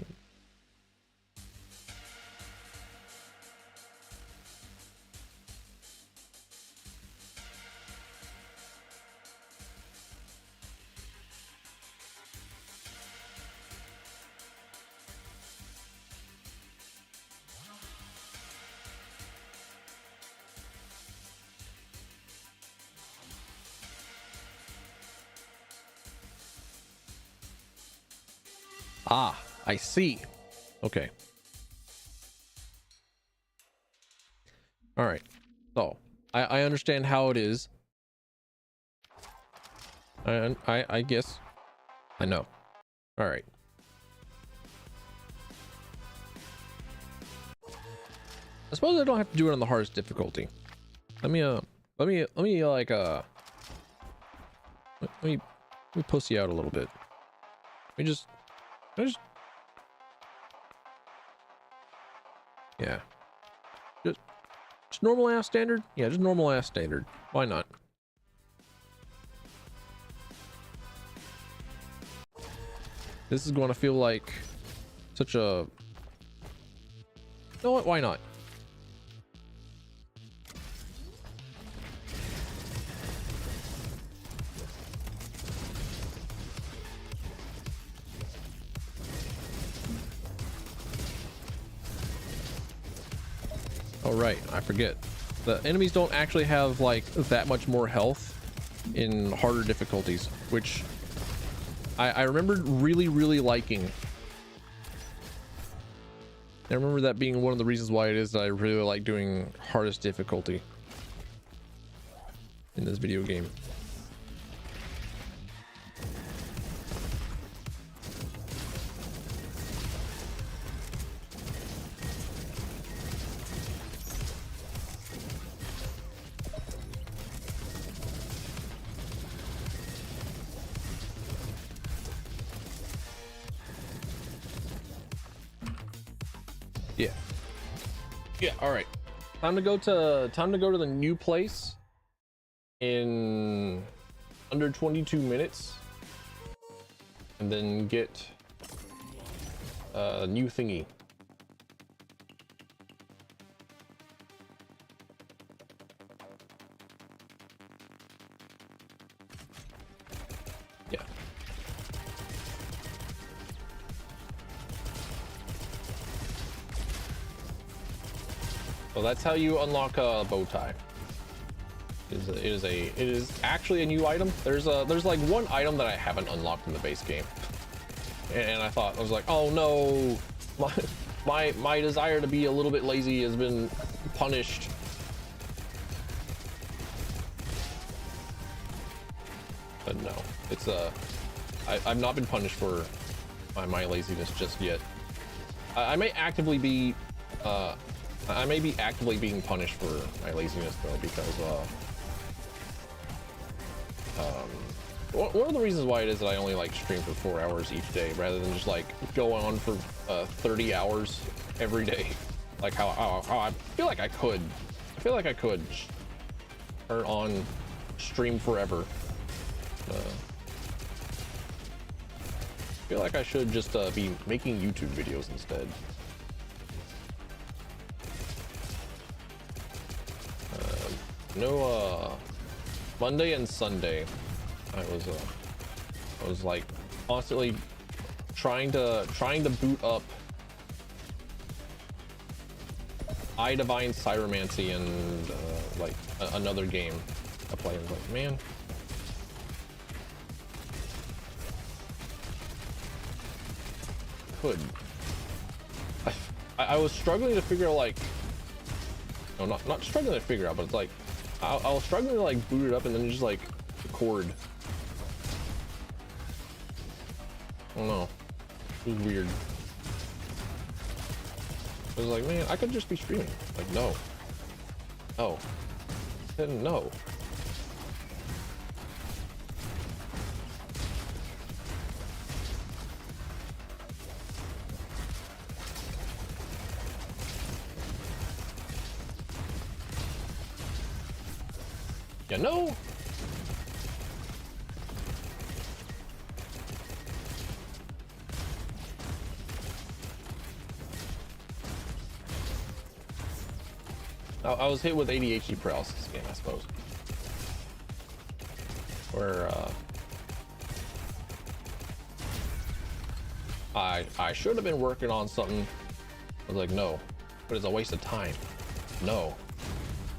Ah, I see. Okay. All right. So I understand how it is. I guess I know. All right. I suppose I don't have to do it on the hardest difficulty. Let me like let me pussy out a little bit. Let me just yeah. Just normal ass standard? Yeah, just normal ass standard. Why not? This is going to feel like such a... You know what? Why not? Oh right, I forget. The enemies don't actually have like that much more health in harder difficulties, which I remembered really liking. I remember that being one of the reasons why it is that I really like doing hardest difficulty in this video game. Yeah, all right. Time to go to the new place in under 22 minutes. And then get a new thingy. Yeah. So that's how you unlock a bow tie. It is actually a new item. There's like one item that I haven't unlocked in the base game, and I was like, oh no, my desire to be a little bit lazy has been punished. But no, it's I've not been punished for my laziness just yet. I may actively be I may be actively being punished for my laziness though, because one of the reasons why it is that I only like stream for 4 hours each day rather than just like go on for 30 hours every day, like how I feel like I could. I feel like I could turn on stream forever. I feel like I should just be making YouTube videos instead. No, Monday and Sunday, I was like constantly trying to boot up Divine Cyromancy and like another game I play. I was like, man, could. I was struggling to figure out, like, no, not struggling to figure out, but it's like I was struggling to like boot it up and then just like record. I don't know. It was weird. I was like, man, I could just be streaming. Like, no. Oh, didn't know. You know? I was hit with ADHD paralysis game, I suppose. Where I should have been working on something. I was like, no, but it's a waste of time. No,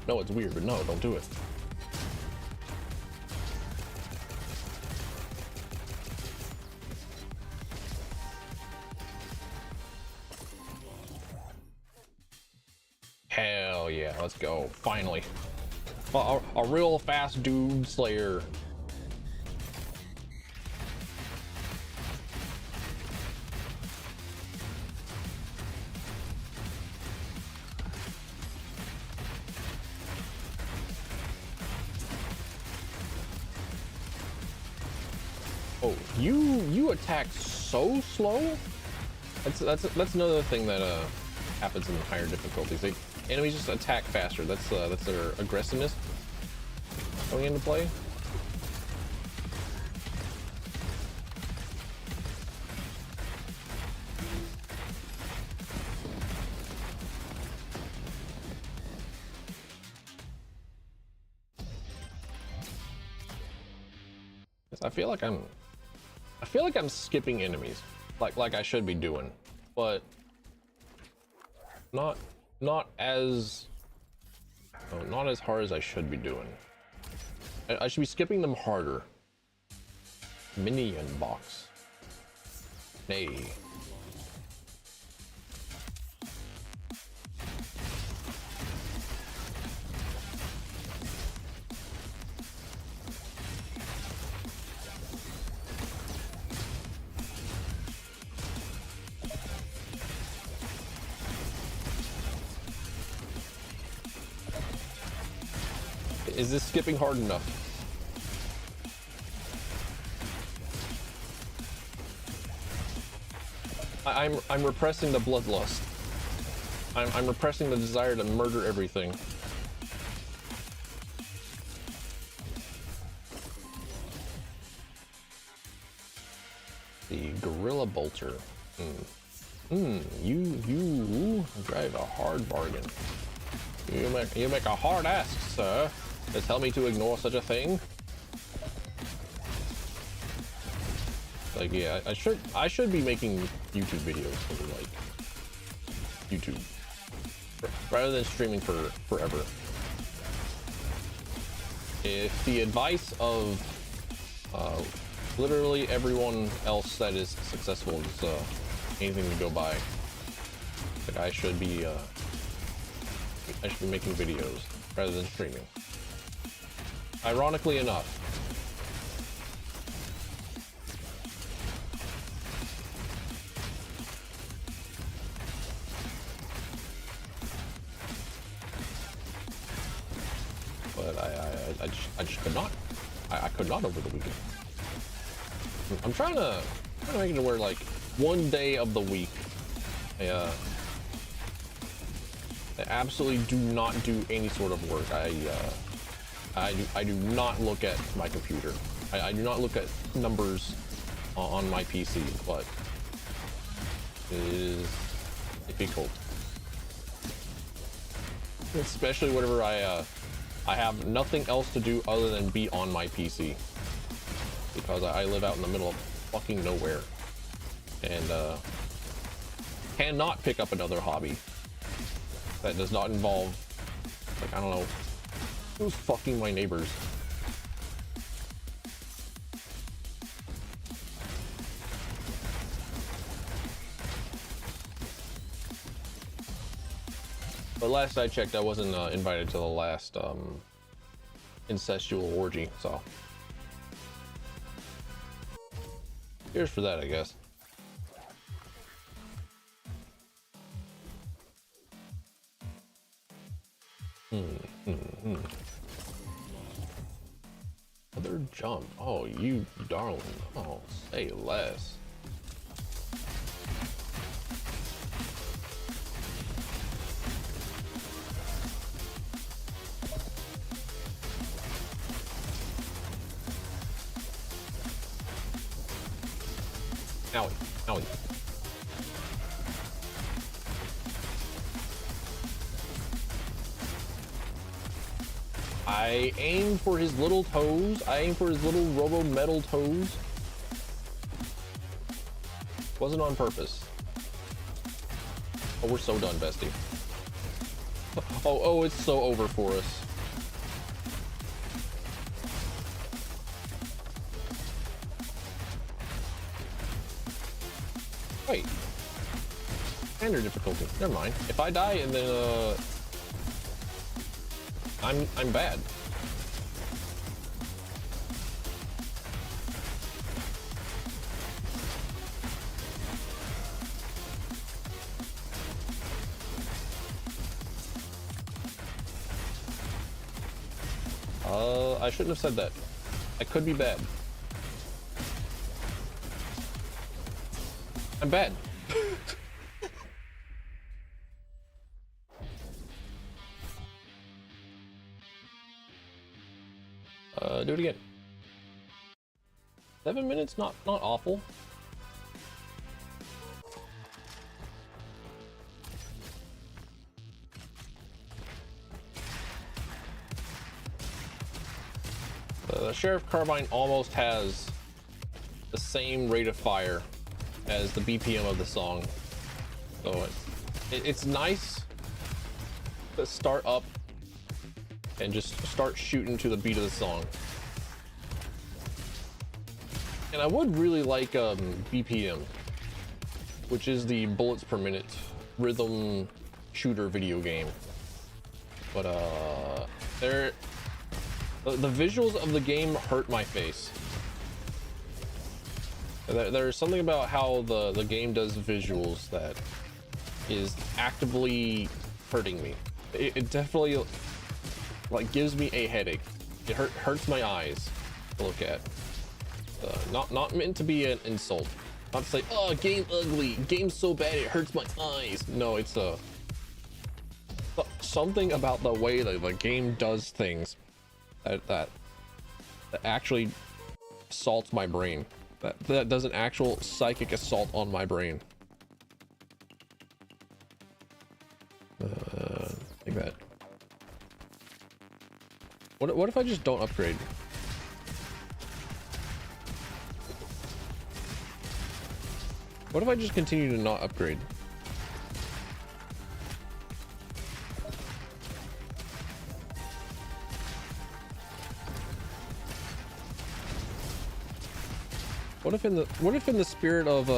it's weird, but no, don't do it. Hell yeah, let's go. Finally. A real fast dude slayer. Oh, you attack so slow? That's another thing that happens in higher difficulties. Enemies just attack faster. That's their aggressiveness going into play. I feel like I'm skipping enemies, like I should be doing, but not as hard as I should be doing. I should be skipping them harder. Minion box. Nay. Is this skipping hard enough? I'm repressing the bloodlust. I'm repressing the desire to murder everything. The gorilla bolter. You drive a hard bargain. You make a hard ask, sir. To tell me to ignore such a thing. Like, yeah, I should be making YouTube videos for like YouTube rather than streaming for forever. If the advice of literally everyone else that is successful is anything to go by, like I should be making videos rather than streaming. Ironically enough. But I just could not. I could not over the weekend. I'm trying to make it to where like one day of the week I absolutely do not do any sort of work. I do not look at my computer. I do not look at numbers on my PC, but it is difficult. Especially whenever I have nothing else to do other than be on my PC. Because I live out in the middle of fucking nowhere. And cannot pick up another hobby that does not involve, like, I don't know, who's fucking my neighbors. But last I checked, I wasn't invited to the last incestual orgy, so here's for that, I guess. Another jump. Oh, you darling. Oh, say less. Owie, owie. I aim for his little toes. I aim for his little robo metal toes. Wasn't on purpose. Oh, we're so done, bestie. Oh, it's so over for us. Wait. Standard difficulty. Never mind. If I die and then I'm bad. I shouldn't have said that. I could be bad. I'm bad. Do it again. 7 minutes, not awful. The Sheriff Carbine almost has the same rate of fire as the BPM of the song, so it's nice to start up and just start shooting to the beat of the song. And I would really like BPM, which is the bullets per minute rhythm shooter video game, but the visuals of the game hurt my face. There's something about how the game does visuals that is actively hurting me. It definitely like gives me a headache. It hurts my eyes to look at. Not meant to be an insult. Not to say, oh, game ugly, game's so bad it hurts my eyes. No, it's something about the way that the game does things that actually assaults my brain. That does an actual psychic assault on my brain. Like that. What if I just don't upgrade? What if I just continue to not upgrade? What if in the spirit of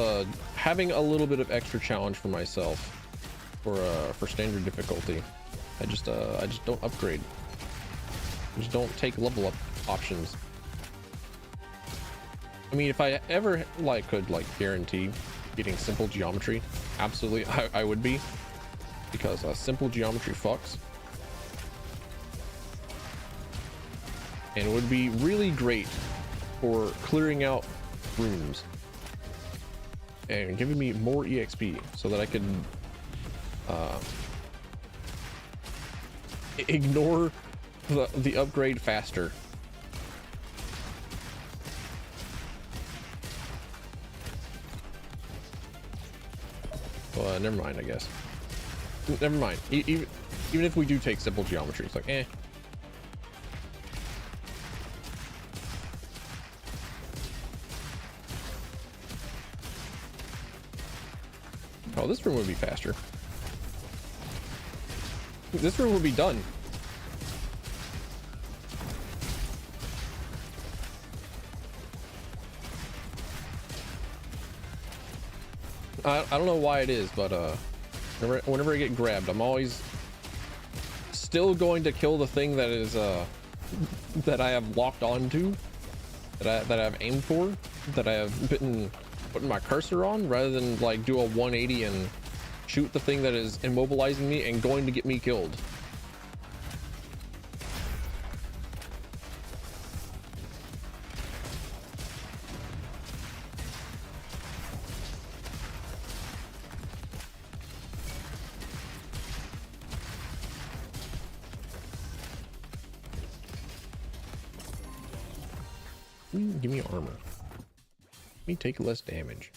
having a little bit of extra challenge for myself for standard difficulty, I just don't upgrade. I just don't take level up options. I mean, if I ever could guarantee getting simple geometry, absolutely I would be, because simple geometry fucks, and it would be really great for clearing out rooms and giving me more EXP so that I could ignore the upgrade faster. Well, never mind, I guess. Never mind. Even if we do take simple geometry, it's like, eh. Oh, this room would be faster. This room would be done. I don't know why it is, but whenever I get grabbed, I'm always still going to kill the thing that is that I have locked onto, that I have aimed for, that I have been putting my cursor on, rather than do a 180 and shoot the thing that is immobilizing me and going to get me killed. Give me armor. Let me take less damage.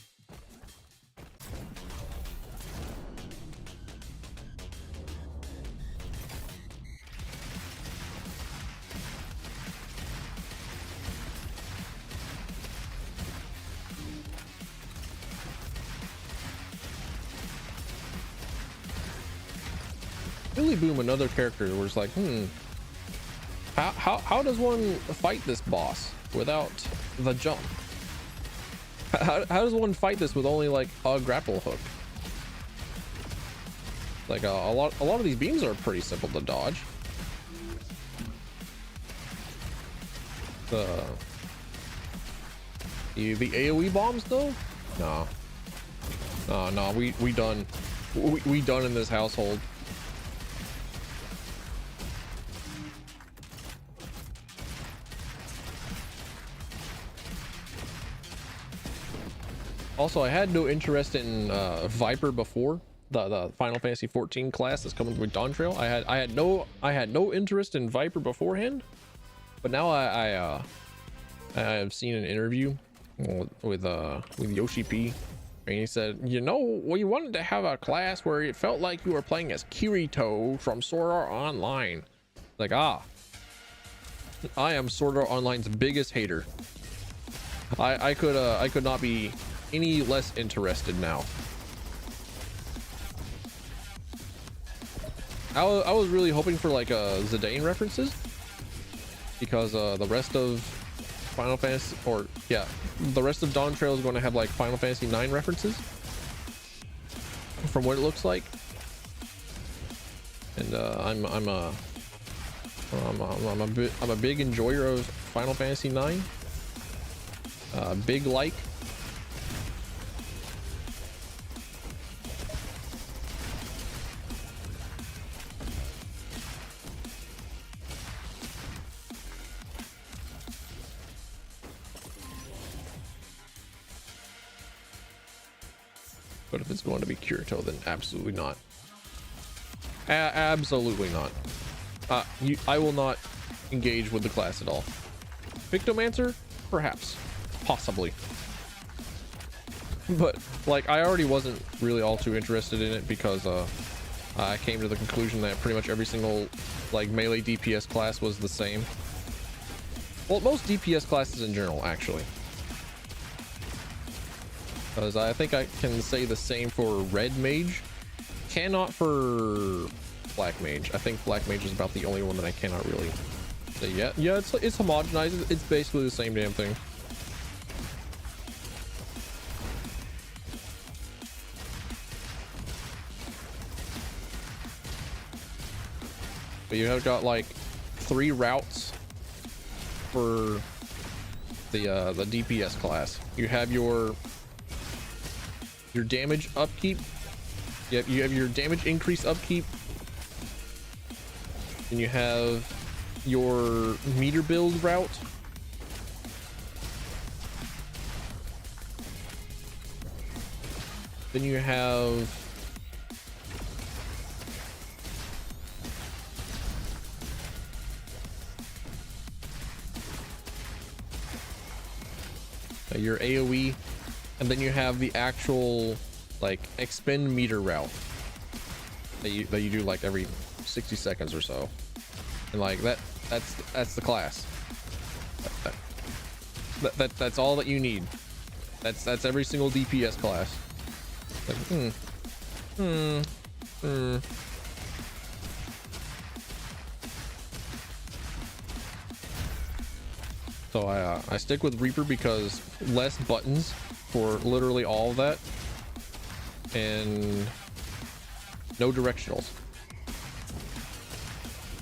Billy Boom, another character where it's like, how does one fight this boss without the jump? How does one fight this with only like a grapple hook? Like a lot of these beams are pretty simple to dodge. The AoE bombs though? No, we done. We done in this household. Also, I had no interest in Viper before the Final Fantasy 14 class that's coming with Dawn Trail. I had no interest in Viper beforehand, but now I have seen an interview with Yoshi P, and he said, you know, we wanted to have a class where it felt like you were playing as Kirito from Sword Art Online. Like, I am Sword Art Online's biggest hater. I could not be any less interested now. I was really hoping for like Zidane references, because the rest of Final Fantasy, or yeah, the rest of Dawn Trail is going to have like Final Fantasy 9 references from what it looks like. And I'm a big enjoyer of Final Fantasy 9. Big like. But if it's going to be Kirito, then absolutely not. Absolutely not. I will not engage with the class at all. Victomancer? Perhaps. Possibly. But, like, I already wasn't really all too interested in it because I came to the conclusion that pretty much every single, like, melee DPS class was the same. Well, most DPS classes in general, actually. Because I think I can say the same for Red Mage. Cannot for Black Mage. I think Black Mage is about the only one that I cannot really say yet. Yeah, it's homogenized. It's basically the same damn thing. But you have got like 3 routes for the DPS class. You have your damage upkeep. You have your damage increase upkeep. And you have your meter build route. Then you have your AoE, and then you have the actual like expend meter route that you do like every 60 seconds or so, and like that's the class. That's all that you need. That's every single DPS class. Like, So I stick with Reaper because less buttons for literally all of that, and no directionals.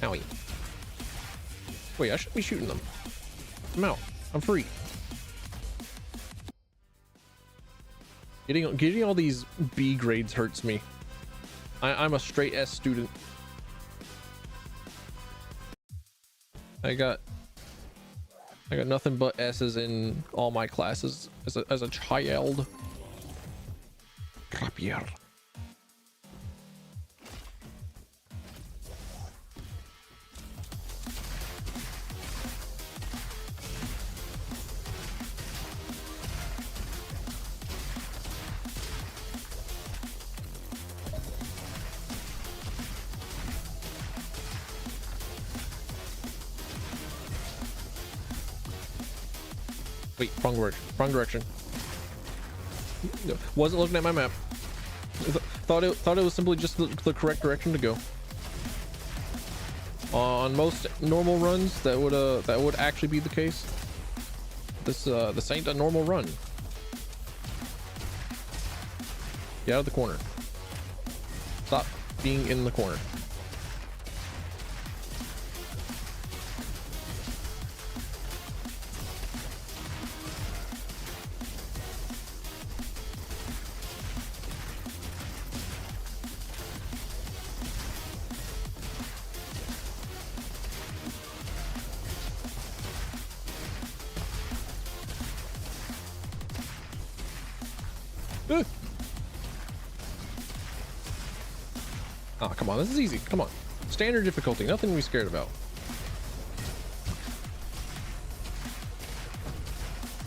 Owie. Wait, I shouldn't be shooting them. I'm out. I'm free. Getting all these B grades hurts me. I'm a straight S student. I got nothing but S's in all my classes as a child. Rapier. Wait, wrong word, wrong direction. Wasn't looking at my map. Thought it was simply just the correct direction to go. On most normal runs, that would actually be the case. This ain't a normal run. Get out of the corner. Stop being in the corner. Oh, come on, this is easy. Come on. Standard difficulty, nothing to be scared about.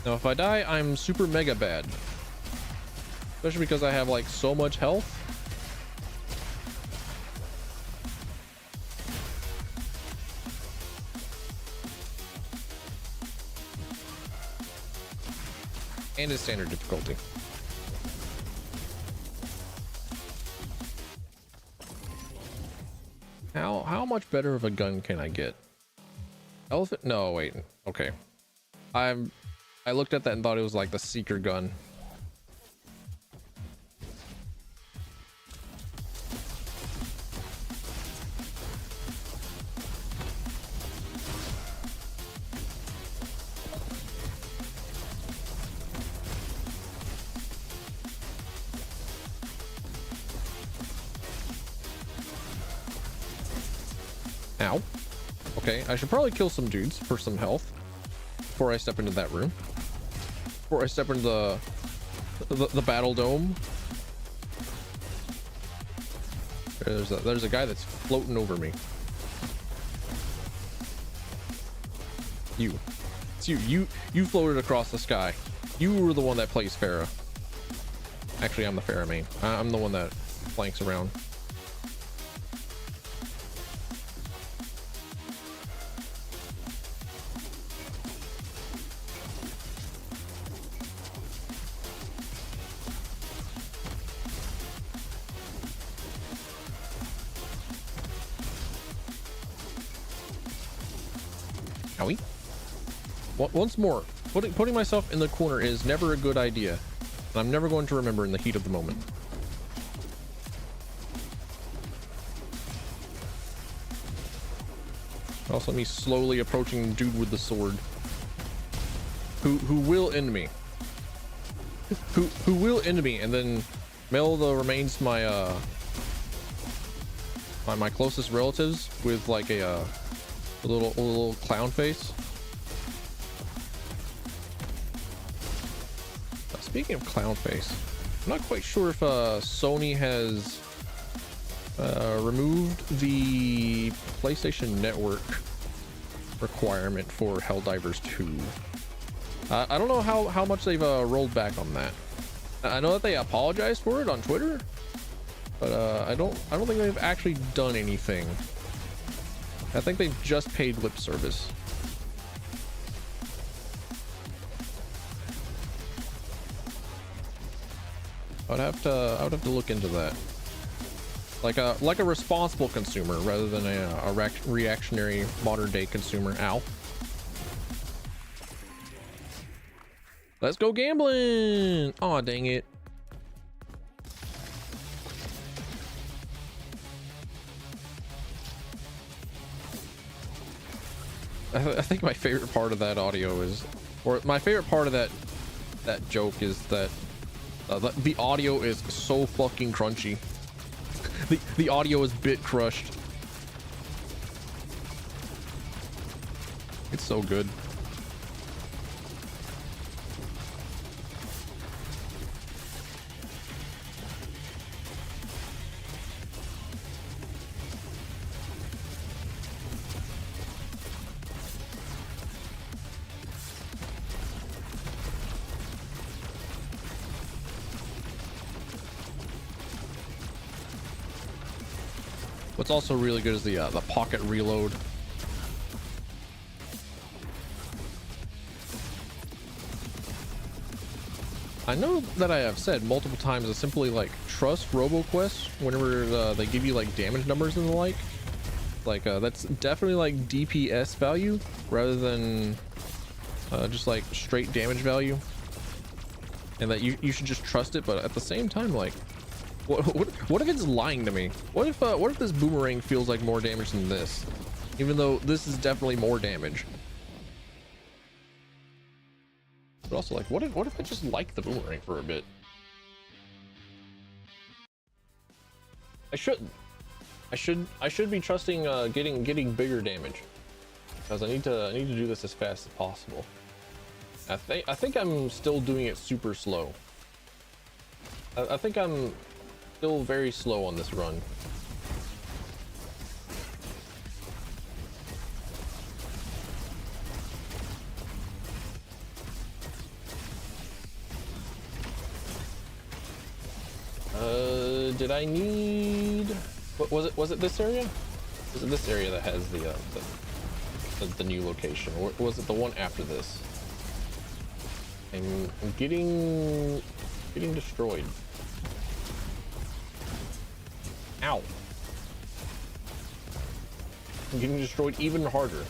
Now, if I die, I'm super mega bad. Especially because I have like so much health. And it's standard difficulty. How much better of a gun can I get? Elephant? No, wait. Okay. I looked at that and thought it was like the seeker gun. Ow. Okay, I should probably kill some dudes for some health before I step into that room. Before I step into the battle dome. There's a guy that's floating over me. It's you. You floated across the sky. You were the one that plays Pharah. Actually, I'm the Pharah main. I'm the one that flanks around. Owie. Once more, putting myself in the corner is never a good idea, and I'm never going to remember in the heat of the moment. Also, me slowly approaching the dude with the sword, who will end me, who will end me, and then mail the remains to my my closest relatives with like a little clown face. Speaking of clown face, I'm not quite sure if Sony has removed the PlayStation Network requirement for Helldivers 2. I don't know how much they've rolled back on that. I know that they apologized for it on Twitter, but I don't think they've actually done anything. I think they've just paid lip service. I would have to look into that, like a responsible consumer rather than a reactionary modern day consumer. Ow. Let's go gambling. Oh, dang it. I think my favorite part of that audio is, or my favorite part of that joke is that the audio is so fucking crunchy. The audio is bit crushed. It's so good. What's also really good is the pocket reload. I know that I have said multiple times to simply like trust Roboquest whenever they give you like damage numbers and the like. That's definitely like DPS value rather than just like straight damage value, and that you should just trust it. But at the same time, like, what if it's lying to me? What if this boomerang feels like more damage than this, even though this is definitely more damage? But also, like, what if I just like the boomerang for a bit? I shouldn't. I should be trusting getting bigger damage, because I need to do this as fast as possible. I think I'm still doing it super slow. I think I'm still very slow on this run. Did I need? What was it? Was it this area? Was it this area that has the new location, or was it the one after this? I'm getting destroyed. Ow! I'm getting destroyed even harder.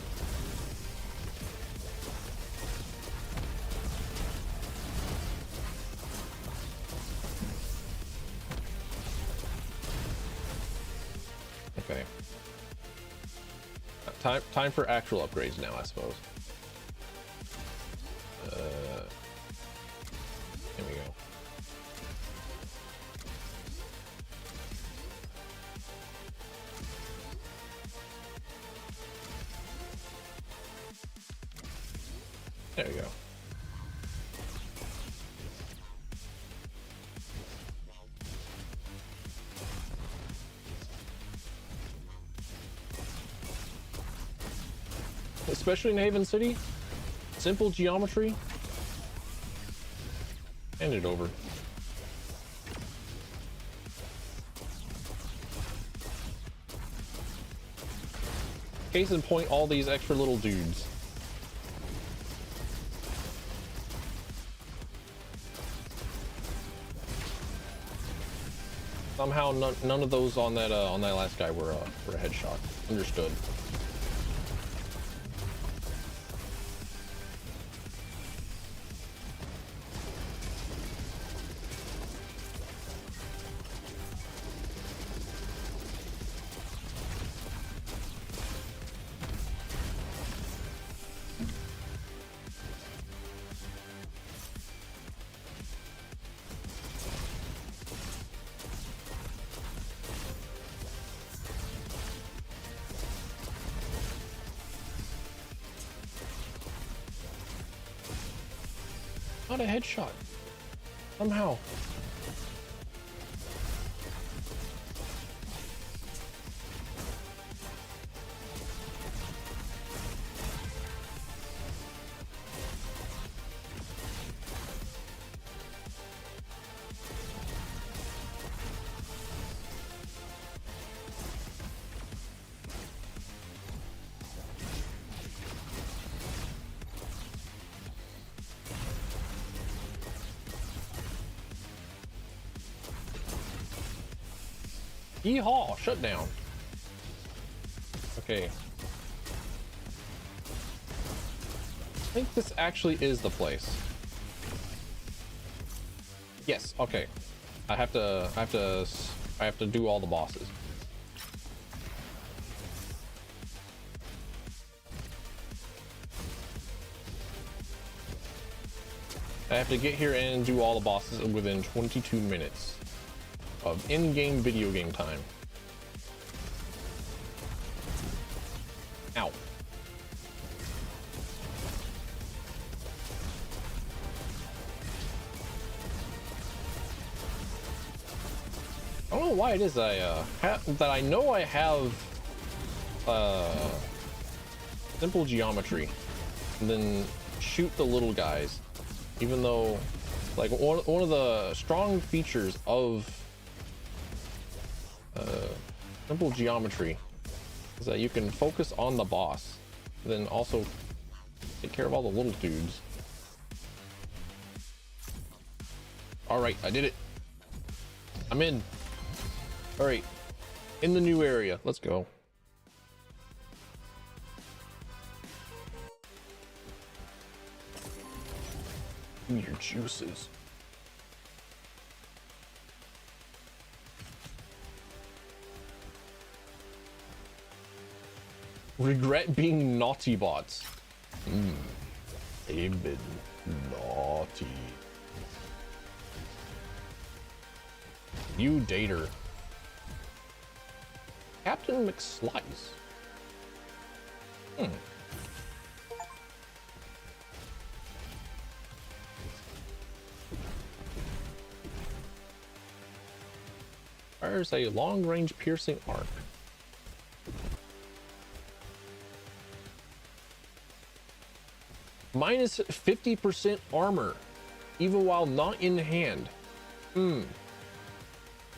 Okay. Time for actual upgrades now, I suppose. Here we go. There we go. Especially in Haven City, simple geometry. Hand it over. Case in point, all these extra little dudes. Somehow none of those on that last guy were a headshot. Understood. Not a headshot. Somehow. Yeehaw! Shut down. Okay. I think this actually is the place. Yes. Okay. I have to do all the bosses. I have to get here and do all the bosses within 22 minutes of in-game video game time. Ow. I don't know why it is that I know I have simple geometry and then shoot the little guys, even though like one of the strong features of simple geometry is that you can focus on the boss, then also take care of all the little dudes. All right, I did it. I'm in. All right, in the new area. Let's go. Give me your juices. Regret being naughty bots. They've been naughty. You dater. Captain McSlice. Fires a long-range piercing arc. Minus 50% armor, even while not in hand.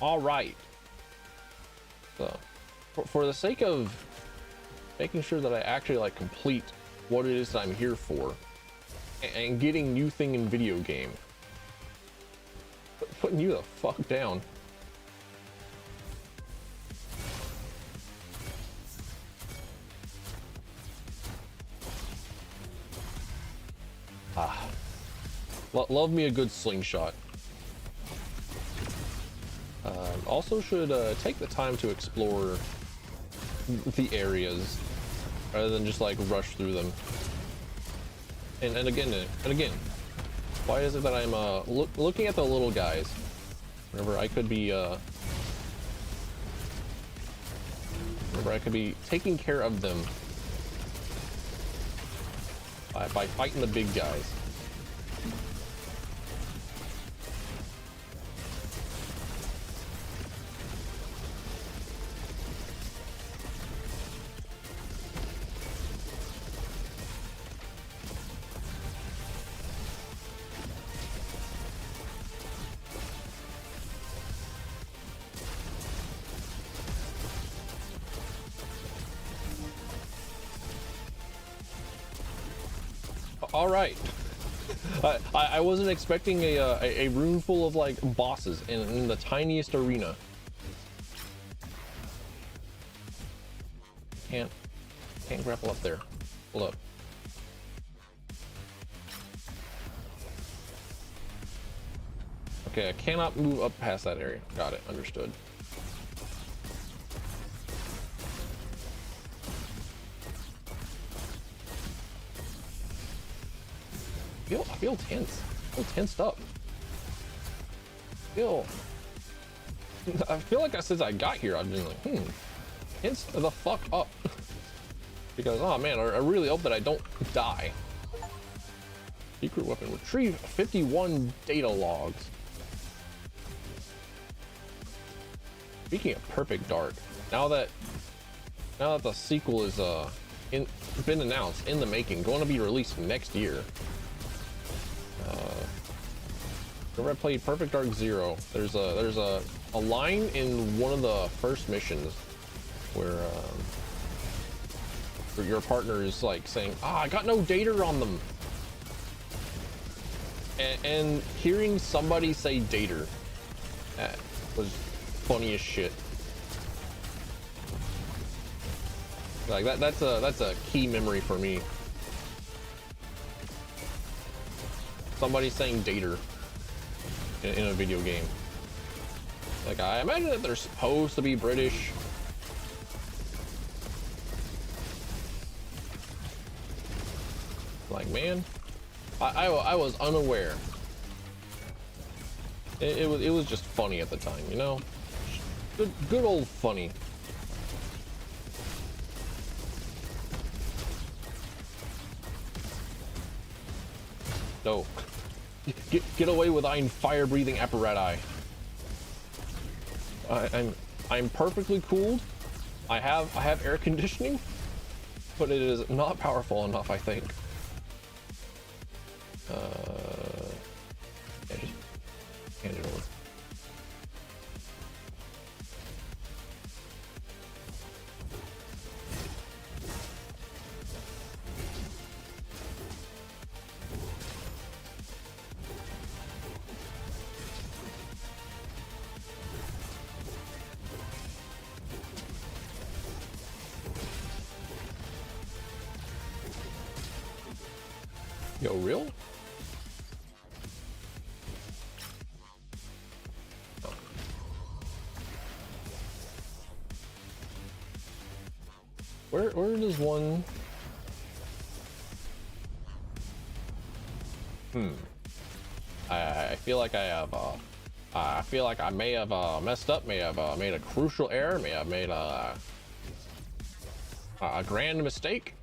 All right. So, for the sake of making sure that I actually like complete what it is that I'm here for, and getting new thing in video game, putting you the fuck down. Love me a good slingshot. Also should take the time to explore the areas rather than just like rush through them. And again, why is it that I'm looking at the little guys whenever I could be taking care of them by fighting the big guys? All right. I wasn't expecting a room full of like bosses in the tiniest arena. Can't grapple up there. Hold up. Okay, I cannot move up past that area. Got it. Understood. I feel tense. I feel tensed up. I feel like since I got here, I've been like, tense the fuck up. Because, oh man, I really hope that I don't die. Secret weapon. Retrieve 51 data logs. Speaking of Perfect Dark, now that the sequel is been announced, in the making, going to be released next year. Whenever I played Perfect Dark Zero, there's a line in one of the first missions where your partner is like saying, I got no data on them, and hearing somebody say data was funny as shit. Like that's a key memory for me. Somebody saying data in a video game. Like, I imagine that they're supposed to be British. Like, man, I was unaware. It was just funny at the time, you know? Good old funny. No. Get away with thine fire-breathing apparatus. I'm perfectly cooled. I have air conditioning, but it is not powerful enough, I think. Yeah, just hand it over. Yo, real? Oh. Where does one? I feel like I have I feel like I may have messed up, may have made a crucial error, may have made a grand mistake.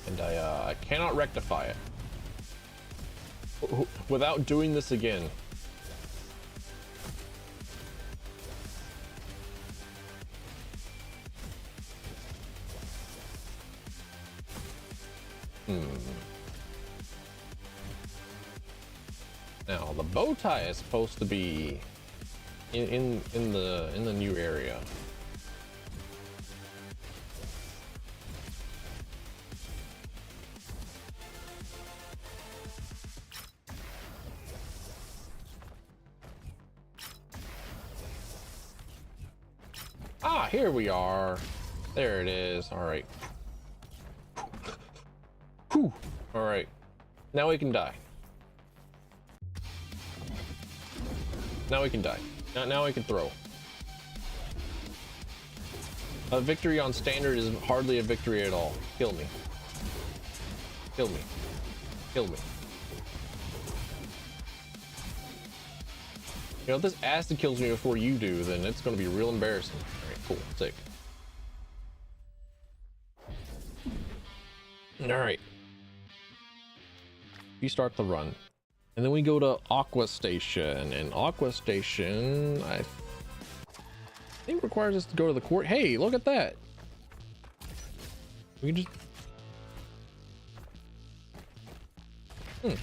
And I cannot rectify it without doing this again. Now the bow tie is supposed to be in the new area. Ah, here we are. There it is. All right. Whew. All right. Now we can die. Now we can die. Now we can throw. A victory on standard is hardly a victory at all. Kill me. Kill me. Kill me. You know, if this acid kills me before you do, then it's going to be real embarrassing. All right, cool. Sick. All right. We start the run. And then we go to Aqua Station, and Aqua Station, I think requires us to go to the court. Hey, look at that. We can just...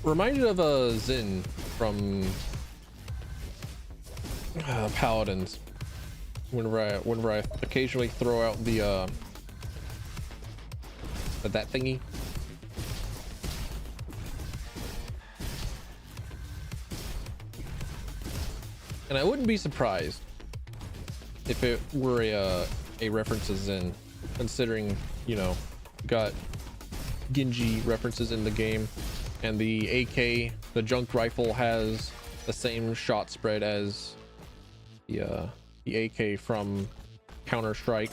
Reminded of a Zin from Paladins. Whenever I occasionally throw out the that thingy. And I wouldn't be surprised if it were a reference to Zen, considering, you know, got Genji references in the game, and the AK, the junk rifle, has the same shot spread as the AK from Counter-Strike.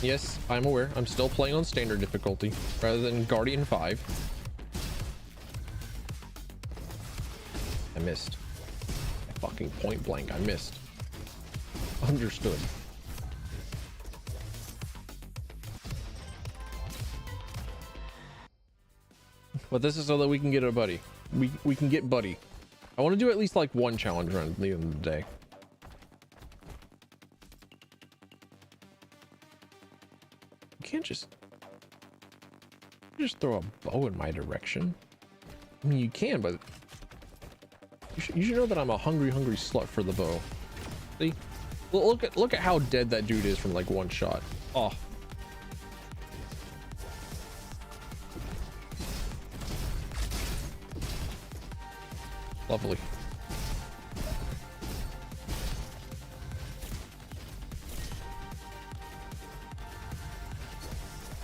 Yes, I'm aware. I'm still playing on standard difficulty rather than Guardian 5. I missed. Fucking point blank, I missed. Understood. But this is so that we can get a buddy. We can get buddy. I want to do at least like one challenge run at the end of the day. You can't just throw a bow in my direction. I mean, you can, but you should know that I'm a hungry slut for the bow. See? Look at how dead that dude is from like one shot. Oh. Lovely.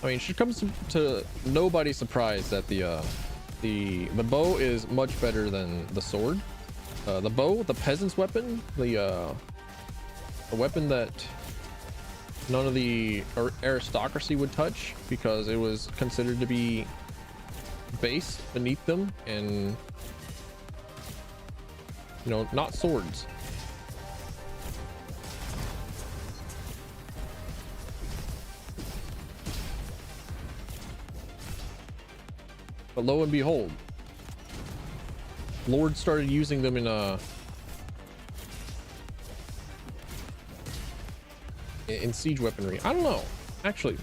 I mean, it should come to nobody's surprise that the bow is much better than the sword. The bow, the peasant's weapon, the weapon that none of the aristocracy would touch because it was considered to be base beneath them, and you know, not swords. But lo and behold, Lord started using them in siege weaponry. I don't know, actually.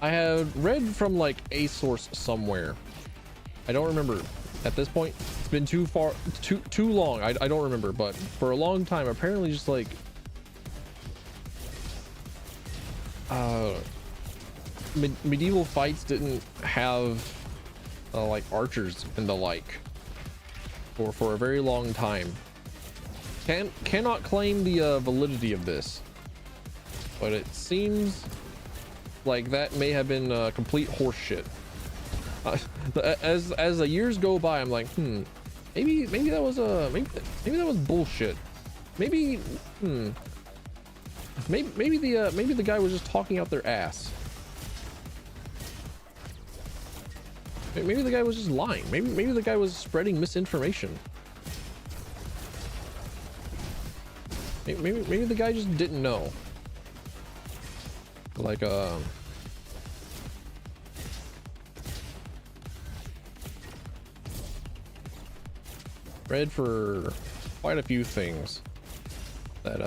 I had read from like a source somewhere I don't remember at this point. It's been too long. I don't remember, but for a long time, apparently just like medieval fights didn't have like archers and the like for a very long time. Cannot claim the validity of this, but it seems like that may have been complete horse shit. As the years go by, I'm like, maybe that was maybe that was bullshit. Maybe maybe the guy was just talking out their ass. Maybe the guy was just lying. Maybe the guy was spreading misinformation. Maybe the guy just didn't know. Like read for quite a few things that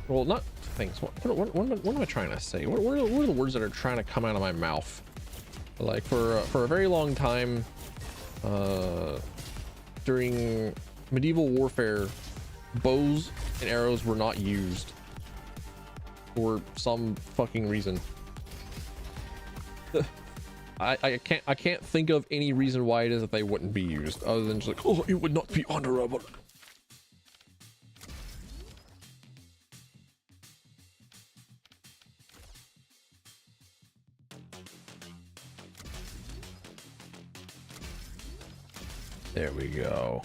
well, not things. What am I trying to say? What are the words that are trying to come out of my mouth? Like for a very long time, during medieval warfare, bows and arrows were not used for some fucking reason. I can't think of any reason why it is that they wouldn't be used, other than just like, oh, it would not be honorable. There we go.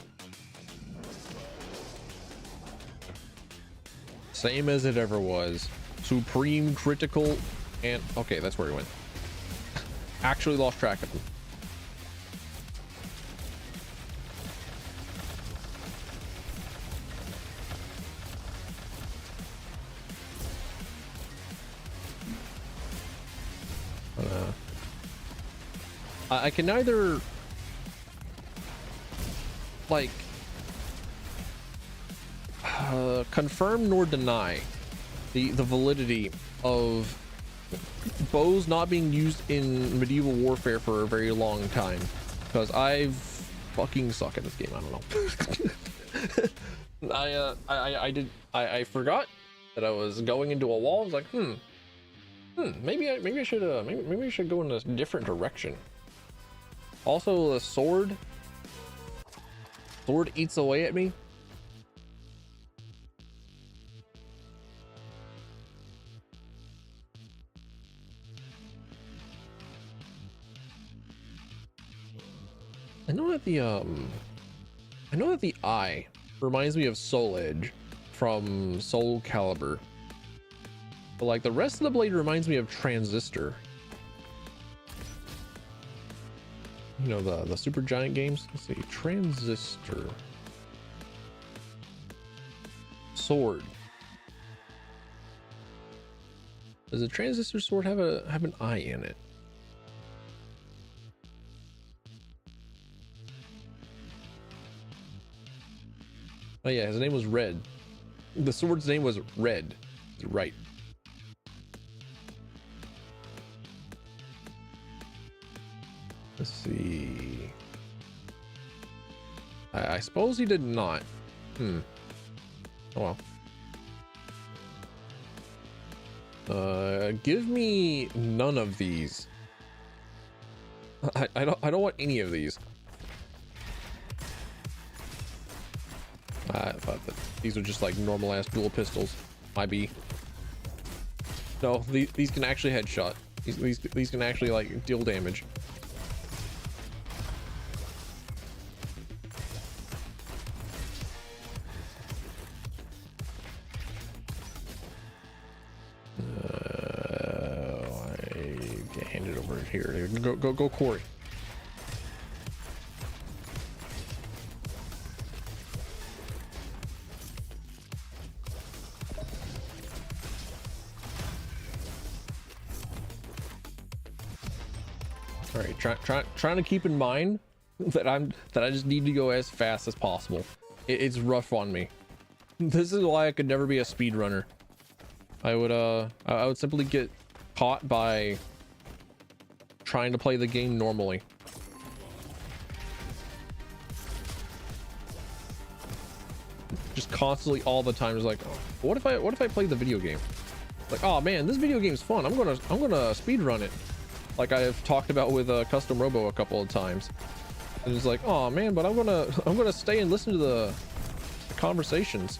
Same as it ever was. Supreme, critical, and okay, that's where he went. Actually lost track of him. I can neither like confirm nor deny the validity of bows not being used in medieval warfare for a very long time, because I've fucking suck at this game. I don't know. I forgot that I was going into a wall. I was like, maybe I should maybe I should go in a different direction. Also, the sword eats away at me. I know that the eye reminds me of Soul Edge from Soul Calibur, but like the rest of the blade reminds me of Transistor. You know, the Super Giant games. Let's see, Transistor sword. Does a Transistor sword have an eye in it? Oh yeah, his name was Red. The sword's name was Red. Right. Let's see. I suppose he did not. Oh well. Give me none of these. I don't want any of these. I thought that these are just like normal ass dual pistols. Might be. No, these can actually headshot. These can actually like deal damage. I get handed over here. Go, Corey. All right, trying to keep in mind that I just need to go as fast as possible. It's rough on me. This is why I could never be a speedrunner. I would simply get caught by trying to play the game normally. constantly all the time is like, oh, what if I play the video game? Like, oh man, this video game's fun. I'm gonna speed run it. Like I've talked about with Custom Robo a couple of times. And it's like, oh man, but I'm gonna stay and listen to the conversations.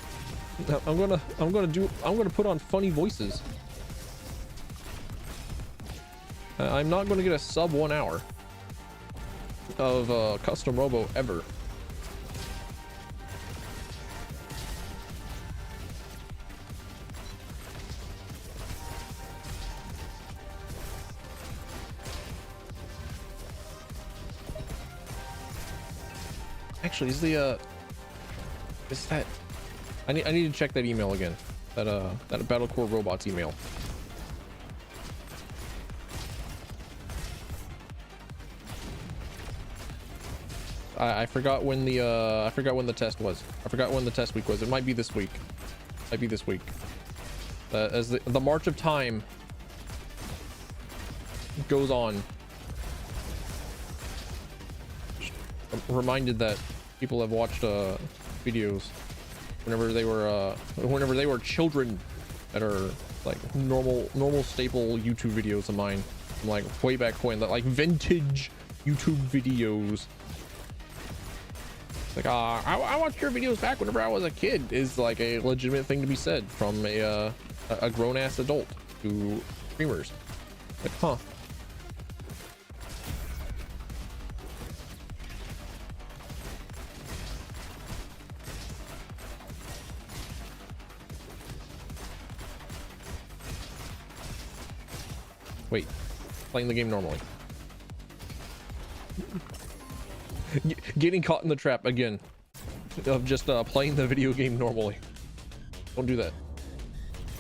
I'm gonna put on funny voices. I'm not gonna get a sub 1 hour of Custom Robo ever. Actually, is that I need to check that email again. That Battlecore Robots email. I forgot when the test was. I forgot when the test week was. It might be this week. Might be this week. As the march of time goes on. I'm reminded that people have watched videos whenever they were children that are like normal staple YouTube videos of mine from like way back when, that like vintage YouTube videos. Like, I watched your videos back whenever I was a kid is like a legitimate thing to be said from a grown-ass adult to streamers. Like, huh. Wait, playing the game normally. Getting caught in the trap again of just playing the video game normally. Don't do that.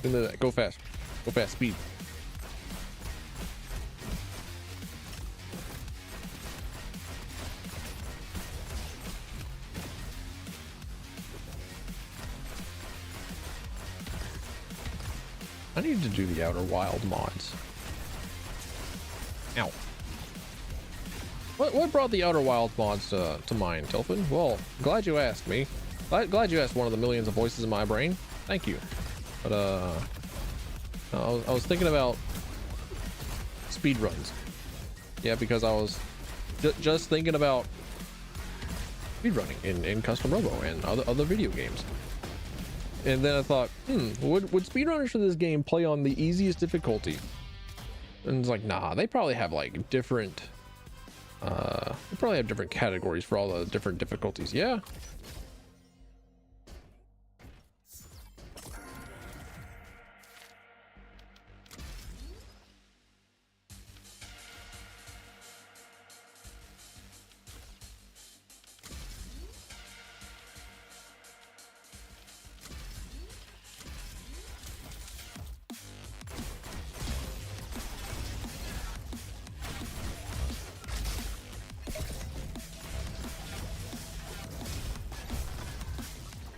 Don't do that. Go fast. Go fast. Speed. I need to do the Outer Wild mods. Ow. What brought the Outer Wild mods to mind, Tilfin? Well, glad you asked me. Glad you asked one of the millions of voices in my brain. Thank you. But I was thinking about speed runs. Yeah, because I was just thinking about speed running in Custom Robo and other video games. And then I thought, would speedrunners for this game play on the easiest difficulty? And it's like, nah, they probably have like different. They probably have different categories for all the different difficulties. Yeah.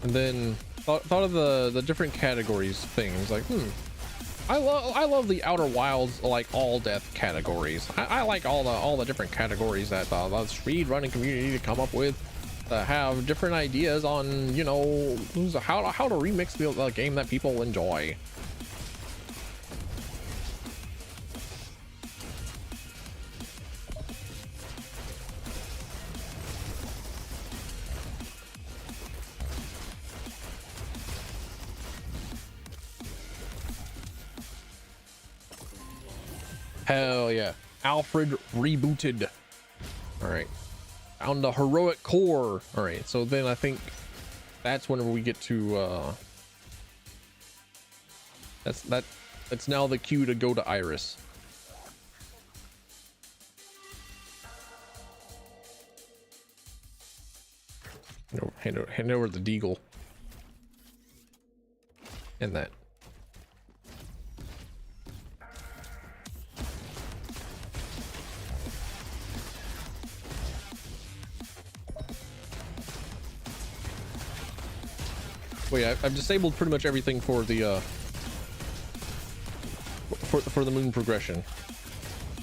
And then thought of the different categories things like, I love the Outer Wilds like all death categories. I like all the different categories that the speed running community to come up with, have different ideas on, you know, how to remix the game that people enjoy. Hell yeah. Alfred rebooted. All right. Found the heroic core. All right. So then I think that's whenever we get to that's now the cue to go to Iris. Hand over the Deagle. And that. Wait, I've disabled pretty much everything for the for the moon progression.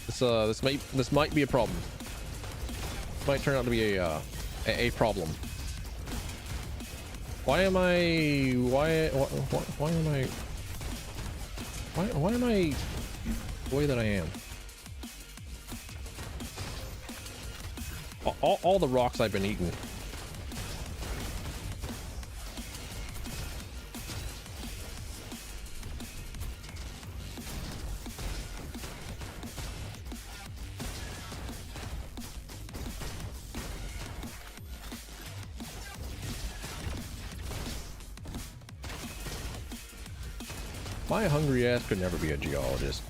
This might be a problem. Might turn out to be a problem. Why am I the way that I am? All the rocks I've been eating. My hungry ass could never be a geologist.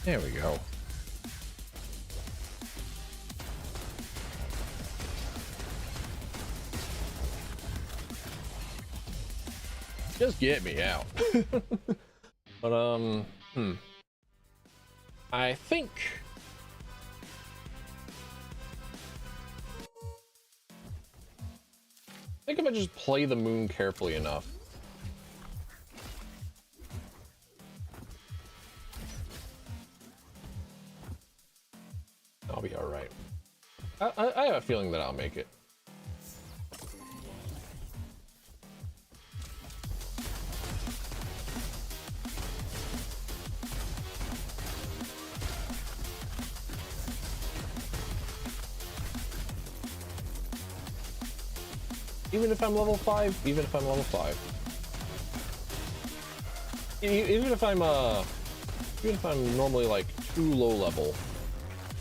There we go. Just get me out. But I think if I just play the moon carefully enough, I'll be all right. I have a feeling that I'll make it. Even if I'm level 5, even if I'm level 5. Even if I'm normally like too low level.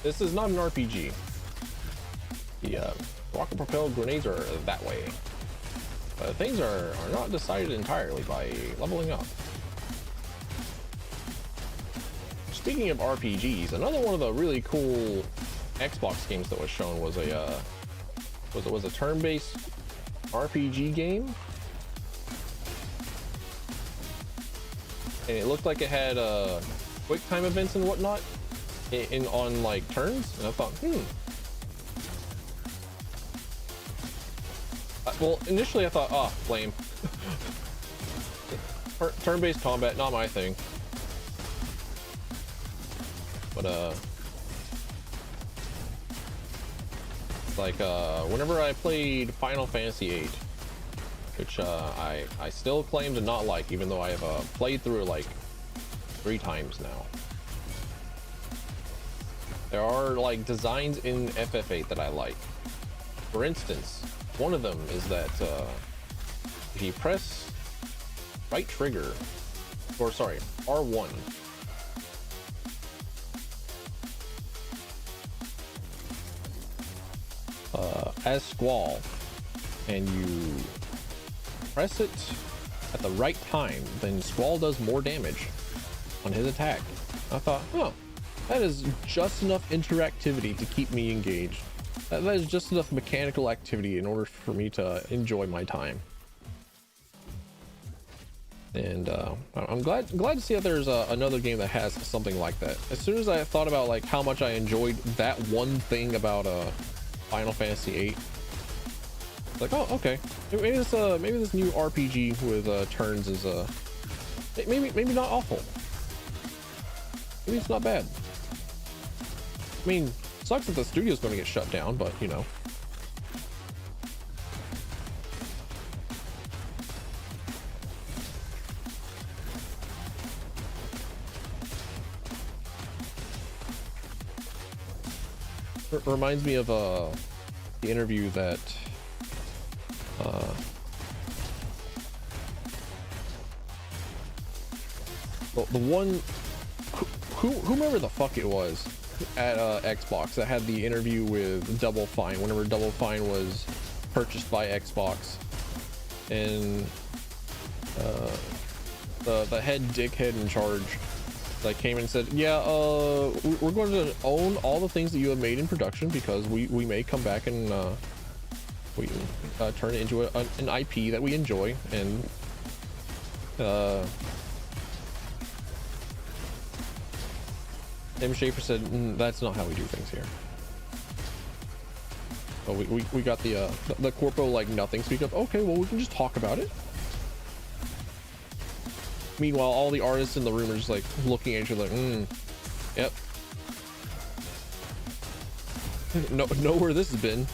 This is not an RPG. The rocket propelled grenades are that way. Things are not decided entirely by leveling up. Speaking of RPGs, another one of the really cool Xbox games that was shown was a turn-based RPG game, and it looked like it had quick time events and whatnot on like turns, and I thought, well, initially I thought, oh, lame. Turn-based combat, not my thing. But like whenever I played Final Fantasy VIII, which I still claim to not like, even though I have played through it like 3 times now. There are like designs in FF8 that I like. For instance, one of them is that if you press right trigger, or sorry, R1, as Squall, and you press it at the right time, then Squall does more damage on his attack. I thought, oh, that is just enough interactivity to keep me engaged. That is just enough mechanical activity in order for me to enjoy my time. And I'm glad to see that there's another game that has something like that. As soon as I thought about like how much I enjoyed that one thing about Final Fantasy VIII, like, oh, okay, maybe this new RPG with turns is maybe not awful. Maybe it's not bad. I mean, sucks that the studio's going to get shut down, but you know. It reminds me of the interview that the one whomever the fuck it was at Xbox that had the interview with Double Fine whenever Double Fine was purchased by Xbox, and the head dickhead in charge like came and said, yeah, we're going to own all the things that you have made in production, because we may come back and we turn it into an IP that we enjoy. And M. Schaefer said, that's not how we do things here. So we got the corpo like nothing speak up. Okay, well, we can just talk about it. Meanwhile, all the artists in the room are just like looking at each other like, yep. Know where this has been.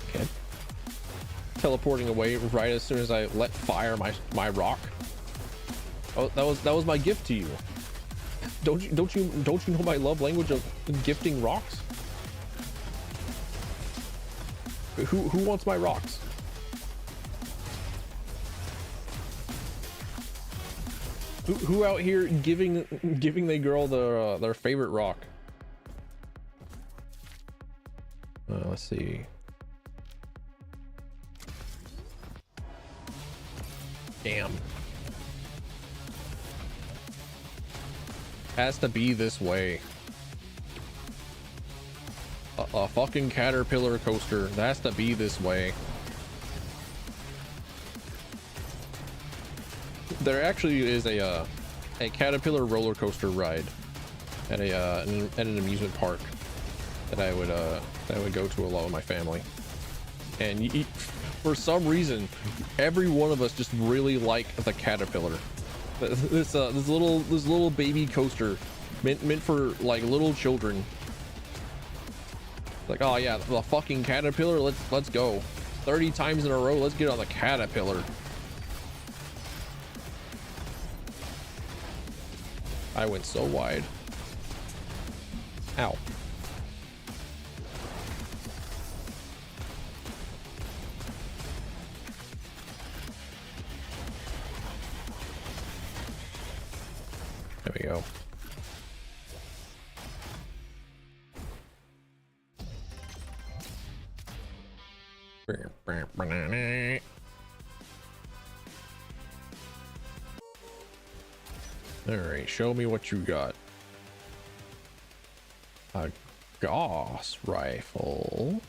Okay. Teleporting away right as soon as I let fire my rock. Oh, that was my gift to you. Don't you know my love language of gifting rocks? Who wants my rocks? Who out here giving the girl their favorite rock? Let's see. Damn. Has to be this way. A fucking caterpillar coaster. That has to be this way. There actually is a caterpillar roller coaster ride at an amusement park that I would go to a lot with my family. And for some reason, every one of us just really like the caterpillar. This little baby coaster meant for like little children. Like, oh yeah, the fucking caterpillar, let's go 30 times in a row. Let's get on the caterpillar. I went so wide. Ow. There we go. All right, show me what you got. A Gauss rifle.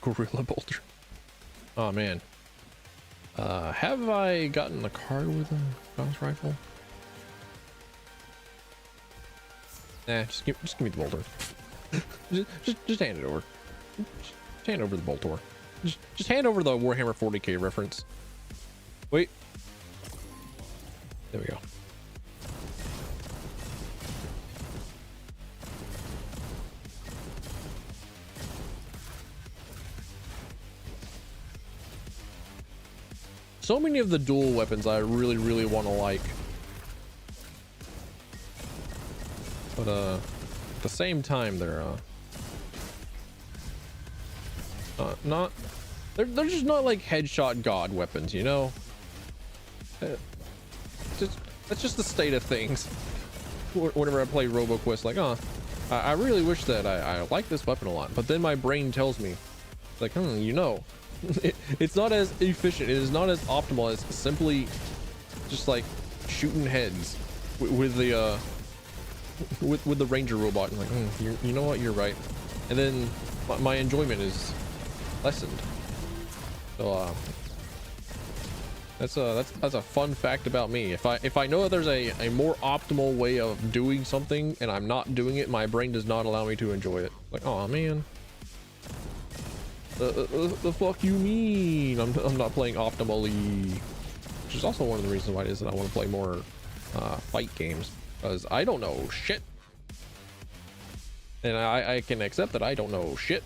Gorilla bolter. Oh man. Have I gotten a card with a Gauss rifle? Nah, just give me the bolter. just hand it over. Just hand over the bolter. Just hand over the Warhammer 40k reference. Wait. There we go. So many of the dual weapons I really want to like. But at the same time they're not they're just not like headshot god weapons, you know? That's just the state of things. Whenever I play Roboquest, like, I really wish that I like this weapon a lot, but then my brain tells me, like, you know, it's not as efficient, it is not as optimal as simply just like shooting heads with the with the ranger robot. I'm like, you know what, you're right. And then my enjoyment is lessened. So that's a fun fact about me. If I know that there's a more optimal way of doing something and I'm not doing it, my brain does not allow me to enjoy it. Like, oh man, the fuck you mean I'm not playing optimally? Which is also one of the reasons why it is that I want to play more fight games, because I don't know shit, and I can accept that I don't know shit.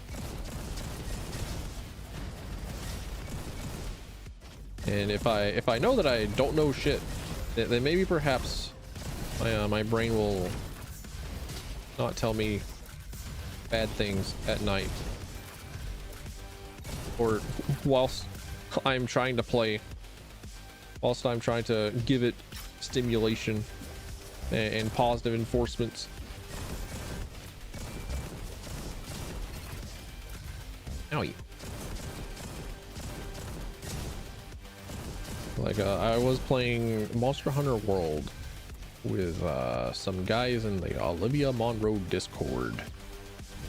And if I know that I don't know shit, then maybe perhaps my brain will not tell me bad things at night, or whilst I'm trying to play, whilst I'm trying to give it stimulation and positive enforcements. Owie. Like I was playing Monster Hunter World with some guys in the Olivia Monroe Discord,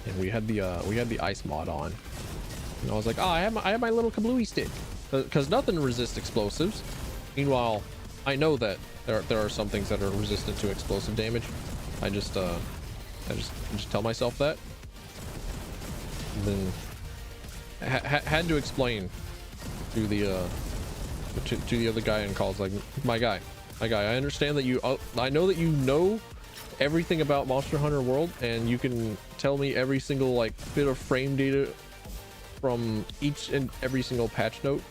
and we had the ice mod on, And I was like, oh, I have my little kablooey stick, because nothing resists explosives. Meanwhile, I know that there are some things that are resistant to explosive damage. I just tell myself that. And then had to explain to the other guy in calls, like, my guy, I understand that you, I know that you know everything about Monster Hunter World, and you can tell me every single like bit of frame data from each and every single patch note,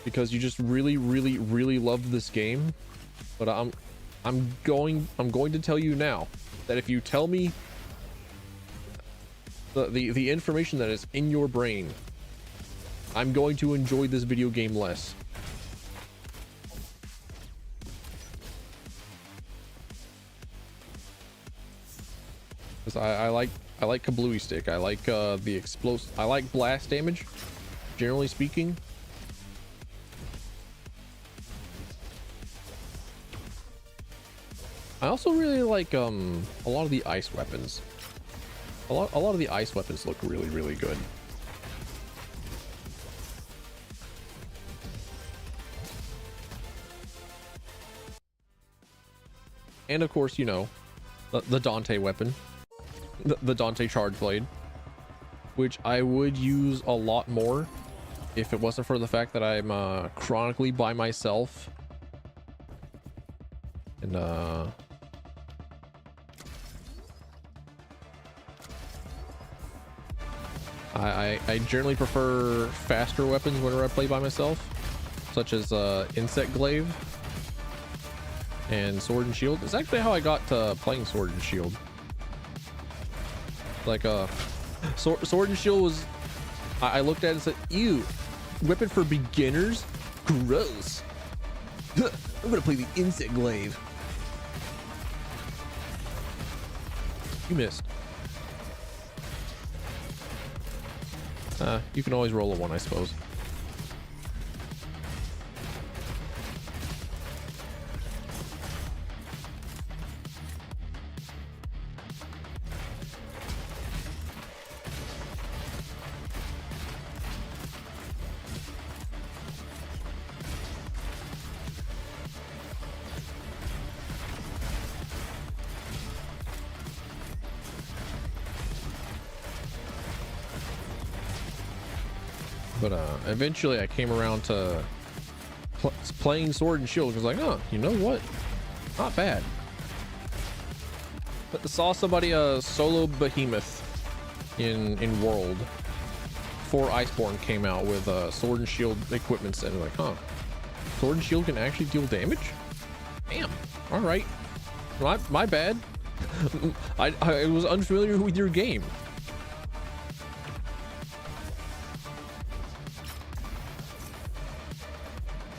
because you just really love this game. But I'm going to tell you now that if you tell me the information that is in your brain, I'm going to enjoy this video game less. Because I like kablooey stick. I like the explosive. I like blast damage, generally speaking. I also really like a lot of the ice weapons. A lot of the ice weapons look really good. And of course, you know, the Dante weapon, the Dante charge blade, which I would use a lot more if it wasn't for the fact that I'm chronically by myself. And I generally prefer faster weapons whenever I play by myself, such as insect glaive and sword and shield. It's actually how I got to playing sword and shield. Like sword and shield was, I looked at it and said, ew, weapon for beginners, gross. I'm gonna play the insect glaive. You missed. You can always roll a 1, I suppose. But eventually I came around to playing sword and shield, because like, oh, you know what, not bad. But saw somebody solo behemoth in World before Iceborne came out with sword and shield equipment set, and like, huh, sword and shield can actually deal damage. Damn. All right, my bad. I was unfamiliar with your game.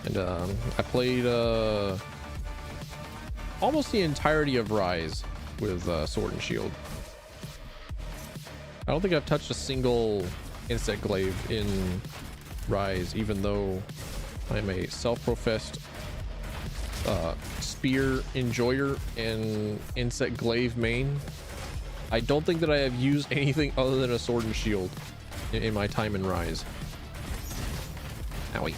And I played almost the entirety of Rise with sword and shield. I don't think I've touched a single insect glaive in Rise, even though I'm a self-professed spear enjoyer and insect glaive main. I don't think that I have used anything other than a sword and shield in my time in Rise. Owie.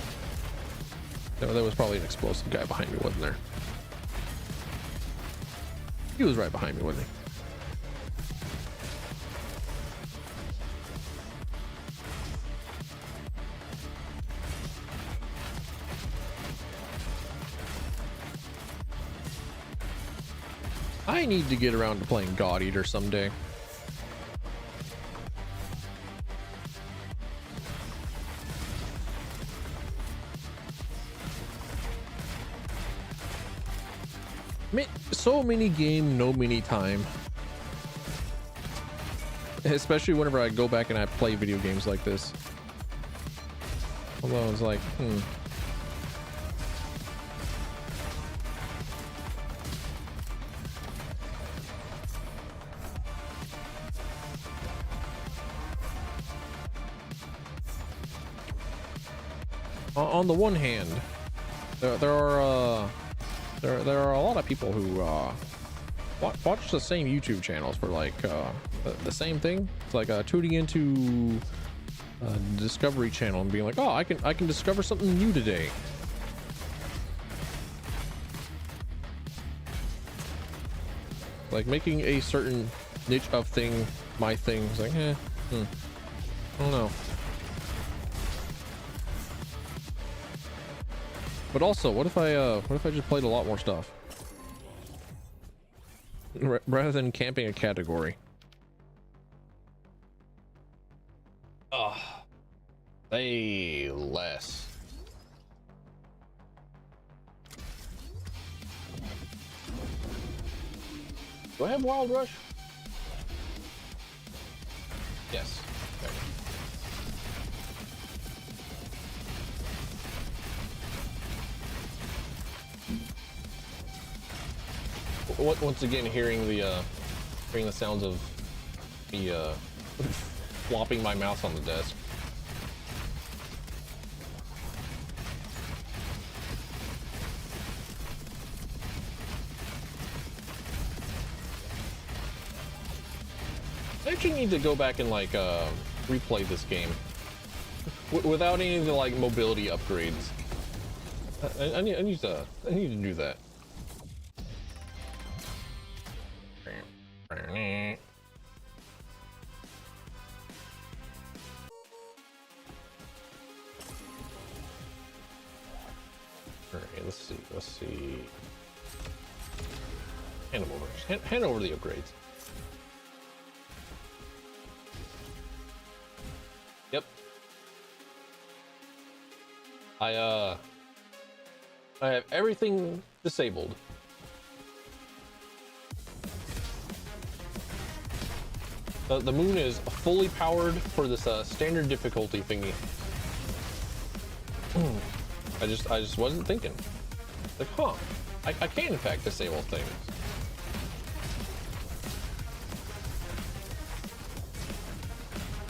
There was probably an explosive guy behind me, wasn't there? He was right behind me, wasn't he? I need to get around to playing God Eater someday. So many game, no mini time. Especially whenever I go back and I play video games like this. Although I was like, On the one hand, there are a lot of people who watch the same YouTube channels for like the same thing. It's like tuning into Discovery Channel and being like, oh, I can discover something new today. Like making a certain niche of thing my thing. It's like, I don't know. But also, what if I just played a lot more stuff rather than camping a category? Say less. Do I have Wild Rush? Yes. Okay. Once again, hearing the sounds of me flopping my mouse on the desk. I actually need to go back and like replay this game without any of the like mobility upgrades. I need to do that. All right, let's see. Hand over the upgrades. Yep. I have everything disabled. The moon is fully powered for this standard difficulty thingy. I just wasn't thinking. Like, huh? I can in fact disable things.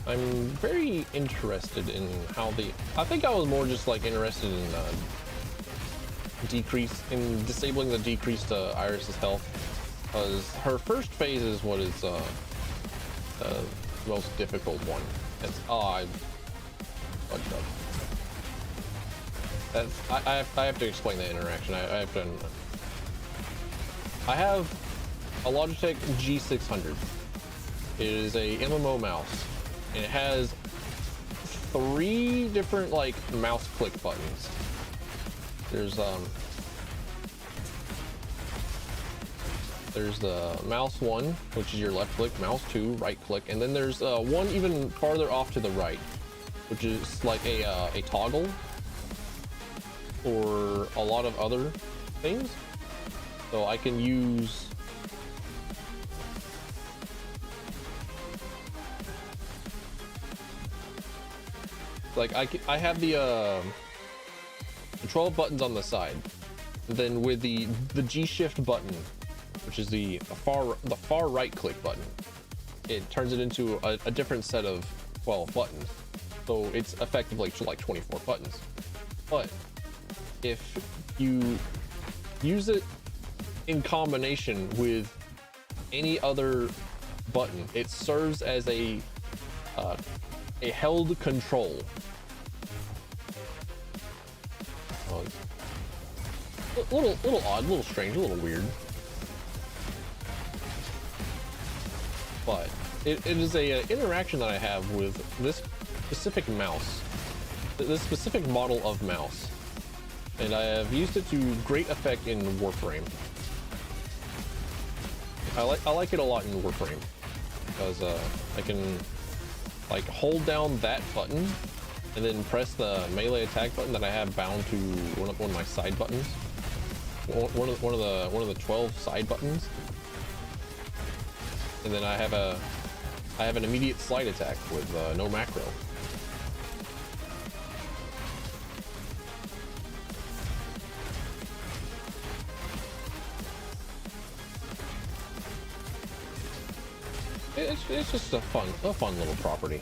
I'm very interested in how I think I was more just like interested in disabling the decreased Iris's health, because her first phase is what is the most difficult one. It's I fucked up. I have to explain that interaction. I have a Logitech G600. It is a MMO mouse, and it has 3 different like mouse click buttons. There's the mouse 1, which is your left click, mouse 2, right click, and then there's one even farther off to the right, which is like a toggle for a lot of other things. So I can use like I have the 12 buttons on the side, and then with the G shift button, which is the far right click button, it turns it into a different set of 12 buttons. So it's effectively like 24 buttons. But if you use it in combination with any other button, it serves as a held control. Little odd, a little strange, a little weird. But it is a interaction that I have with this specific mouse, this specific model of mouse, and I have used it to great effect in Warframe. I like it a lot in Warframe because I can like hold down that button and then press the melee attack button that I have bound to one of my side buttons, one of the 12 side buttons, and then I have an immediate slide attack with no macro. It's just a fun little property.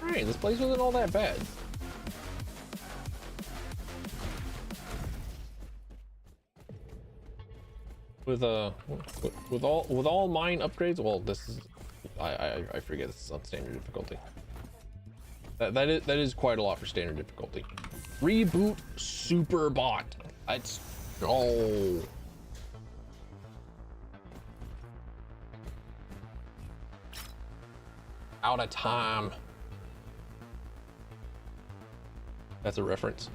Alright, this place wasn't all that bad. with all mine upgrades. Well, this is I forget this is on standard difficulty. That is quite a lot for standard difficulty. Reboot super bot. Let's go. Out of time. That's a reference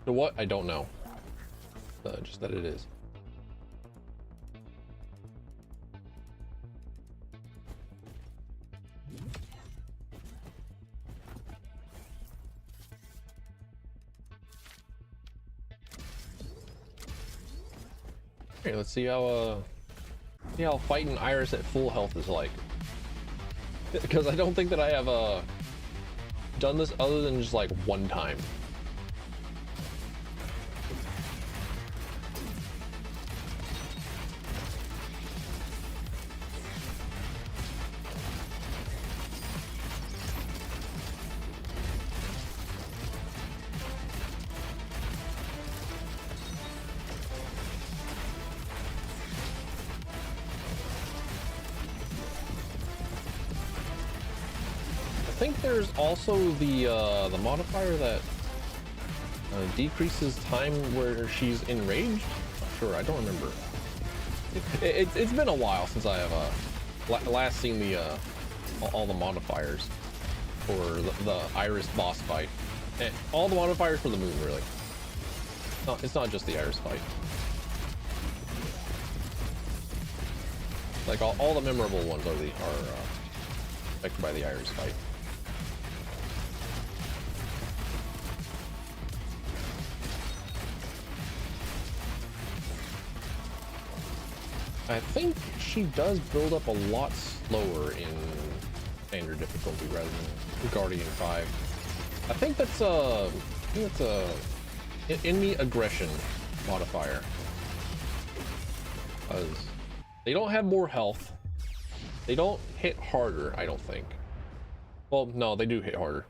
to what? I don't know. Just that it is. Okay, let's see how fighting Iris at full health is like. Because I don't think that I have done this other than just like one time. I think there's also the modifier that decreases time where she's enraged. Not sure, I don't remember. It's been a while since I have last seen the all the modifiers for the Iris boss fight. And all the modifiers for the moon, really. No, it's not just the Iris fight. Like all the memorable ones are affected by the Iris fight. I think she does build up a lot slower in standard difficulty rather than Guardian 5. I think that's a enemy aggression modifier. Because they don't have more health. They don't hit harder, I don't think. Well, no, they do hit harder.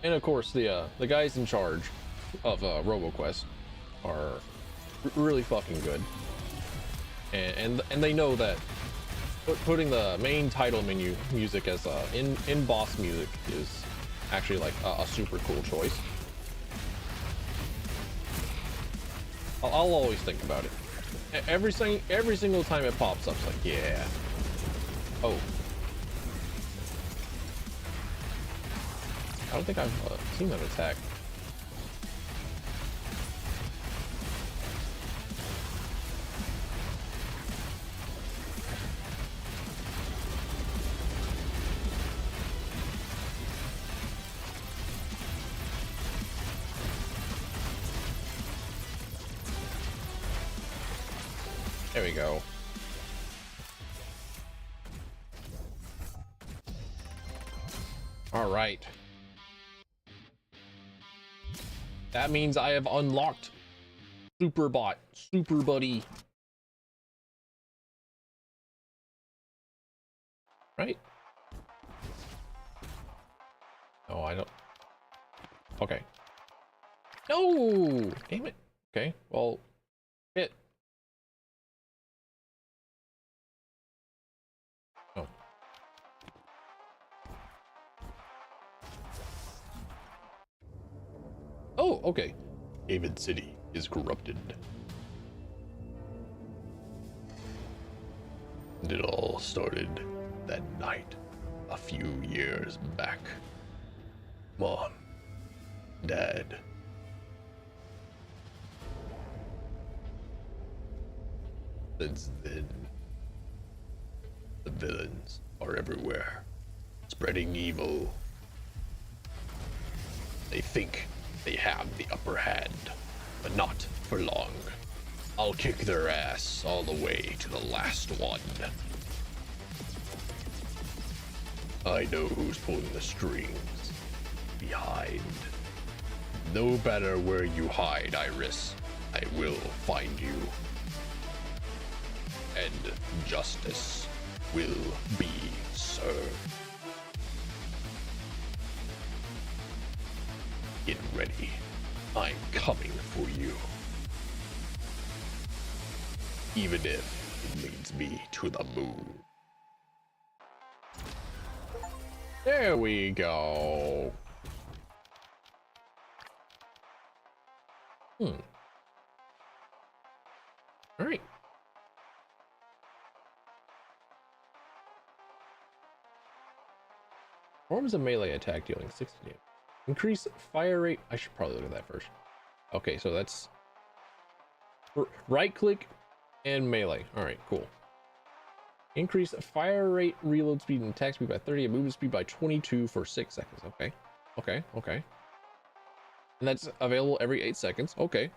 And of course, the guys in charge of Roboquest are really fucking good, and they know that putting the main title menu music as in boss music is actually like a super cool choice. I'll always think about it every single time it pops up. It's like, yeah, oh, I don't think I've seen that attack. There we go. All right. That means I have unlocked Super Bot, Super Buddy. Right? Oh, I don't. Okay. No! Damn it. Okay, well, hit. Oh. Oh, okay. David City is corrupted. And it all started that night a few years back. Mom, Dad. Since then, the villains are everywhere, spreading evil. They think they have the upper hand, but not for long. I'll kick their ass all the way to the last one. I know who's pulling the strings. Behind. No matter where you hide, Iris, I will find you. And justice will be served. Get ready I'm coming for you. Even if it leads me to the moon. There we go. All right. Forms a melee attack dealing 60 damage. Increase fire rate. I should probably look at that first. Okay, so that's right click and melee. All right, cool. Increase fire rate, reload speed, and attack speed by 30, and movement speed by 22 for 6 seconds. Okay. And that's available every 8 seconds. Okay.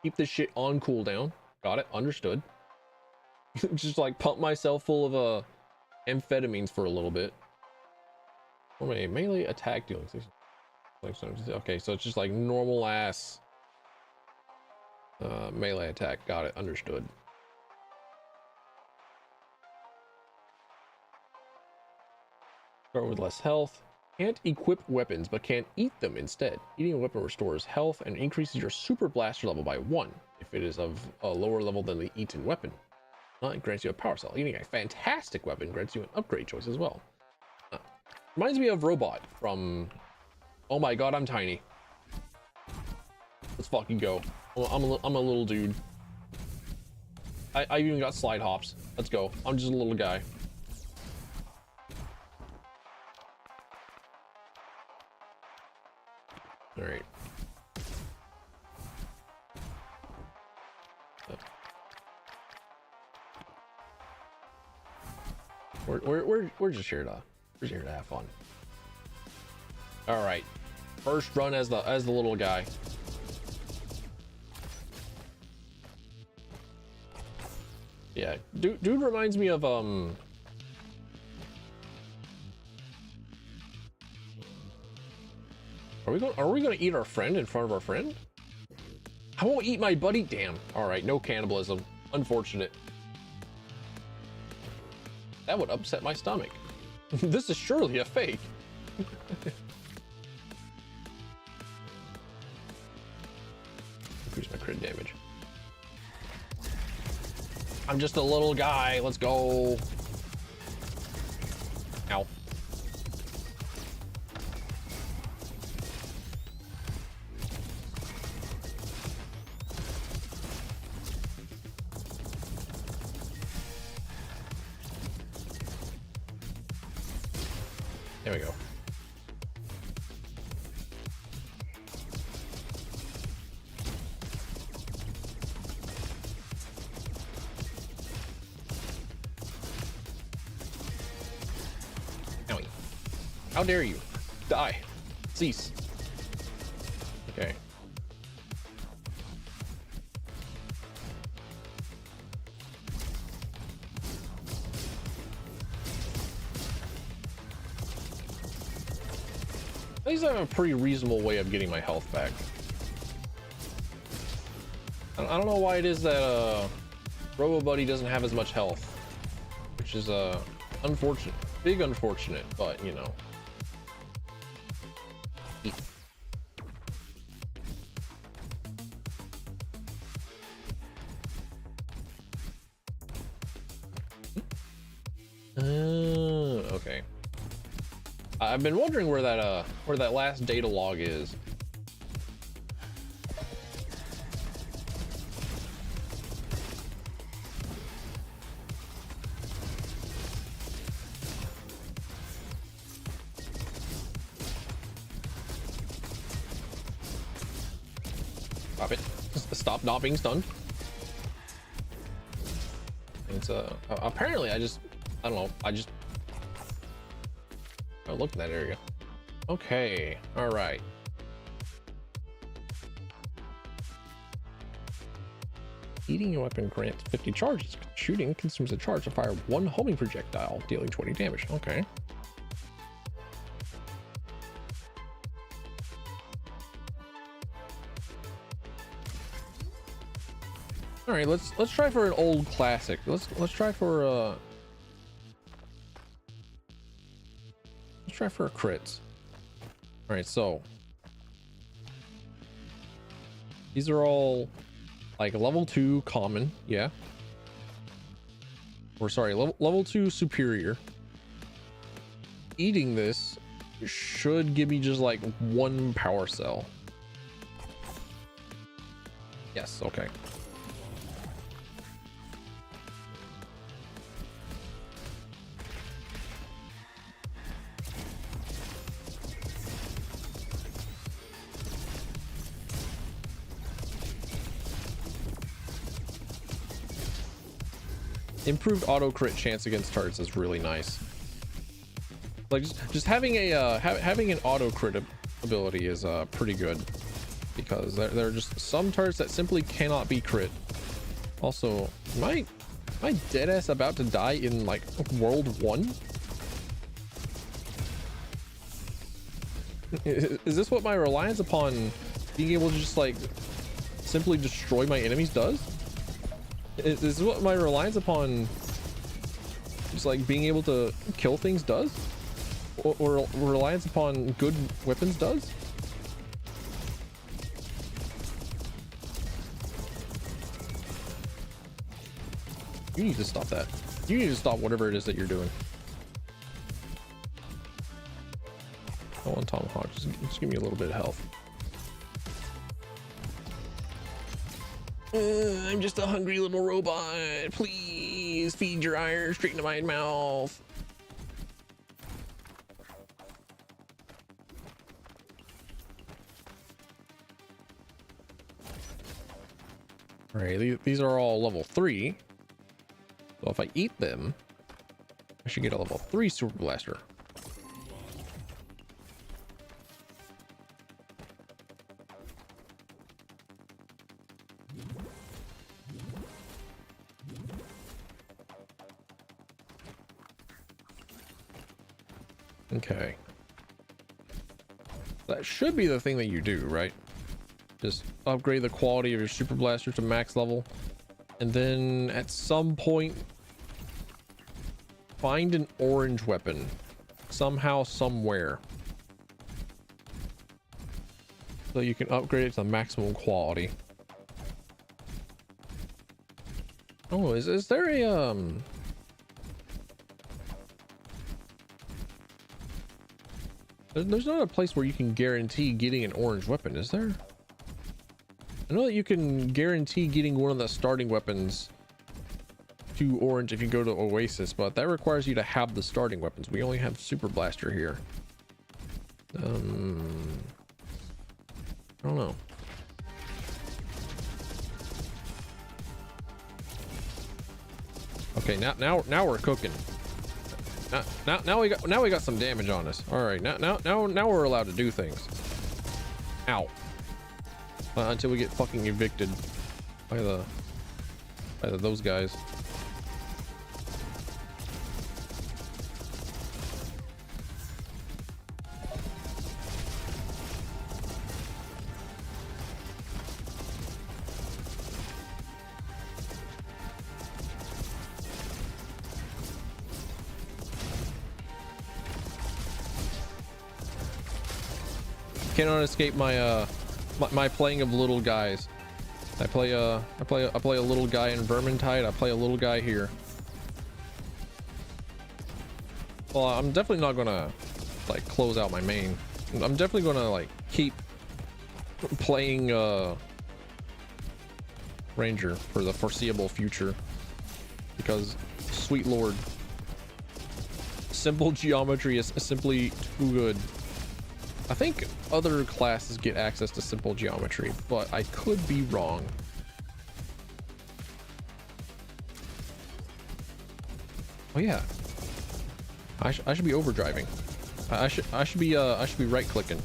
Keep this shit on cooldown. Got it. Understood. Just like pump myself full of amphetamines for a little bit. Or a melee attack dealing 6. Okay, so it's just like normal ass melee attack. Got it. Understood. Start with less health. Can't equip weapons, but can eat them instead. Eating a weapon restores health and increases your super blaster level by 1 if it is of a lower level than the eaten weapon. It grants you a power cell. Eating a fantastic weapon grants you an upgrade choice as well. Reminds me of Robot from... Oh my god, I'm tiny. Let's fucking go. I'm a little dude. I even got slide hops. Let's go. I'm just a little guy. All right. We're just here to have fun. All right. First run as the little guy. Yeah, dude reminds me of Are we gonna eat our friend in front of our friend? I won't eat my buddy. Damn. All right, no cannibalism. Unfortunate. That would upset my stomach. This is surely a fake. Increase my crit damage. I'm just a little guy. Let's go. Ow. There we go. Owie. How dare you? Die. Cease. Okay. These have a pretty reasonable way of getting my health back. I don't know why it is that Robo Buddy doesn't have as much health, which is unfortunate, big unfortunate, but you know. Okay. I've been wondering where that last data log is. Stop it. Stop not being stunned. It's apparently I don't know, I looked in that area. Okay, all right. Eating a weapon grants 50 charges. Shooting consumes a charge to fire 1 homing projectile, dealing 20 damage. Okay. All right, let's try for an old classic. Let's try for let's try for a crits. All right, so These are all like level 2 common, yeah. Or sorry, level 2 superior. Eating this should give me just like 1 power cell. Yes, okay. Improved auto crit chance against targets is really nice. Like just having a having an auto crit ability is pretty good, because there are just some targets that simply cannot be crit. Also, am I dead ass about to die in like World 1? Is this what my reliance upon being able to just like simply destroy my enemies does? Is this what my reliance upon just like being able to kill things does? Or reliance upon good weapons does? You need to stop that. You need to stop whatever it is that you're doing. I want tomahawk. Just give me a little bit of health. I'm just a hungry little robot. Please feed your iron straight into my mouth. All right, these are all level 3. So if I eat them, I should get a level 3 super blaster. Okay. That should be the thing that you do, right? Just upgrade the quality of your super blaster to max level, and then at some point find an orange weapon somehow, somewhere, so you can upgrade it to the maximum quality. Oh, is there a there's not a place where you can guarantee getting an orange weapon, is there? I know that you can guarantee getting one of the starting weapons to orange if you go to Oasis, but that requires you to have the starting weapons. We only have super blaster here. I don't know. Okay, now we're cooking. Now we got some damage on us. All right, now we're allowed to do things. Ow. Until we get fucking evicted by those guys. Cannot escape my my playing of little guys. I play a little guy in Vermintide. I play a little guy here. Well, I'm definitely not gonna like close out my main. I'm definitely gonna like keep playing Ranger for the foreseeable future, because sweet lord, simple geometry is simply too good. I think other classes get access to simple geometry, but I could be wrong. Oh yeah, I should be overdriving. I should be right clicking.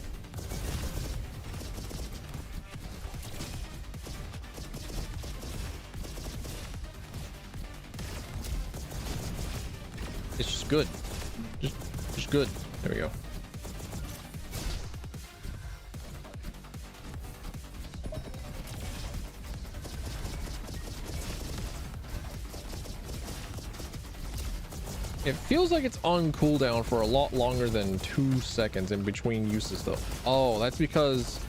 It's just good, just good. There we go. It feels like it's on cooldown for a lot longer than 2 seconds in between uses though. Oh, that's because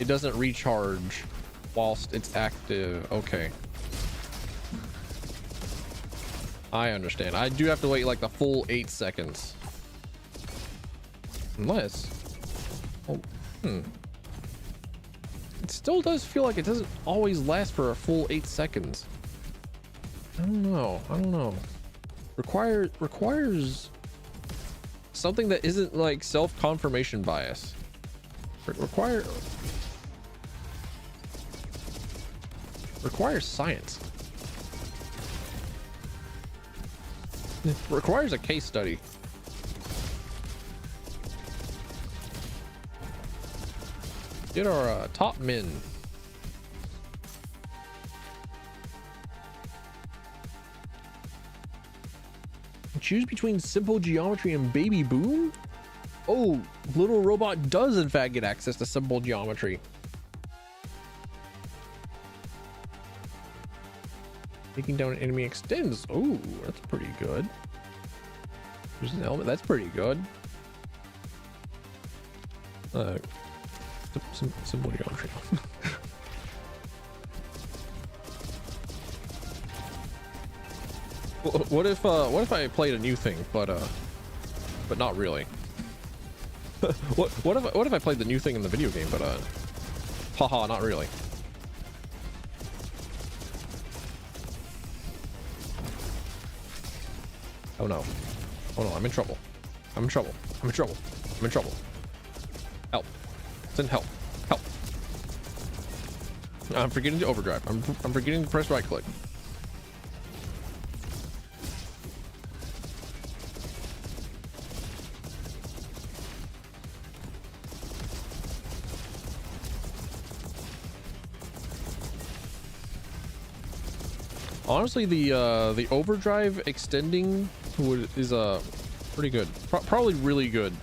it doesn't recharge whilst it's active. Okay. I understand. I do have to wait like the full 8 seconds. Unless... Oh, It still does feel like it doesn't always last for a full 8 seconds. I don't know. I don't know. Requires something that isn't like self-confirmation bias. Requires science. It requires a case study. Get our top men. Choose between simple geometry and baby boom. Oh, little robot does in fact get access to simple geometry. Taking down an enemy extends. Oh, that's pretty good. There's an element. That's pretty good. Simple geometry. What if I played a new thing, but not really? what if I played the new thing in the video game, but haha, not really. Oh no. Oh no, I'm in trouble. I'm in trouble. I'm in trouble. I'm in trouble. Help. Send help. Help. I'm forgetting to overdrive. I'm forgetting to press right click. Honestly, the overdrive extending is pretty good. Probably really good.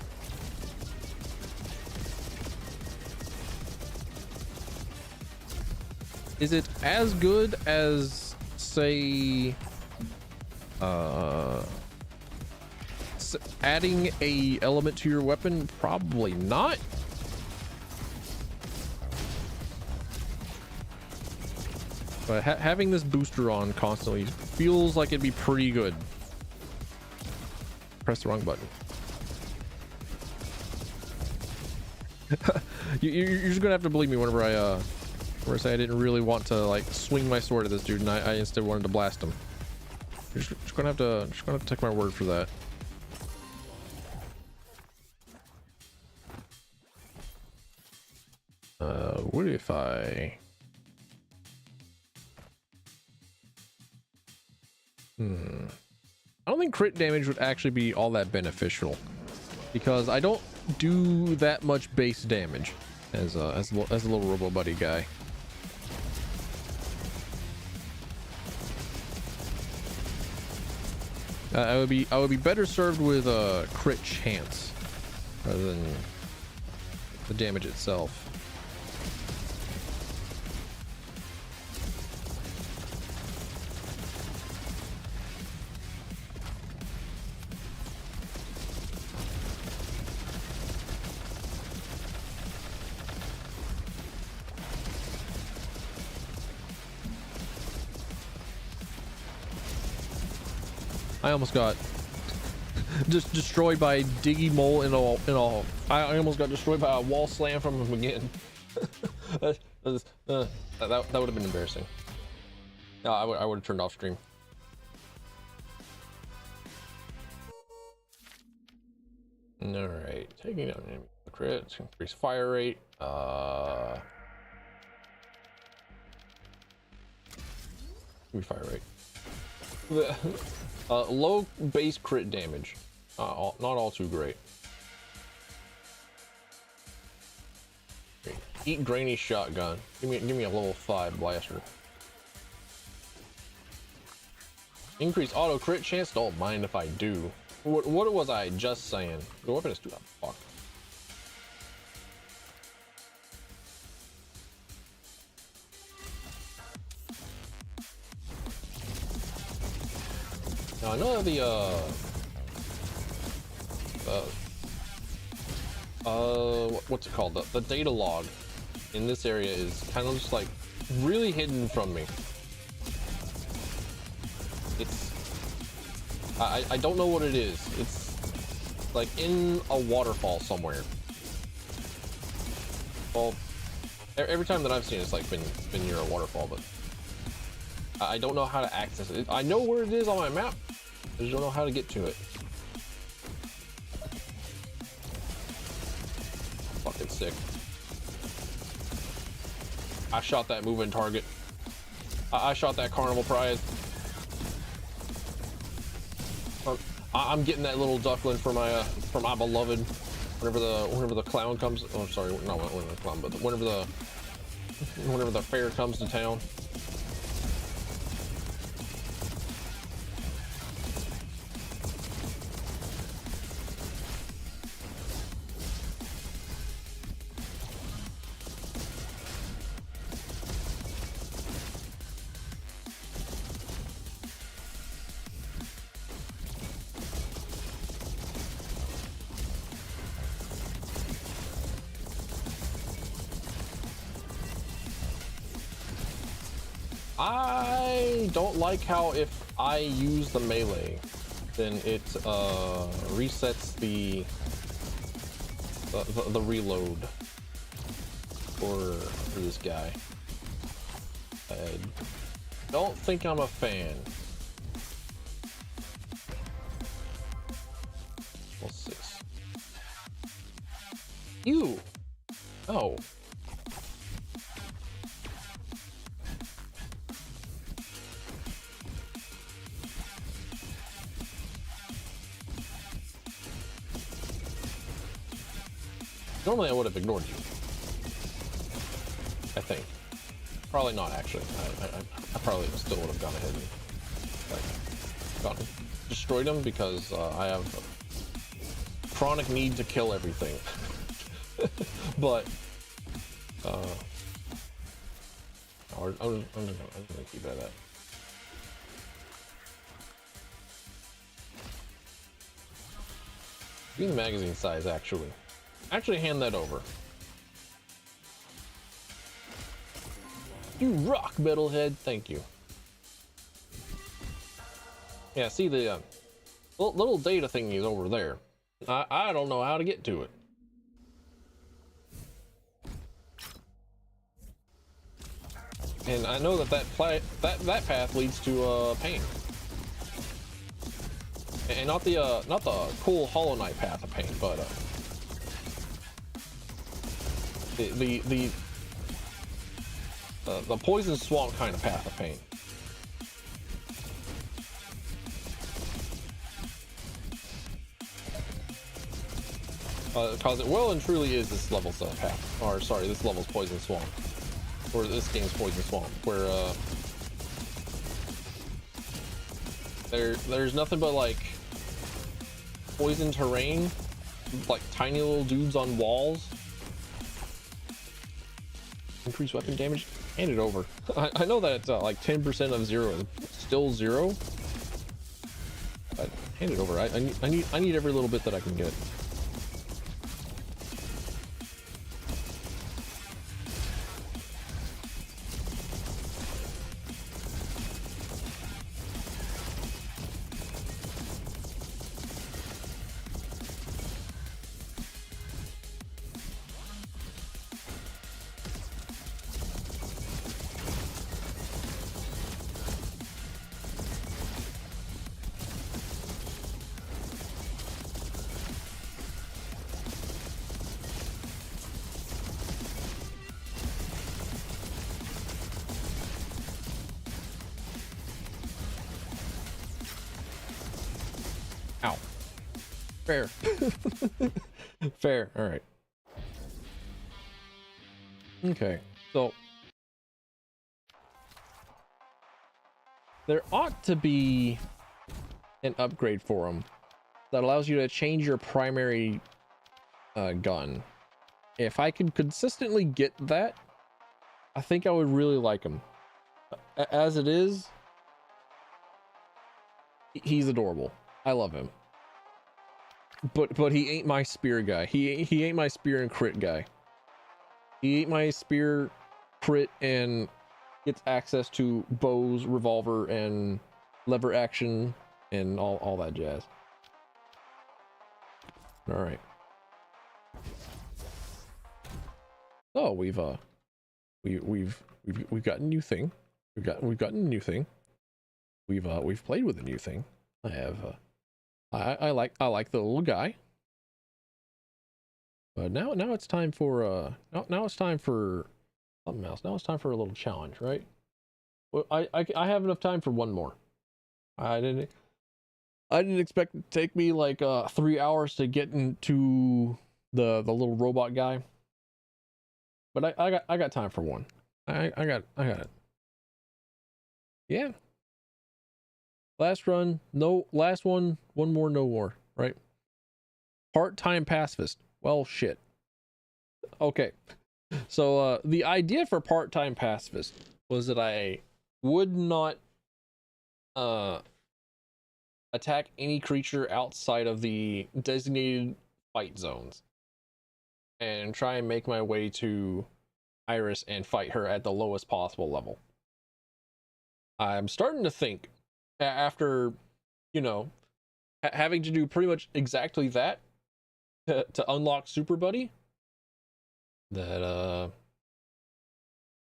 Is it as good as, say, adding a element to your weapon? Probably not. But having this booster on constantly feels like it'd be pretty good. Press the wrong button. You're just gonna have to believe me whenever I say I didn't really want to like swing my sword at this dude, and I instead wanted to blast him. You're just gonna have to take my word for that. What if I? I don't think crit damage would actually be all that beneficial, because I don't do that much base damage as a little robo buddy guy. I would be better served with a crit chance rather than the damage itself. I almost got just destroyed by Diggy Mole in all. I almost got destroyed by a wall slam from him again. that would have been embarrassing. No, I would have turned off stream. All right, taking down enemy crits, increase fire rate. Give me fire rate. Low base crit damage, not all too great. Eat grainy shotgun. Give me a level 5 blaster. Increase auto crit chance. Don't mind if I do. What was I just saying? The weapon is too fuck. Now I know the what's it called? The data log in this area is kind of just like really hidden from me. It's I don't know what it is. It's like in a waterfall somewhere. Well, every time that I've seen it, it's like been near a waterfall, but I don't know how to access it. I know where it is on my map, I just don't know how to get to it. Fucking sick. I shot that moving target. I shot that carnival prize. I'm getting that little duckling for my beloved. Whenever the clown comes. Oh, sorry, not whenever the clown, but whenever the fair comes to town. I don't like how if I use the melee, then it resets the reload for this guy. I don't think I'm a fan. Well, 6. Ew. Oh. Normally I would have ignored you. I think. Probably not, actually. I probably still would have gone ahead and destroyed him because I have a chronic need to kill everything. But I'm gonna keep it at that. Give me the magazine size, actually. Actually, hand that over. You rock, metalhead. Thank you. Yeah, see the little data thingy is over there. I don't know how to get to it. And I know that path leads to pain. And not the cool Hollow Knight path of pain, but the poison swamp kind of path of pain. Cause it well and truly is this level's path, or sorry, this level's poison swamp, or this game's poison swamp, where there's nothing but like poison terrain, like tiny little dudes on walls. Increase weapon damage. Hand it over. I know that it's like 10% of 0 is still 0, but hand it over. I need every little bit that I can get. Ow. Fair. Fair. All right. Okay. So there ought to be an upgrade for them that allows you to change your primary gun. If I could consistently get that, I think I would really like him. As it is, he's adorable. I love him. But he ain't my spear guy. He ain't my spear and crit guy. He ain't my spear, crit, and gets access to bows, revolver, and lever action, and all that jazz. All right. So we've got a new thing. We've gotten a new thing. We've played with a new thing. I have I like the little guy. But now it's time for now it's time for something else. Now it's time for a little challenge, right? Well, I have enough time for one more. I didn't expect it to take me like 3 hours to get into the little robot guy. But I got time for one. I got it. Yeah. Last run, no last one more, no more, right? Part-time pacifist. Well, shit. Okay. So the idea for part-time pacifist was that I would not attack any creature outside of the designated fight zones and try and make my way to Iris and fight her at the lowest possible level. I'm starting to think, after, you know, having to do pretty much exactly that to unlock Super Buddy, that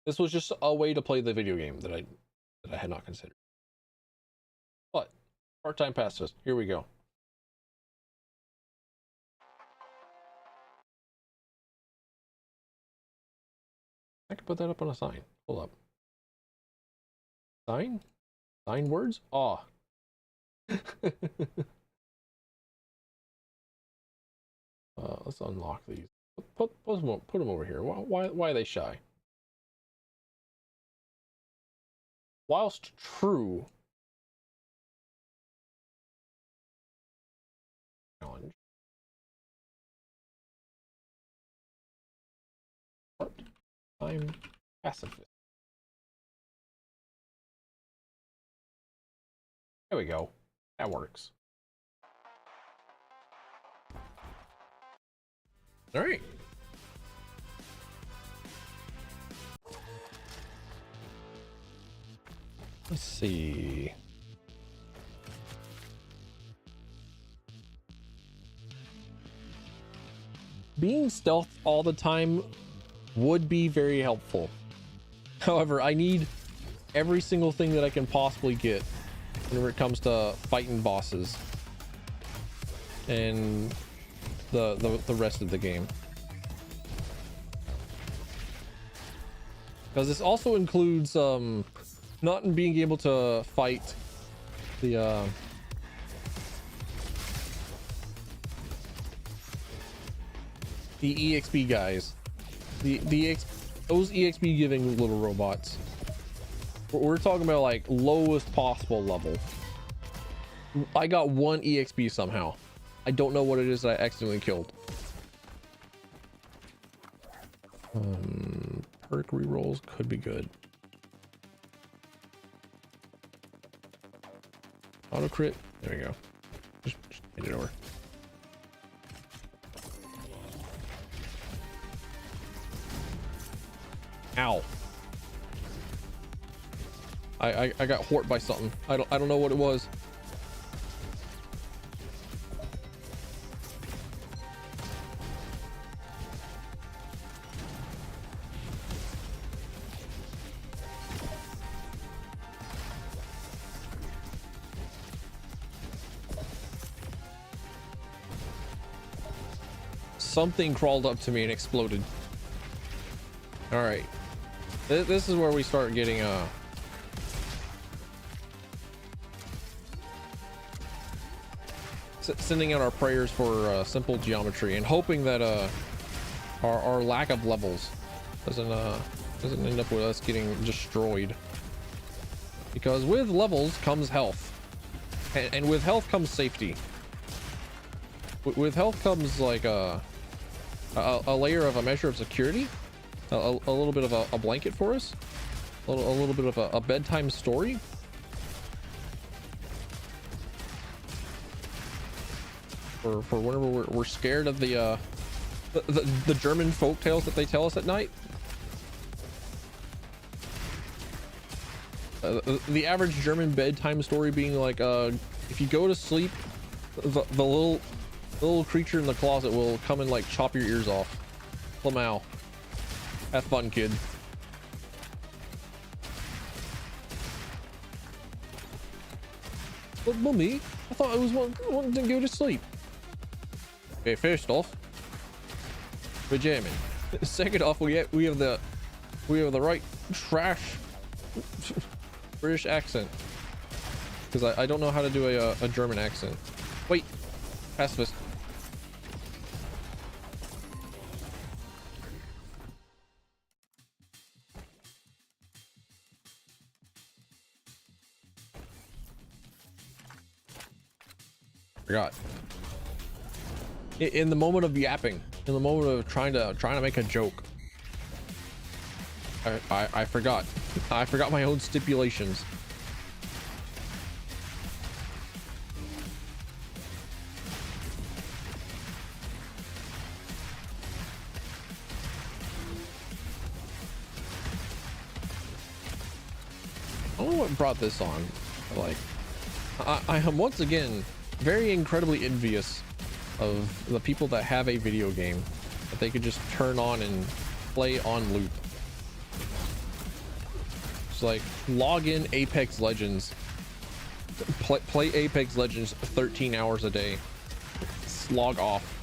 this was just a way to play the video game that I had not considered. But part-time pacifist, here we go. I can put that up on a sign. Hold up. Sign? Sign words? Aw. Let's unlock these. Put them over here. Why are they shy? Whilst true. Challenge. I'm pacifist. There we go. That works. All right. Let's see. Being stealth all the time would be very helpful. However, I need every single thing that I can possibly get whenever it comes to fighting bosses and the rest of the game. Because this also includes not being able to fight the EXP guys, those EXP giving little robots. We're talking about like lowest possible level. I got one EXP somehow. I don't know what it is that I accidentally killed. Perk rerolls could be good. Auto crit. There we go. Just hit it over. Ow. I got hort by something. I don't know what it was. Something crawled up to me and exploded. All right. This is where we start getting sending out our prayers for simple geometry and hoping that our lack of levels doesn't end up with us getting destroyed, because with levels comes health, and with health comes safety. With health comes like a layer of a measure of security, a little bit of a blanket for us, a little bit of a bedtime story. For whenever we're scared of the German folk tales that they tell us at night. the average German bedtime story being like, if you go to sleep, the little creature in the closet will come and like chop your ears off. Lamau. Have fun, kid. But mummy, I thought I was wanting to go to sleep. Okay, first off, we're German. Second off, we have the right trash British accent, because I don't know how to do a German accent. Wait, pacifist. Forgot. In the moment of yapping, in the moment of trying to make a joke, I forgot. I forgot my own stipulations. I don't know what brought this on. Like, I am once again very incredibly envious of the people that have a video game that they could just turn on and play on loop. It's like, log in Apex Legends, play Apex Legends 13 hours a day, log off.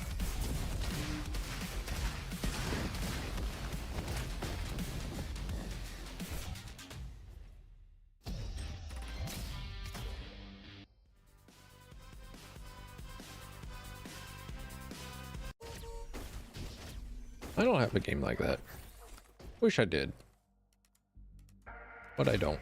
I don't have a game like that. Wish I did, but I don't.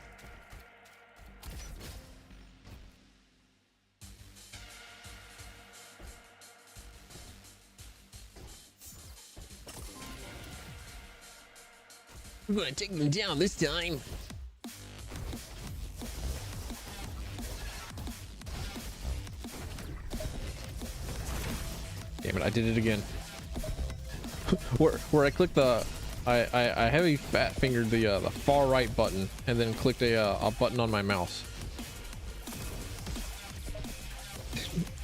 We're gonna take them down this time. Damn it, I did it again. where I clicked the I heavy fat fingered the far right button and then clicked a button on my mouse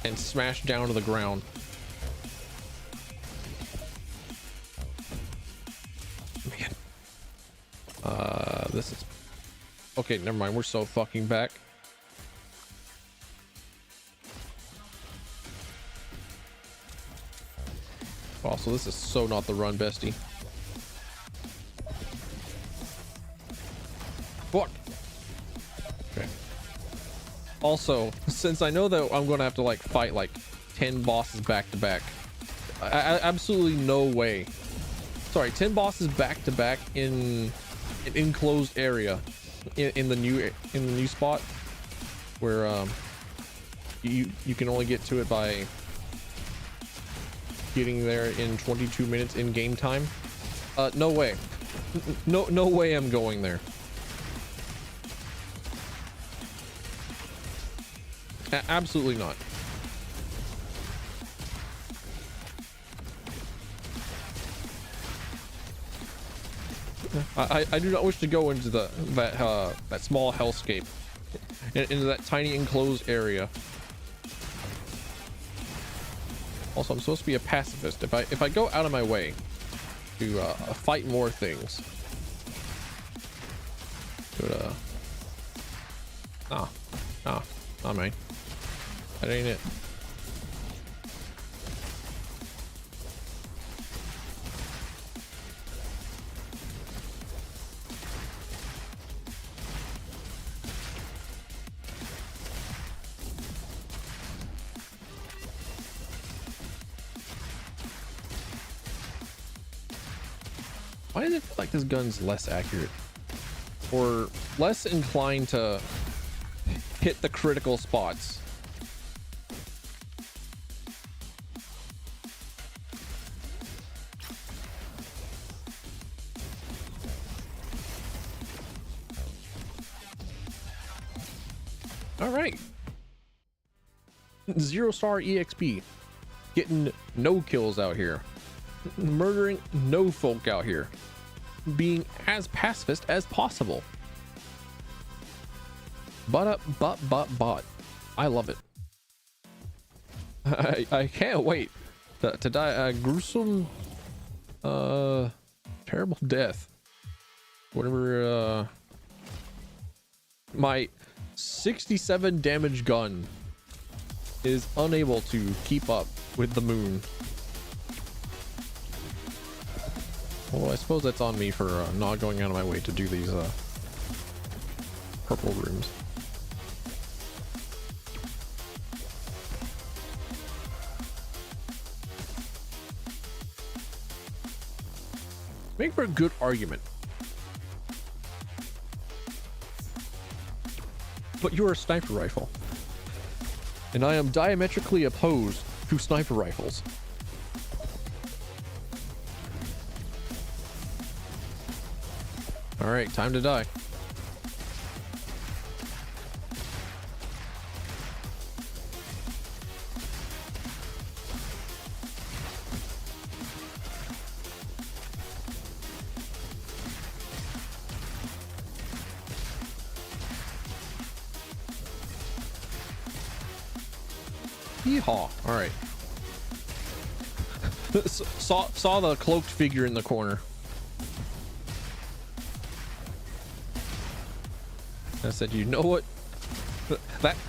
and smashed down to the ground. Man, this is okay. Never mind. We're so fucking back. Also, this is so not the run, bestie. Fuck. Okay. Also, since I know that I'm going to have to like fight like 10 bosses back to back, I absolutely no way. Sorry, 10 bosses back to back in an enclosed area in the new spot where you can only get to it by getting there in 22 minutes in game time. No way. No way I'm going there. Absolutely not. I do not wish to go into that small hellscape, into that tiny enclosed area. Also, I'm supposed to be a pacifist. If I go out of my way to fight more things, nah, man, that ain't it. Why does it feel like this gun's less accurate or less inclined to hit the critical spots? All right. 0-star EXP. Getting no kills out here. Murdering no folk out here. Being as pacifist as possible. But. I love it. I can't wait to die a gruesome, terrible death. Whenever, my 67 damage gun is unable to keep up with the moon. Well, I suppose that's on me for not going out of my way to do these purple rooms. Make for a good argument. But you're a sniper rifle. And I am diametrically opposed to sniper rifles. Alright, time to die. Yeehaw. Alright. saw the cloaked figure in the corner. I said, you know what?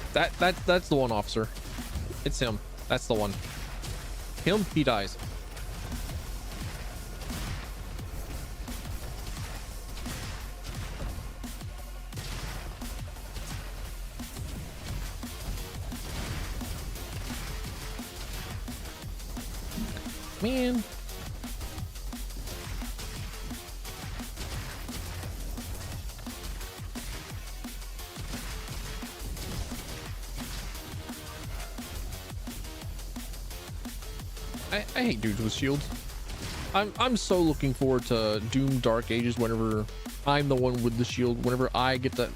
That's the one, officer. It's him. That's the one. Him, he dies. Man. I hate dudes with shields. I'm so looking forward to Doom Dark Ages whenever I'm the one with the shield, whenever I get to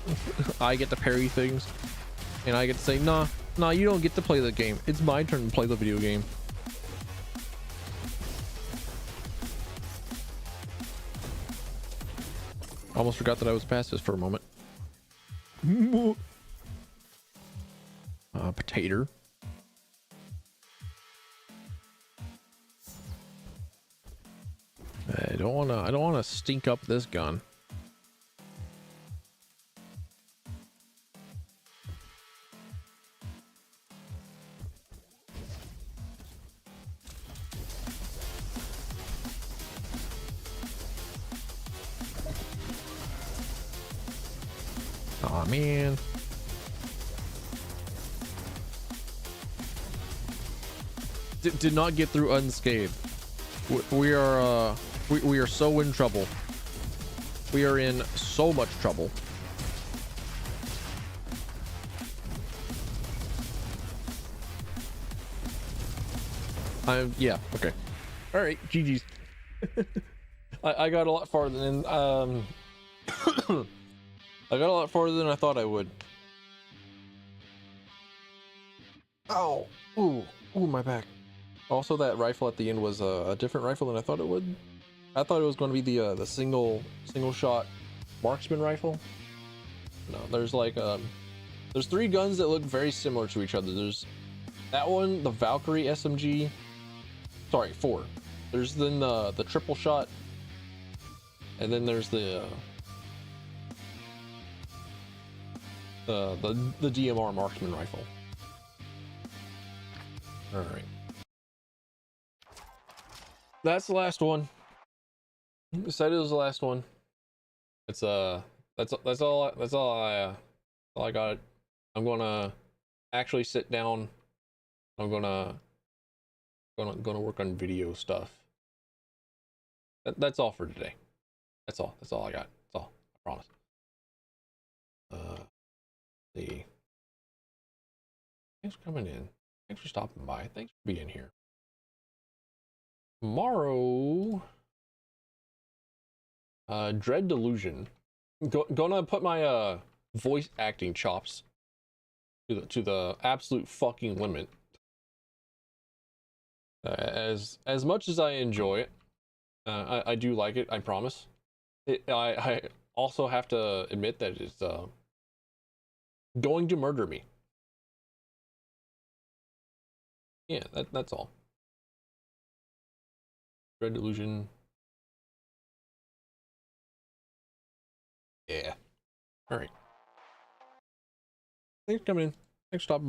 parry things and I get to say, nah, you don't get to play the game. It's my turn to play the video game. Almost forgot that I was pacifist for a moment. Potato. I don't wanna stink up this gun. Aw, man. Did not get through unscathed. We are so in trouble. We are in so much trouble. Yeah, okay. All right, GG's. I got a lot farther than I got a lot farther than I thought I would. Oh, ooh, my back. Also, that rifle at the end was a different rifle than I thought it would. I thought it was going to be the single shot marksman rifle. No, there's like there's 3 guns that look very similar to each other. There's that one, the Valkyrie SMG. Sorry, 4. There's then the triple shot, and then there's the DMR marksman rifle. All right. That's the last one. I said it was the last one. It's that's all I got. I'm gonna actually sit down. I'm gonna work on video stuff. That's all for today. That's all I got. That's all. I promise. See. Thanks for coming in. Thanks for stopping by. Thanks for being here. Tomorrow, Dread Delusion. Gonna put my voice acting chops to the absolute fucking limit. As much as I enjoy it, I do like it. I promise. I also have to admit that Going to murder me. Yeah, that's all. Red illusion. Yeah. All right. Thanks for coming in. Thanks for stopping by.